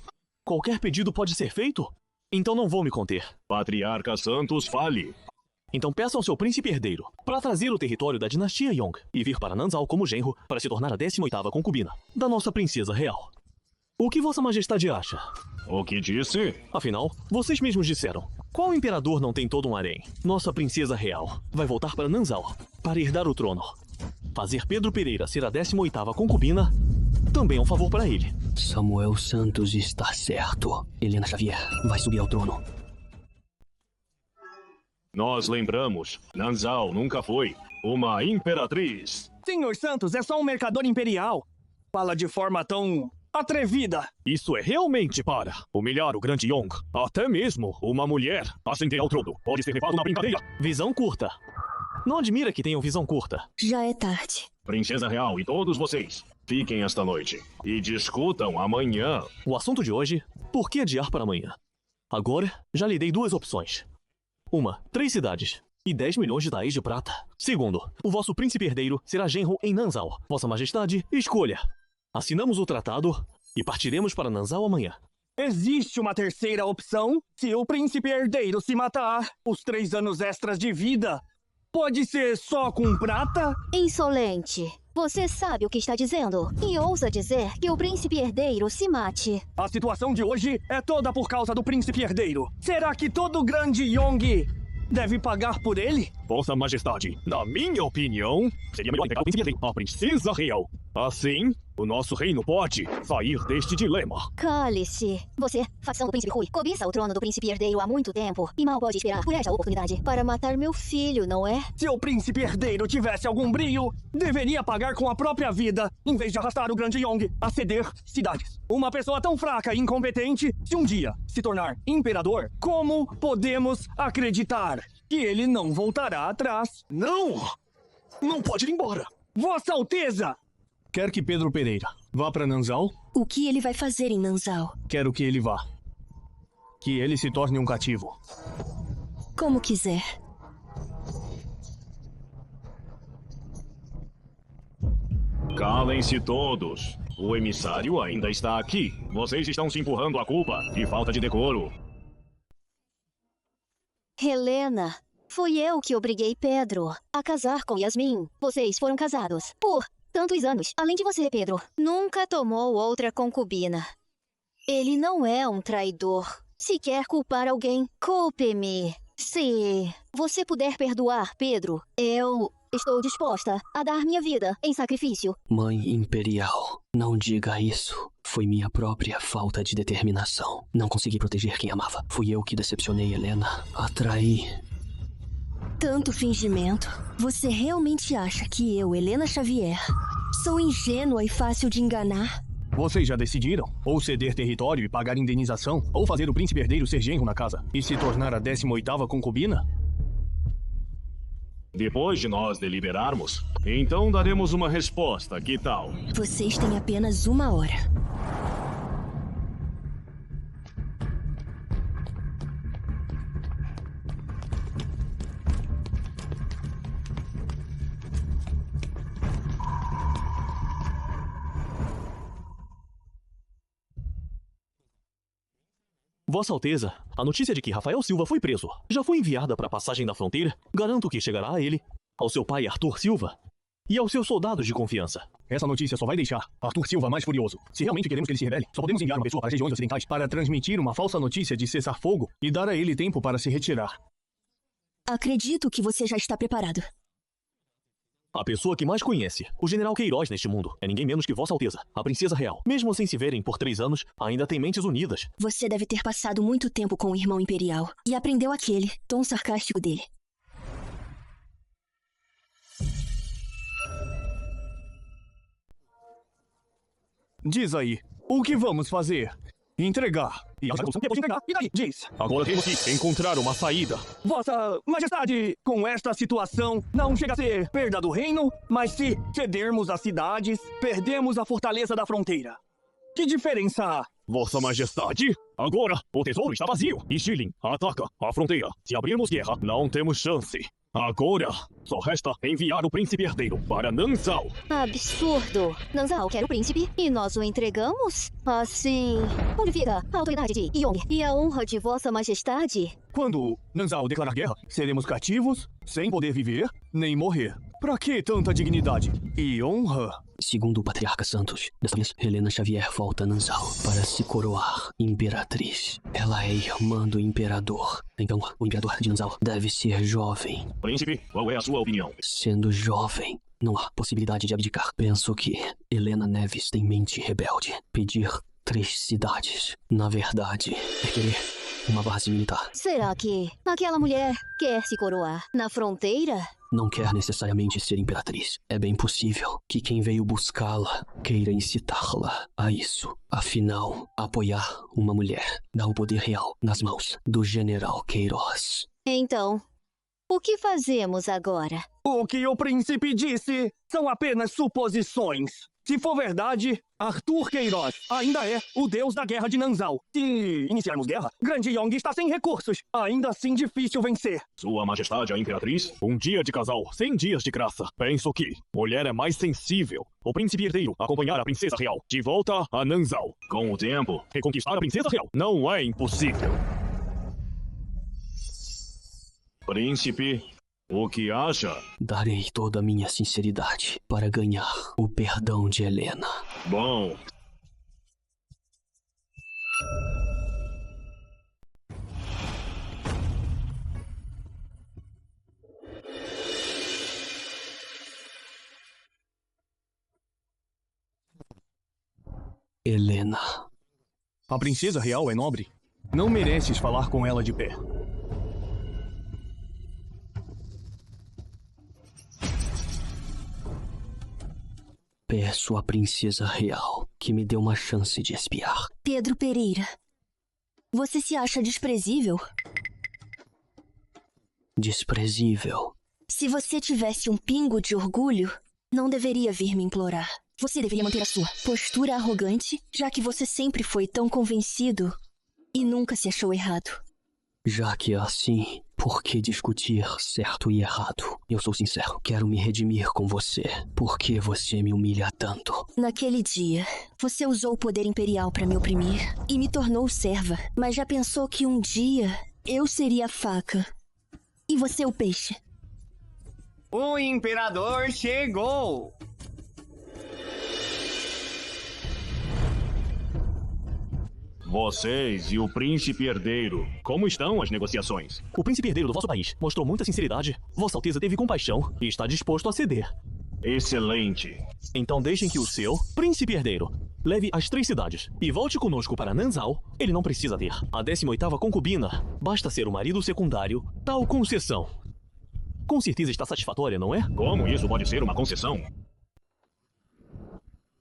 Qualquer pedido pode ser feito? Então não vou me conter. Patriarca Santos, fale. Então peçam ao seu príncipe herdeiro para trazer o território da dinastia Yong e vir para Nanzal como genro para se tornar a 18ª concubina da nossa princesa real. O que Vossa Majestade acha? O que disse? Afinal, vocês mesmos disseram. Qual imperador não tem todo um harém? Nossa princesa real vai voltar para Nanzal para herdar o trono. Fazer Pedro Pereira ser a 18ª concubina também é um favor para ele. Samuel Santos está certo. Helena Xavier vai subir ao trono. Nós lembramos, Nanzal nunca foi uma imperatriz. Senhor Santos é só um mercador imperial. Fala de forma tão atrevida. Isso é realmente para humilhar o grande Yong. Até mesmo uma mulher ascender ao trono pode ser levado na brincadeira. Visão curta. Não admira que tenham visão curta. Já é tarde. Princesa Real e todos vocês, fiquem esta noite e discutam amanhã. O assunto de hoje, por que adiar para amanhã? Agora, já lhe dei 2 opções. 1, 3 cidades e 10 milhões de taéis de prata. 2, o vosso príncipe herdeiro será genro em Nanzal. Vossa Majestade, escolha. Assinamos o tratado e partiremos para Nanzal amanhã. Existe uma terceira opção? Se o príncipe herdeiro se matar, os 3 anos extras de vida pode ser só com prata? Insolente. Você sabe o que está dizendo e ousa dizer que o príncipe herdeiro se mate. A situação de hoje é toda por causa do príncipe herdeiro. Será que todo grande Yong deve pagar por ele? Vossa Majestade, na minha opinião, seria melhor entregar o príncipe herdeiro à princesa real. Assim, o nosso reino pode sair deste dilema. Cale-se. Você, facção do príncipe Rui, cobiça o trono do príncipe herdeiro há muito tempo e mal pode esperar por esta oportunidade para matar meu filho, não é? Se o príncipe herdeiro tivesse algum brio, deveria pagar com a própria vida, em vez de arrastar o grande Yong a ceder cidades. Uma pessoa tão fraca e incompetente, se um dia se tornar imperador, como podemos acreditar que ele não voltará atrás? Não! Não pode ir embora! Vossa Alteza! Quer que Pedro Pereira vá para Nanzal? O que ele vai fazer em Nanzal? Quero que ele vá. Que ele se torne um cativo. Como quiser. Calem-se todos. O emissário ainda está aqui. Vocês estão se empurrando a culpa de falta de decoro. Helena, fui eu que obriguei Pedro a casar com Yasmin. Vocês foram casados por tantos anos. Além de você, Pedro, nunca tomou outra concubina. Ele não é um traidor. Se quer culpar alguém, culpe-me. Se você puder perdoar, Pedro, eu estou disposta a dar minha vida em sacrifício. Mãe Imperial, não diga isso. Foi minha própria falta de determinação. Não consegui proteger quem amava. Fui eu que decepcionei Helena. Atraí. Tanto fingimento. Você realmente acha que eu, Helena Xavier, sou ingênua e fácil de enganar? Vocês já decidiram? Ou ceder território e pagar indenização, ou fazer o príncipe herdeiro ser genro na casa e se tornar a 18ª concubina? Depois de nós deliberarmos, então daremos uma resposta, que tal? Vocês têm apenas 1 hora. Vossa Alteza, a notícia de que Rafael Silva foi preso já foi enviada para a passagem da fronteira. Garanto que chegará a ele, ao seu pai Arthur Silva e aos seus soldados de confiança. Essa notícia só vai deixar Arthur Silva mais furioso. Se realmente queremos que ele se rebele, só podemos enviar uma pessoa para as regiões ocidentais para transmitir uma falsa notícia de cessar-fogo e dar a ele tempo para se retirar. Acredito que você já está preparado. A pessoa que mais conhece o general Queiroz neste mundo é ninguém menos que Vossa Alteza, a princesa real. Mesmo sem se verem por 3 anos, ainda tem mentes unidas. Você deve ter passado muito tempo com o irmão imperial e aprendeu aquele tom sarcástico dele. Diz aí, o que vamos fazer? Entregar. E a revolução depois de entregar. E daí? Diz. Agora temos que encontrar uma saída. Vossa Majestade, com esta situação, não chega a ser perda do reino, mas se cedermos as cidades, perdemos a fortaleza da fronteira. Que diferença há? Vossa Majestade, agora o tesouro está vazio e Shilin ataca a fronteira. Se abrirmos guerra, não temos chance. Agora, só resta enviar o príncipe herdeiro para Nanzal. Absurdo! Nanzal quer o príncipe e nós o entregamos? Assim, onde fica a autoridade de Yong e a honra de Vossa Majestade? Quando Nanzal declarar guerra, seremos cativos, sem poder viver, nem morrer. Pra que tanta dignidade e honra? Segundo o Patriarca Santos, desta vez, Helena Xavier volta a Nanzal para se coroar imperatriz. Ela é irmã do imperador. Então, o imperador de Nanzal deve ser jovem. Príncipe, qual é a sua opinião? Sendo jovem, não há possibilidade de abdicar. Penso que Helena Neves tem mente rebelde. Pedir 3 cidades, na verdade, é querer uma base militar. Será que aquela mulher quer se coroar na fronteira? Não quer necessariamente ser imperatriz. É bem possível que quem veio buscá-la queira incitá-la a isso. Afinal, apoiar uma mulher dá o poder real nas mãos do general Queiroz. Então, o que fazemos agora? O que o príncipe disse são apenas suposições. Se for verdade, Arthur Queiroz ainda é o deus da guerra de Nanzal. Se iniciarmos guerra, Grande Yong está sem recursos. Ainda assim difícil vencer. Sua Majestade a Imperatriz? Um dia de casal, 100 dias de graça. Penso que mulher é mais sensível. O príncipe herdeiro acompanhar a princesa real de volta a Nanzal. Com o tempo, reconquistar a princesa real não é impossível. Príncipe, o que acha? Darei toda a minha sinceridade para ganhar o perdão de Helena. Bom. Helena. A princesa real é nobre. Não mereces falar com ela de pé. Peço à princesa real que me dê uma chance de espiar. Pedro Pereira, você se acha desprezível? Desprezível? Se você tivesse um pingo de orgulho, não deveria vir me implorar. Você deveria manter a sua postura arrogante, já que você sempre foi tão convencido e nunca se achou errado. Já que é assim, por que discutir certo e errado? Eu sou sincero, quero me redimir com você. Por que você me humilha tanto? Naquele dia, você usou o poder imperial para me oprimir e me tornou serva. Mas já pensou que um dia eu seria a faca e você o peixe? O imperador chegou! Vocês e o príncipe herdeiro, como estão as negociações? O príncipe herdeiro do vosso país mostrou muita sinceridade. Vossa Alteza teve compaixão e está disposto a ceder. Excelente. Então deixem que o seu príncipe herdeiro leve as 3 cidades e volte conosco para Nanzal. Ele não precisa ter a 18ª concubina. Basta ser o marido secundário. Tal concessão com certeza está satisfatória, não é? Como isso pode ser uma concessão?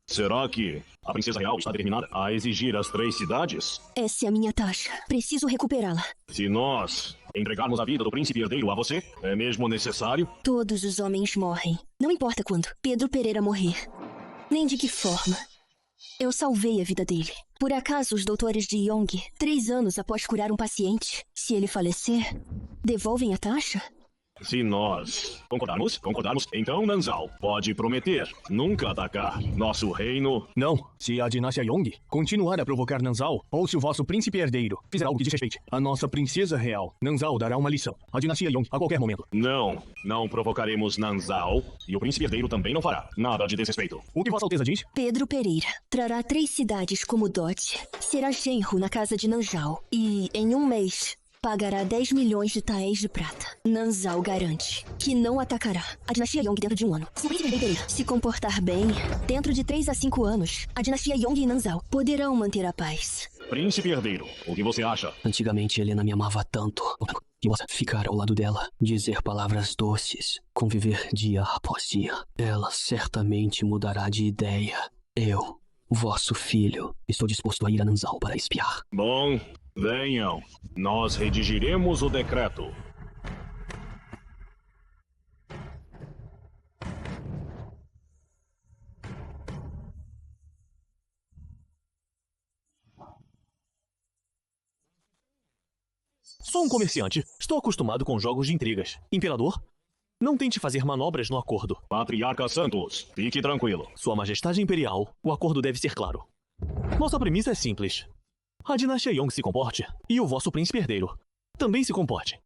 Será que a princesa real está determinada a exigir as 3 cidades? Essa é a minha taxa. Preciso recuperá-la. Se nós entregarmos a vida do príncipe herdeiro a você, é mesmo necessário? Todos os homens morrem. Não importa quando Pedro Pereira morrer. Nem de que forma. Eu salvei a vida dele. Por acaso os doutores de Yong, 3 anos após curar um paciente, se ele falecer, devolvem a taxa? Se nós concordarmos, então Nanzal pode prometer nunca atacar nosso reino. Não, se a dinastia Yong continuar a provocar Nanzal, ou se o vosso príncipe herdeiro fizer algo que desrespeite a nossa princesa real, Nanzal dará uma lição à dinastia Yong a qualquer momento. Não provocaremos Nanzal e o príncipe herdeiro também não fará nada de desrespeito. O que vossa Alteza diz? Pedro Pereira trará 3 cidades como dote, será genro na casa de Nanzal e, em um mês, pagará 10 milhões de taéis de prata. Nanzal garante que não atacará a dinastia Yong dentro de 1 ano. Se o príncipe Pereira se comportar bem, dentro de 3 a 5 anos, a dinastia Yong e Nanzal poderão manter a paz. Príncipe herdeiro, o que você acha? Antigamente Helena me amava tanto que possa ficar ao lado dela, dizer palavras doces, conviver dia após dia. Ela certamente mudará de ideia. Eu, vosso filho, estou disposto a ir a Nanzal para espiar. Bom, venham. Nós redigiremos o decreto. Sou um comerciante. Estou acostumado com jogos de intrigas. Imperador, não tente fazer manobras no acordo. Patriarca Santos, fique tranquilo. Sua Majestade Imperial, o acordo deve ser claro. Nossa premissa é simples. A dinastia Yong se comporte e o vosso príncipe herdeiro também se comporte.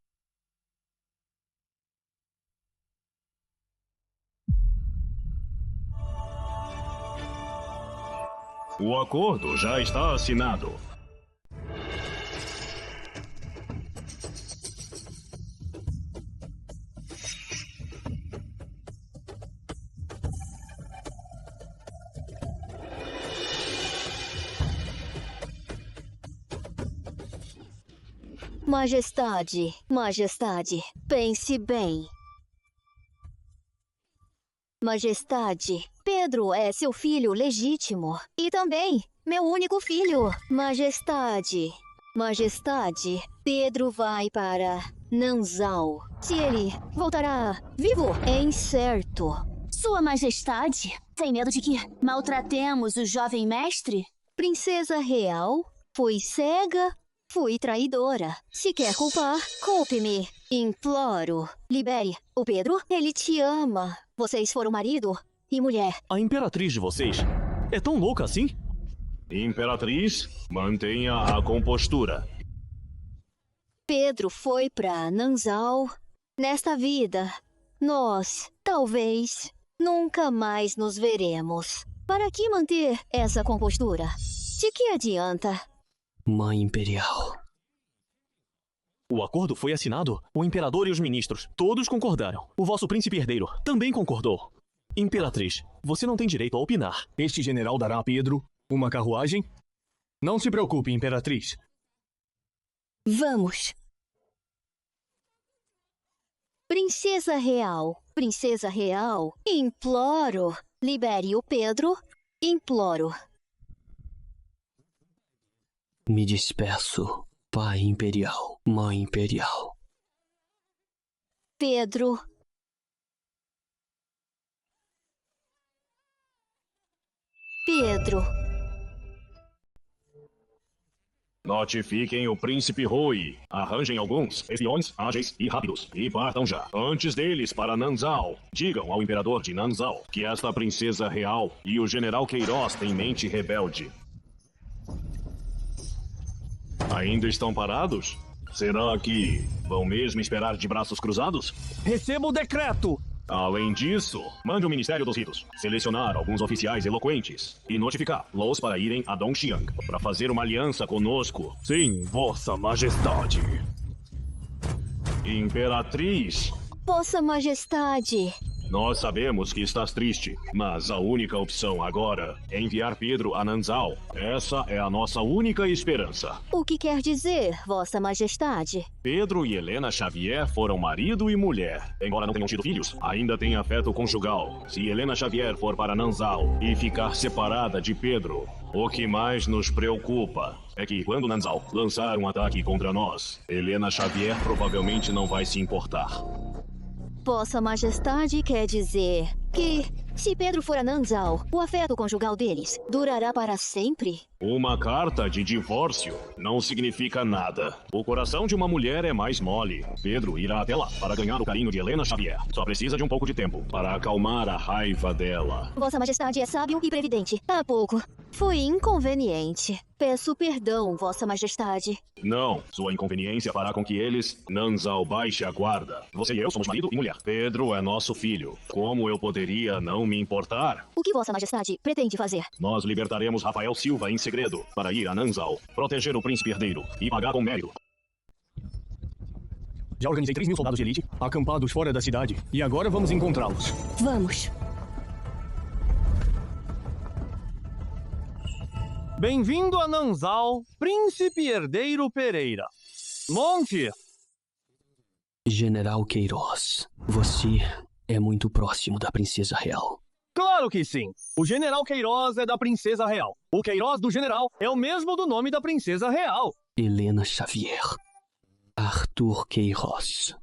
O acordo já está assinado. Majestade, pense bem. Majestade, Pedro é seu filho legítimo e também meu único filho. Majestade, Pedro vai para Nanzal. Se ele voltará vivo, é incerto. Sua Majestade, tem medo de que maltratemos o jovem mestre? Princesa Real, fui cega, fui traidora. Se quer culpar, culpe-me. Imploro. Libere o Pedro, ele te ama. Vocês foram marido e mulher. A imperatriz de vocês é tão louca assim? Imperatriz, mantenha a compostura. Pedro foi pra Nanzal. Nesta vida, nós, talvez, nunca mais nos veremos. Para que manter essa compostura? De que adianta? Mãe Imperial. O acordo foi assinado. O imperador e os ministros, todos concordaram. O vosso príncipe herdeiro também concordou. Imperatriz, você não tem direito a opinar. Este general dará a Pedro uma carruagem? Não se preocupe, Imperatriz. Vamos. Princesa Real, imploro. Libere o Pedro, imploro. Me despeço, Pai Imperial, Mãe Imperial. Pedro. Notifiquem o príncipe Rui. Arranjem alguns espiões ágeis e rápidos e partam já. Antes deles para Nanzal. Digam ao imperador de Nanzal que esta princesa real e o general Queiroz têm mente rebelde. Ainda estão parados? Será que vão mesmo esperar de braços cruzados? Receba o decreto! Além disso, mande o Ministério dos Ritos selecionar alguns oficiais eloquentes e notificá-los para irem a Dongxiang para fazer uma aliança conosco. Sim, Vossa Majestade. Imperatriz. Vossa Majestade. Nós sabemos que estás triste, mas a única opção agora é enviar Pedro a Nanzal. Essa é a nossa única esperança. O que quer dizer, Vossa Majestade? Pedro e Helena Xavier foram marido e mulher. Embora não tenham tido filhos, ainda têm afeto conjugal. Se Helena Xavier for para Nanzal e ficar separada de Pedro, o que mais nos preocupa é que quando Nanzal lançar um ataque contra nós, Helena Xavier provavelmente não vai se importar. Vossa Majestade quer dizer que, se Pedro for a Nanzal, o afeto conjugal deles durará para sempre? Uma carta de divórcio não significa nada. O coração de uma mulher é mais mole. Pedro irá até lá para ganhar o carinho de Helena Xavier. Só precisa de um pouco de tempo para acalmar a raiva dela. Vossa Majestade é sábio e previdente. Há pouco fui inconveniente. Peço perdão, Vossa Majestade. Não, sua inconveniência fará com que eles, Nanzal, baixe a guarda. Você e eu somos marido e mulher. Pedro é nosso filho. Como eu poderia não me importar? O que Vossa Majestade pretende fazer? Nós libertaremos Rafael Silva em segredo para ir a Nanzal, proteger o príncipe herdeiro e pagar com mérito. Já organizei 3.000 soldados de elite, acampados fora da cidade, e agora vamos encontrá-los. Vamos. Bem-vindo a Nanzal, Príncipe Herdeiro Pereira. Monte! General Queiroz, você é muito próximo da Princesa Real. Claro que sim. O General Queiroz é da Princesa Real. O Queiroz do General é o mesmo do nome da Princesa Real. Helena Xavier. Arthur Queiroz.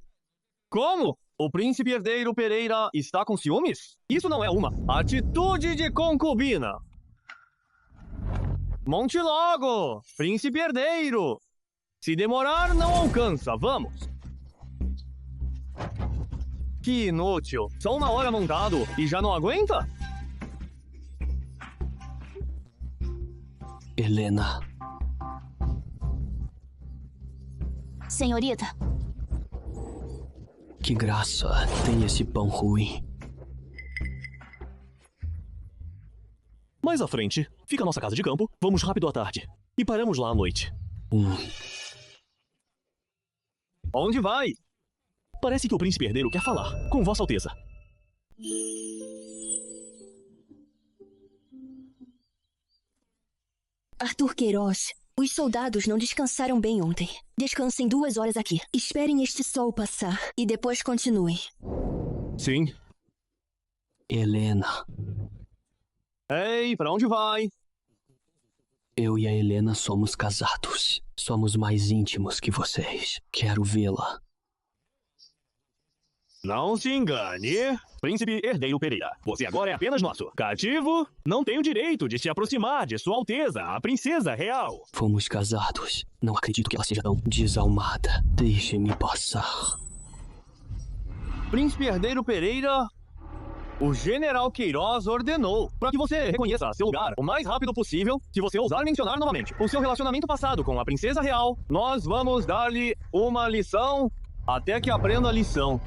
Como? O Príncipe Herdeiro Pereira está com ciúmes? Isso não é uma atitude de concubina. Monte logo, Príncipe Herdeiro. Se demorar, não alcança. Vamos. Que inútil. Só uma hora montado e já não aguenta? Helena. Senhorita. Que graça tem esse pão ruim. Mais à frente, fica a nossa casa de campo. Vamos rápido à tarde. E paramos lá à noite. Onde vai? Parece que o príncipe herdeiro quer falar. Com Vossa Alteza. Arthur Queiroz, os soldados não descansaram bem ontem. Descansem 2 horas aqui. Esperem este sol passar e depois continuem. Sim. Helena. Ei, pra onde vai? Eu e a Helena somos casados. Somos mais íntimos que vocês. Quero vê-la. Não se engane. Príncipe Herdeiro Pereira, você agora é apenas nosso. Cativo, não tem o direito de se aproximar de Sua Alteza, a Princesa Real. Fomos casados. Não acredito que ela seja tão desalmada. Deixe-me passar. Príncipe Herdeiro Pereira, o General Queiroz ordenou para que você reconheça seu lugar o mais rápido possível. Se você ousar mencionar novamente o seu relacionamento passado com a Princesa Real, nós vamos dar-lhe uma lição até que aprenda a lição.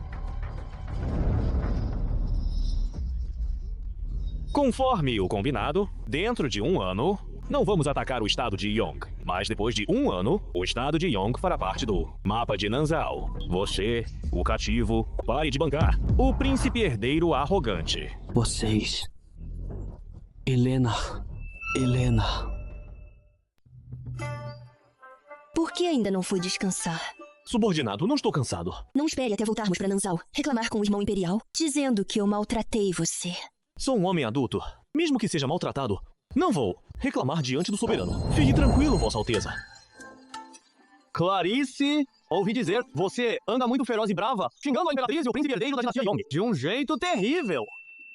Conforme o combinado, dentro de 1 ano, não vamos atacar o estado de Yong. Mas depois de 1 ano, o estado de Yong fará parte do mapa de Nanzao. Você, o cativo, pare de bancar. O príncipe herdeiro arrogante. Vocês... Helena... Por que ainda não foi descansar? Subordinado, não estou cansado. Não espere até voltarmos para Nanzao reclamar com o irmão imperial, dizendo que eu maltratei você. Sou um homem adulto. Mesmo que seja maltratado, não vou reclamar diante do soberano. Fique tranquilo, Vossa Alteza. Clarice, ouvi dizer, você anda muito feroz e brava, xingando a Imperatriz e o príncipe herdeiro da dinastia Yong, de um jeito terrível.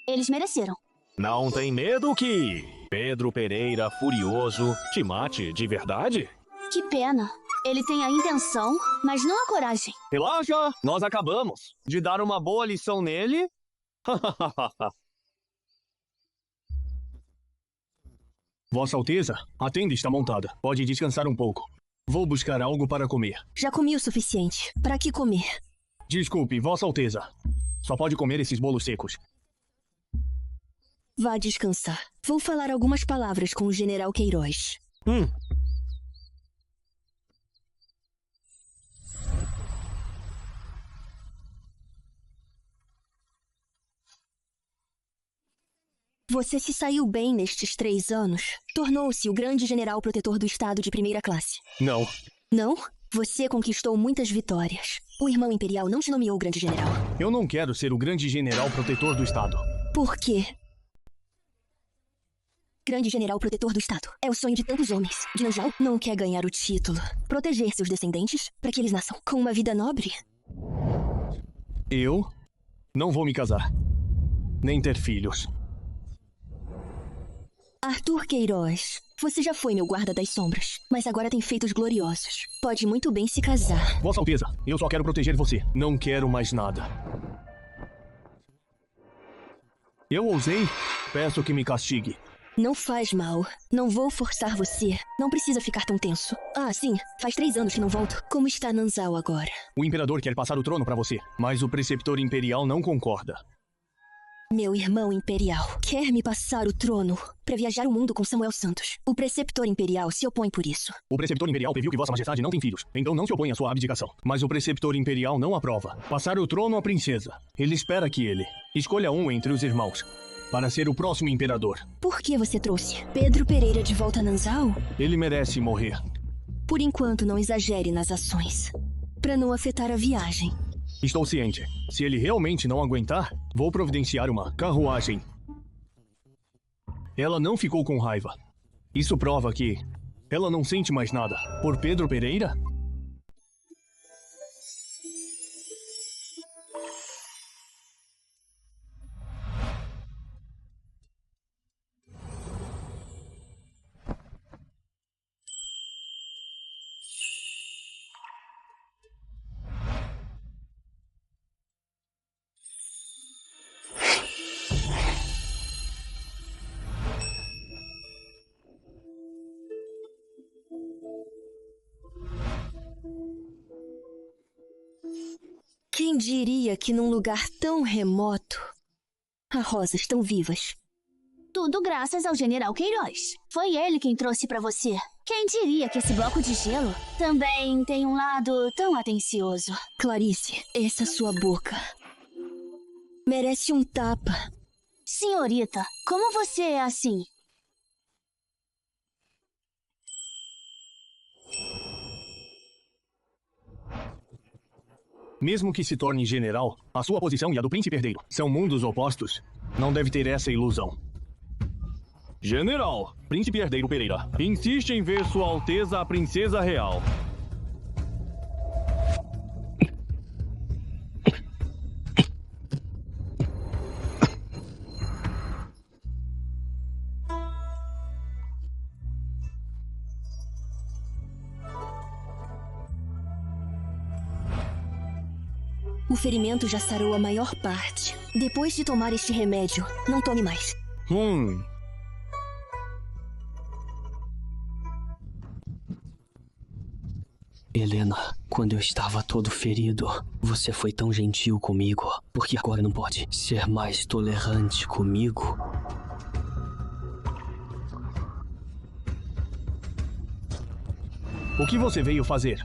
Eles mereceram. Não tem medo que Pedro Pereira, furioso, te mate de verdade? Que pena. Ele tem a intenção, mas não a coragem. Relaxa, nós acabamos de dar uma boa lição nele. Vossa Alteza, a tenda está montada. Pode descansar um pouco. Vou buscar algo para comer. Já comi o suficiente. Para que comer? Desculpe, Vossa Alteza. Só pode comer esses bolos secos. Vá descansar. Vou falar algumas palavras com o General Queiroz. Você se saiu bem nestes 3 anos. Tornou-se o grande general protetor do Estado de primeira classe. Não. Não? Você conquistou muitas vitórias. O irmão imperial não te nomeou grande general. Eu não quero ser o grande general protetor do Estado. Por quê? Grande general protetor do Estado. É o sonho de tantos homens. De Nanzao não quer ganhar o título. Proteger seus descendentes para que eles nasçam com uma vida nobre. Eu não vou me casar. Nem ter filhos. Arthur Queiroz, você já foi meu guarda das sombras, mas agora tem feitos gloriosos. Pode muito bem se casar. Vossa Alteza, eu só quero proteger você. Não quero mais nada. Eu ousei. Peço que me castigue. Não faz mal. Não vou forçar você. Não precisa ficar tão tenso. Ah, sim. Faz 3 anos que não volto. Como está Nanzao agora? O imperador quer passar o trono para você, mas o preceptor imperial não concorda. Meu irmão imperial quer me passar o trono para viajar o mundo com Samuel Santos. O preceptor imperial se opõe por isso. O preceptor imperial previu que Vossa Majestade não tem filhos, então não se opõe à sua abdicação. Mas o preceptor imperial não aprova passar o trono à princesa. Ele espera que ele escolha um entre os irmãos para ser o próximo imperador. Por que você trouxe Pedro Pereira de volta a Nanzao? Ele merece morrer. Por enquanto, não exagere nas ações, para não afetar a viagem. Estou ciente. Se ele realmente não aguentar, vou providenciar uma carruagem. Ela não ficou com raiva. Isso prova que ela não sente mais nada. Por Pedro Pereira? Quem diria que num lugar tão remoto, há rosas tão vivas? Tudo graças ao General Queiroz. Foi ele quem trouxe pra você. Quem diria que esse bloco de gelo também tem um lado tão atencioso? Clarice, essa sua boca merece um tapa. Senhorita, como você é assim? Mesmo que se torne general, a sua posição e a do príncipe herdeiro são mundos opostos. Não deve ter essa ilusão. General, príncipe herdeiro Pereira, insiste em ver Sua Alteza a Princesa Real. O ferimento já sarou a maior parte. Depois de tomar este remédio, não tome mais. Helena, quando eu estava todo ferido, você foi tão gentil comigo. Por que agora não pode ser mais tolerante comigo? O que você veio fazer?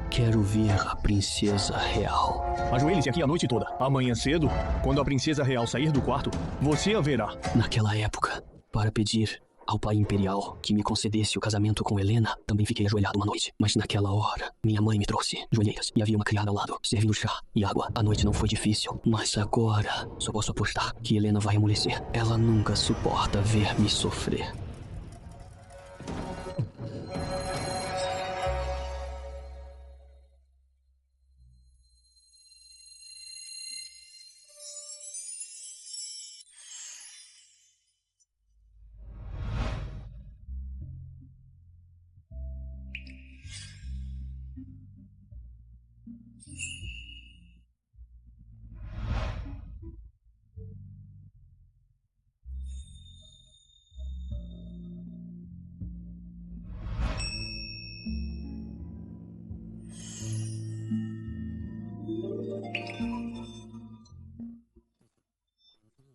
Quero ver a princesa real. Ajoelhe-se aqui a noite toda. Amanhã cedo, quando a princesa real sair do quarto, você a verá. Naquela época, para pedir ao pai imperial que me concedesse o casamento com Helena, também fiquei ajoelhado uma noite. Mas naquela hora, minha mãe me trouxe joelheiras e havia uma criada ao lado, servindo chá e água. A noite não foi difícil, mas agora só posso apostar que Helena vai amolecer. Ela nunca suporta ver-me sofrer.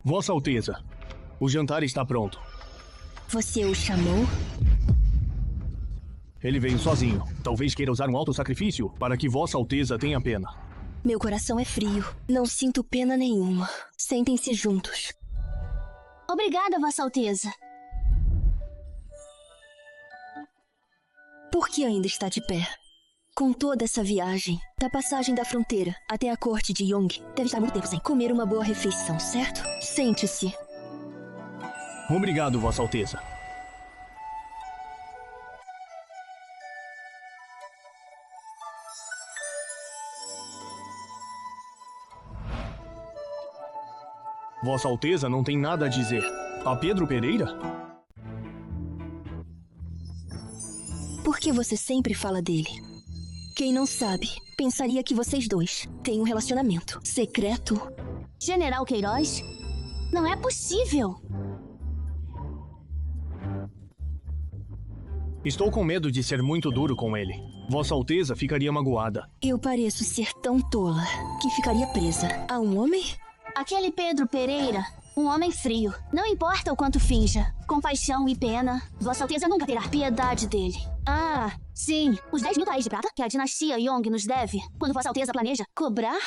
Vossa Alteza, o jantar está pronto. Você o chamou? Ele veio sozinho. Talvez queira usar um alto sacrifício para que Vossa Alteza tenha pena. Meu coração é frio. Não sinto pena nenhuma. Sentem-se juntos. Obrigada, Vossa Alteza. Por que ainda está de pé? Com toda essa viagem, da passagem da fronteira até a corte de Yong, deve estar muito tempo sem comer uma boa refeição, certo? Sente-se. Obrigado, Vossa Alteza. Vossa Alteza não tem nada a dizer. A Pedro Pereira? Por que você sempre fala dele? Quem não sabe, pensaria que vocês dois têm um relacionamento secreto. General Queiroz? Não é possível. Estou com medo de ser muito duro com ele. Vossa Alteza ficaria magoada. Eu pareço ser tão tola que ficaria presa a um homem? Aquele Pedro Pereira, um homem frio. Não importa o quanto finja. Compaixão e pena, Vossa Alteza nunca terá piedade dele. Ah, sim. Os 10 mil taéis de prata que a dinastia Yong nos deve, quando Vossa Alteza planeja cobrar?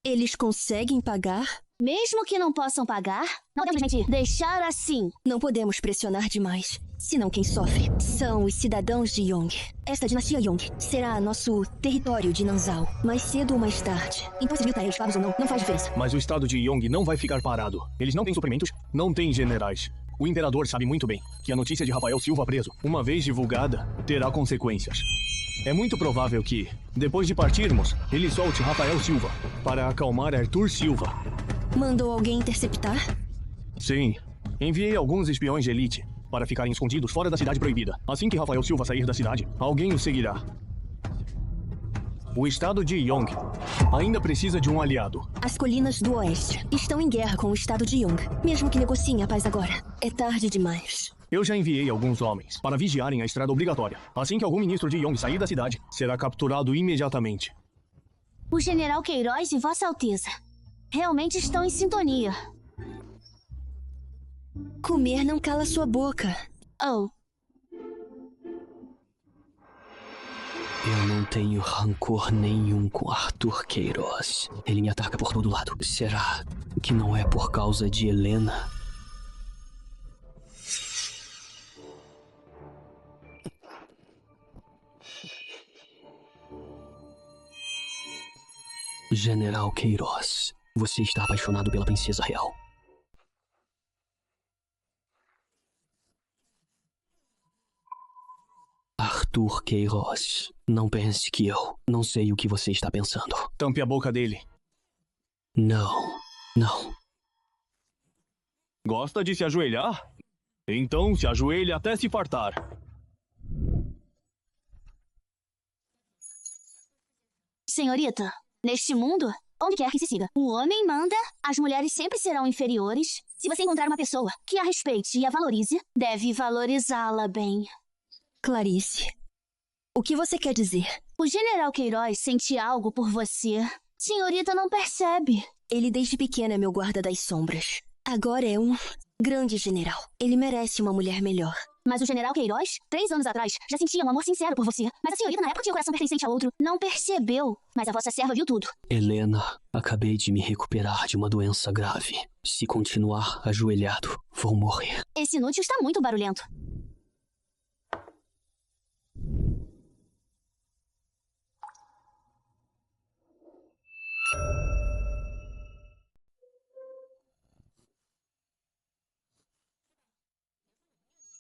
Eles conseguem pagar? Mesmo que não possam pagar, não devemos mentir. Deixar assim. Não podemos pressionar demais. Senão quem sofre são os cidadãos de Yong. Esta dinastia Yong será nosso território de Nanzhao, mais cedo ou mais tarde. Então esses 1000 taéis pagos ou não faz diferença. Mas o estado de Yong não vai ficar parado. Eles não têm suprimentos, não têm generais. O imperador sabe muito bem que a notícia de Rafael Silva preso, uma vez divulgada, terá consequências. É muito provável que, depois de partirmos, ele solte Rafael Silva para acalmar Arthur Silva. Mandou alguém interceptar? Sim. Enviei alguns espiões de elite para ficarem escondidos fora da cidade proibida. Assim que Rafael Silva sair da cidade, alguém o seguirá. O estado de Yong ainda precisa de um aliado. As colinas do oeste estão em guerra com o estado de Yong, mesmo que negociem a paz agora. É tarde demais. Eu já enviei alguns homens para vigiarem a estrada obrigatória. Assim que algum ministro de Yong sair da cidade, será capturado imediatamente. O general Queiroz e Vossa Alteza realmente estão em sintonia. Comer não cala sua boca. Oh. Eu não tenho rancor nenhum com Arthur Queiroz. Ele me ataca por todo lado. Será que não é por causa de Helena? General Queiroz, você está apaixonado pela princesa real. Arthur Queiroz, não pense que eu não sei o que você está pensando. Tampe a boca dele. Não, não. Gosta de se ajoelhar? Então se ajoelhe até se fartar. Senhorita, neste mundo, onde quer que se siga, o homem manda, as mulheres sempre serão inferiores. Se você encontrar uma pessoa que a respeite e a valorize, deve valorizá-la bem. Clarice, o que você quer dizer? O general Queiroz sente algo por você. Senhorita não percebe. Ele desde pequeno é meu guarda das sombras. Agora é um grande general. Ele merece uma mulher melhor. Mas o general Queiroz, 3 anos atrás, já sentia um amor sincero por você. Mas a senhorita na época tinha o coração pertencente a outro. Não percebeu. Mas a vossa serva viu tudo. Helena, acabei de me recuperar de uma doença grave. Se continuar ajoelhado, vou morrer. Esse inútil está muito barulhento.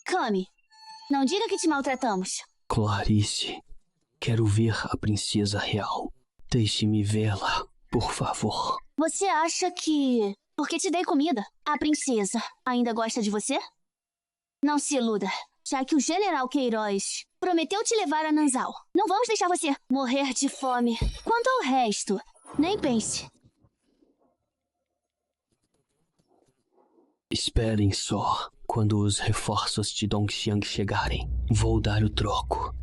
Kami, não diga que te maltratamos. Clarice, quero ver a princesa real. Deixe-me vê-la, por favor. Você acha que, porque te dei comida, a princesa ainda gosta de você? Não se iluda, já que o general Queiroz prometeu te levar a Nanzal. Não vamos deixar você morrer de fome. Quanto ao resto, nem pense. Esperem só. Quando os reforços de Dongxiang chegarem, vou dar o troco.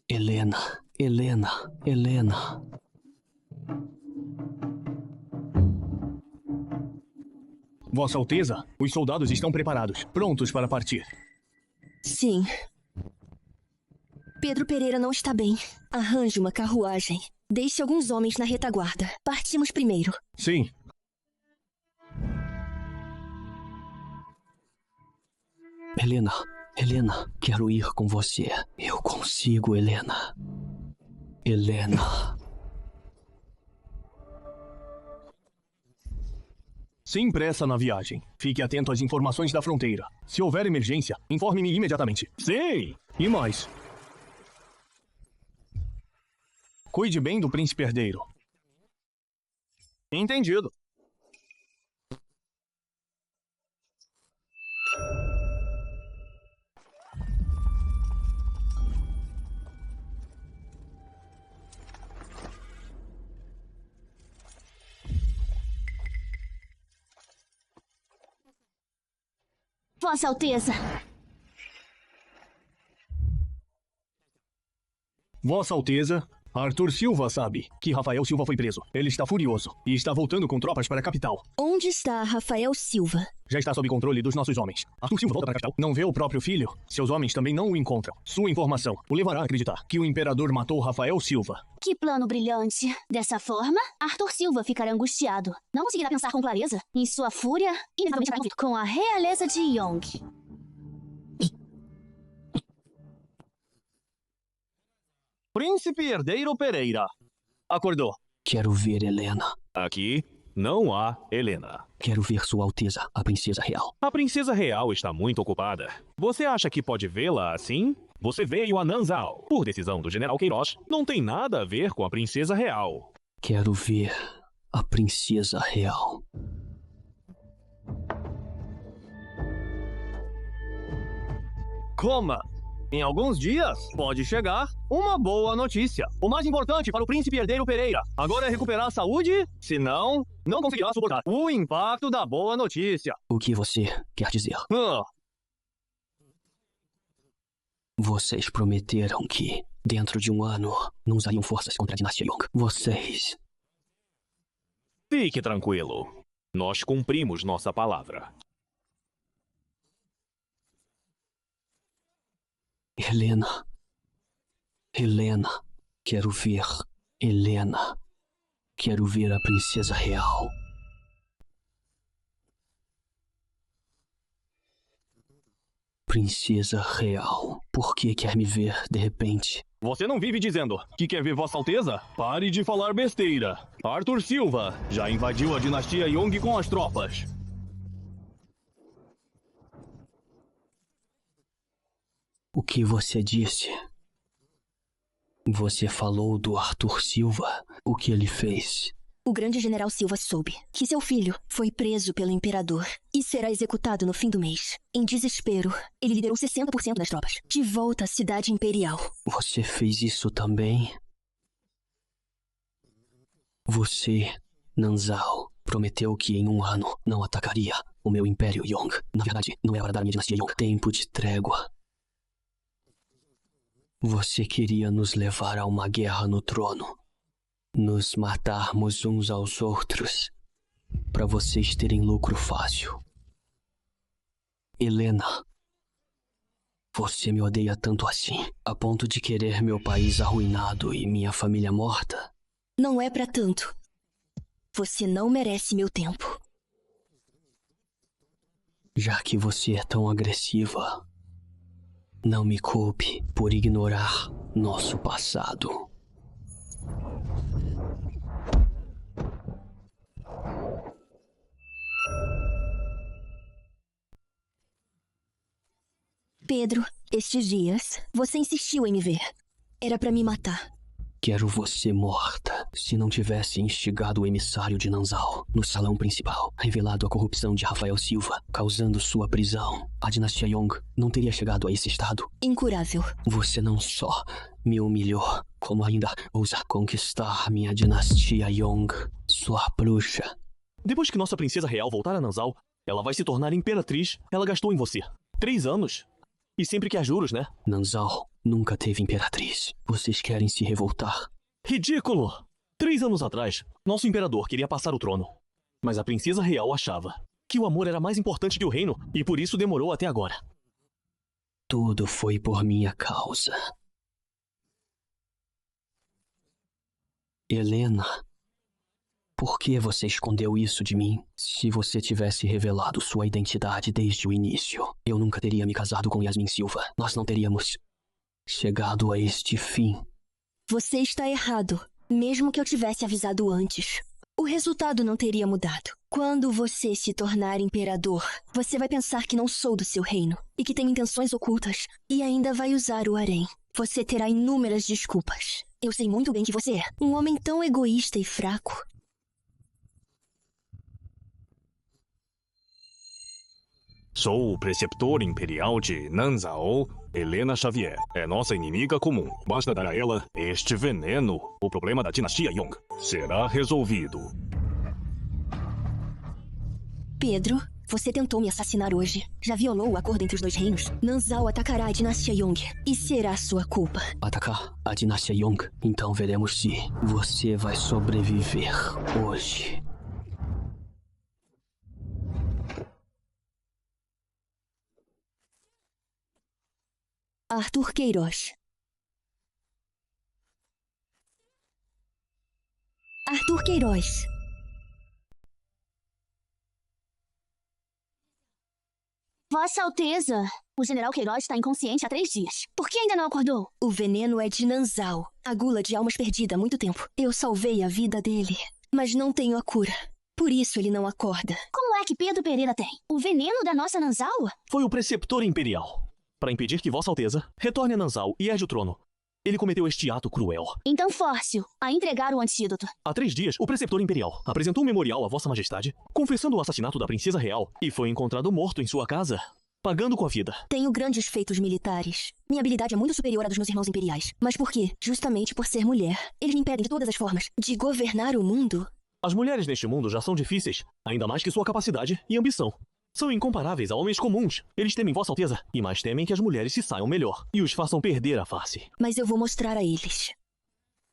Helena, Helena, Helena. Vossa Alteza, os soldados estão preparados, prontos para partir. Sim. Pedro Pereira não está bem. Arranje uma carruagem. Deixe alguns homens na retaguarda. Partimos primeiro. Sim. Helena, Helena, quero ir com você. Eu consigo, Helena. Helena. Sem pressa na viagem. Fique atento às informações da fronteira. Se houver emergência, informe-me imediatamente. Sim! E mais. Cuide bem do príncipe herdeiro. Entendido. Vossa Alteza. Vossa Alteza, Arthur Silva sabe que Rafael Silva foi preso. Ele está furioso e está voltando com tropas para a capital. Onde está Rafael Silva? Já está sob controle dos nossos homens. Arthur Silva volta para a capital. Não vê o próprio filho? Seus homens também não o encontram. Sua informação o levará a acreditar que o imperador matou Rafael Silva. Que plano brilhante. Dessa forma, Arthur Silva ficará angustiado. Não conseguirá pensar com clareza. Em sua fúria, inevitavelmente haverá conflito com a realeza de Yong. Príncipe Herdeiro Pereira. Acordou. Quero ver Helena. Aqui não há Helena. Quero ver Sua Alteza, a princesa real. A princesa real está muito ocupada. Você acha que pode vê-la assim? Você veio a Nanzal. Por decisão do general Queiroz, não tem nada a ver com a princesa real. Quero ver a princesa real. Coma. Em alguns dias, pode chegar uma boa notícia. O mais importante para o príncipe herdeiro Pereira agora é recuperar a saúde, senão não conseguirá suportar o impacto da boa notícia. O que você quer dizer? Vocês prometeram que, dentro de um ano, não usariam forças contra a dinastia Yong. Vocês... Fique tranquilo. Nós cumprimos nossa palavra. Helena. Helena. Quero ver Helena. Quero ver a princesa real. Princesa real. Por que quer me ver de repente? Você não vive dizendo que quer ver Vossa Alteza? Pare de falar besteira. Arthur Silva já invadiu a dinastia Yong com as tropas. O que você disse? Você falou do Arthur Silva. O que ele fez? O grande general Silva soube que seu filho foi preso pelo imperador e será executado no fim do mês. Em desespero, ele liderou 60% das tropas de volta à cidade imperial. Você fez isso também? Você, Nanzao, prometeu que em 1 ano não atacaria o meu Império Yong. Na verdade, não é para dar minha dinastia Yong tempo de trégua. Você queria nos levar a uma guerra no trono. Nos matarmos uns aos outros, para vocês terem lucro fácil. Helena, você me odeia tanto assim, a ponto de querer meu país arruinado e minha família morta? Não é pra tanto. Você não merece meu tempo. Já que você é tão agressiva, não me culpe por ignorar nosso passado. Pedro, estes dias, você insistiu em me ver. Era pra me matar. Quero você morta. Se não tivesse instigado o emissário de Nanzao no salão principal, revelado a corrupção de Rafael Silva, causando sua prisão, a dinastia Yong não teria chegado a esse estado. Incurável. Você não só me humilhou, como ainda ousa conquistar minha dinastia Yong, sua bruxa. Depois que nossa princesa real voltar a Nanzao, ela vai se tornar imperatriz. Ela gastou em você 3 anos. E sempre quer juros, né? Nanzao nunca teve imperatriz. Vocês querem se revoltar? Ridículo! 3 anos atrás, nosso imperador queria passar o trono. Mas a princesa real achava que o amor era mais importante que o reino e por isso demorou até agora. Tudo foi por minha causa. Helena, por que você escondeu isso de mim? Se você tivesse revelado sua identidade desde o início, eu nunca teria me casado com Yasmin Silva. Nós não teríamos chegado a este fim. Você está errado. Mesmo que eu tivesse avisado antes, o resultado não teria mudado. Quando você se tornar imperador, você vai pensar que não sou do seu reino e que tenho intenções ocultas e ainda vai usar o harém. Você terá inúmeras desculpas. Eu sei muito bem que você é um homem tão egoísta e fraco. Sou o preceptor imperial de Nanzao. Helena Xavier é nossa inimiga comum. Basta dar a ela este veneno. O problema da dinastia Yong será resolvido. Pedro, você tentou me assassinar hoje. Já violou o acordo entre os 2 reinos. Nanzao atacará a dinastia Yong e será sua culpa. Atacar a dinastia Yong? Então veremos se você vai sobreviver hoje. Arthur Queiroz. Arthur Queiroz. Vossa Alteza, o general Queiroz está inconsciente há 3 dias. Por que ainda não acordou? O veneno é de Nanzao, a gula de almas perdida há muito tempo. Eu salvei a vida dele, mas não tenho a cura. Por isso ele não acorda. Como é que Pedro Pereira tem? O veneno da nossa Nanzao? Foi o preceptor imperial. Para impedir que Vossa Alteza retorne a Nanzao e herde o trono. Ele cometeu este ato cruel. Então force-o a entregar o antídoto. Há 3 dias, o preceptor imperial apresentou um memorial a Vossa Majestade, confessando o assassinato da princesa real e foi encontrado morto em sua casa, pagando com a vida. Tenho grandes feitos militares. Minha habilidade é muito superior à dos meus irmãos imperiais. Mas por quê? Justamente por ser mulher. Eles me impedem de todas as formas de governar o mundo. As mulheres neste mundo já são difíceis, ainda mais que sua capacidade e ambição. São incomparáveis a homens comuns. Eles temem Vossa Alteza e mais temem que as mulheres se saiam melhor e os façam perder a face. Mas eu vou mostrar a eles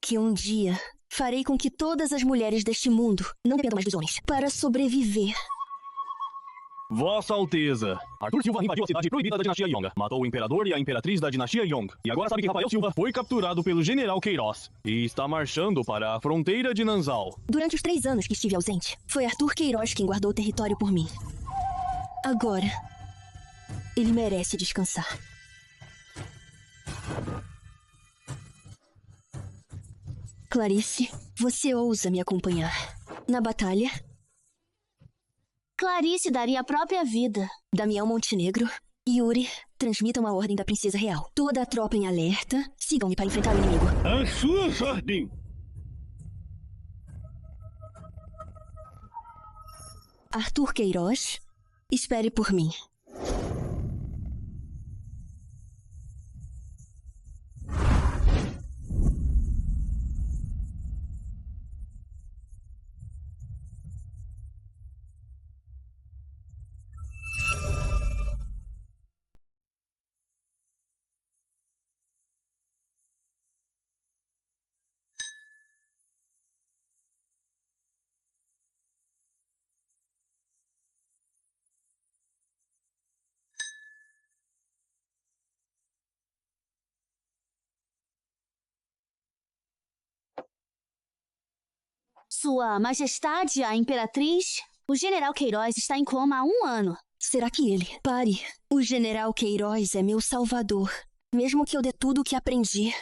que um dia farei com que todas as mulheres deste mundo não dependam mais dos homens para sobreviver. Vossa Alteza, Arthur Silva invadiu a cidade proibida da dinastia Yong, matou o imperador e a imperatriz da dinastia Yong. E agora sabe que Rafael Silva foi capturado pelo general Queiroz e está marchando para a fronteira de Nanzao. Durante os 3 anos que estive ausente, foi Arthur Queiroz quem guardou o território por mim. Agora, ele merece descansar. Clarice, você ousa me acompanhar na batalha? Clarice daria a própria vida. Damião Montenegro, Yuri, Transmitam a ordem da Princesa Real. Toda a tropa em alerta. Sigam-me para enfrentar o inimigo. As suas ordens! Arthur Queiroz, espere por mim. Sua Majestade, a Imperatriz, o General Queiroz está em coma há 1 ano. Será que ele? Pare. O General Queiroz é meu salvador. Mesmo que eu dê tudo o que aprendi,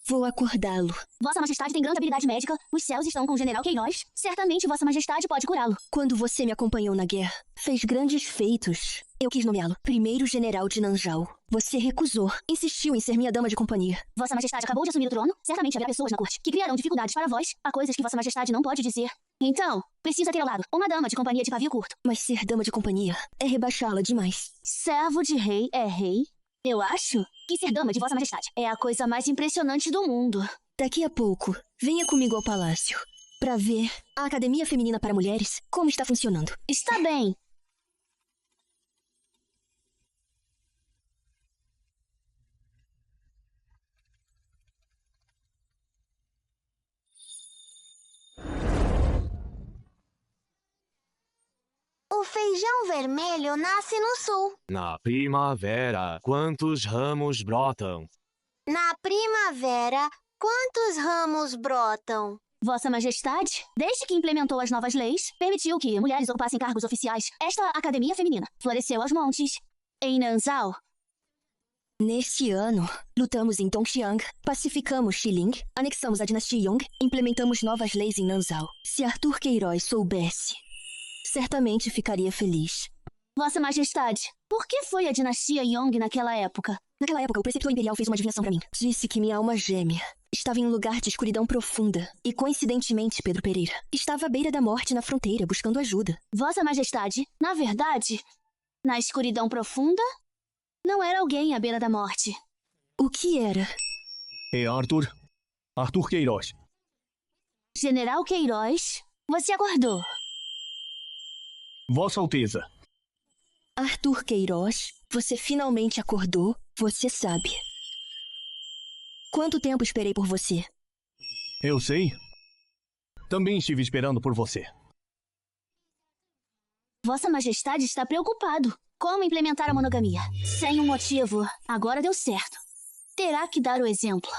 vou acordá-lo. Vossa Majestade tem grande habilidade médica. Os céus estão com o General Queiroz. Certamente Vossa Majestade pode curá-lo. Quando você me acompanhou na guerra, fez grandes feitos. Eu quis nomeá-lo primeiro general de Nanjao. Você recusou. Insistiu em ser minha dama de companhia. Vossa Majestade acabou de assumir o trono. Certamente haverá pessoas na corte que criarão dificuldades para vós. Há coisas que Vossa Majestade não pode dizer. Então, precisa ter ao lado uma dama de companhia de pavio curto. Mas ser dama de companhia é rebaixá-la demais. Servo de rei é rei? Eu acho que ser dama de Vossa Majestade é a coisa mais impressionante do mundo. Daqui a pouco, venha comigo ao palácio para ver a Academia Feminina para Mulheres como está funcionando. Está bem. O feijão vermelho nasce no sul. Na primavera, quantos ramos brotam? Na primavera, quantos ramos brotam? Vossa Majestade, desde que implementou as novas leis, permitiu que mulheres ocupassem cargos oficiais. Esta academia feminina floresceu aos montes. Em Nanzhao. Neste ano, lutamos em Dongxiang, pacificamos Xiling, anexamos a dinastia Yong, implementamos novas leis em Nanzhao. Se Arthur Queiroz soubesse, certamente ficaria feliz. Vossa Majestade, por que foi a dinastia Yong naquela época? Naquela época, o preceptor imperial fez uma adivinhação para mim. Disse que minha alma gêmea estava em um lugar de escuridão profunda. E, coincidentemente, Pedro Pereira estava à beira da morte na fronteira, buscando ajuda. Vossa Majestade, na verdade, na escuridão profunda, não era alguém à beira da morte. O que era? É Arthur Queiroz. General Queiroz, você acordou. Vossa Alteza. Arthur Queiroz, você finalmente acordou, você sabe. Quanto tempo esperei por você? Eu sei. Também estive esperando por você. Vossa Majestade está preocupado. Como implementar a monogamia? Sem um motivo. Agora deu certo. Terá que dar o exemplo.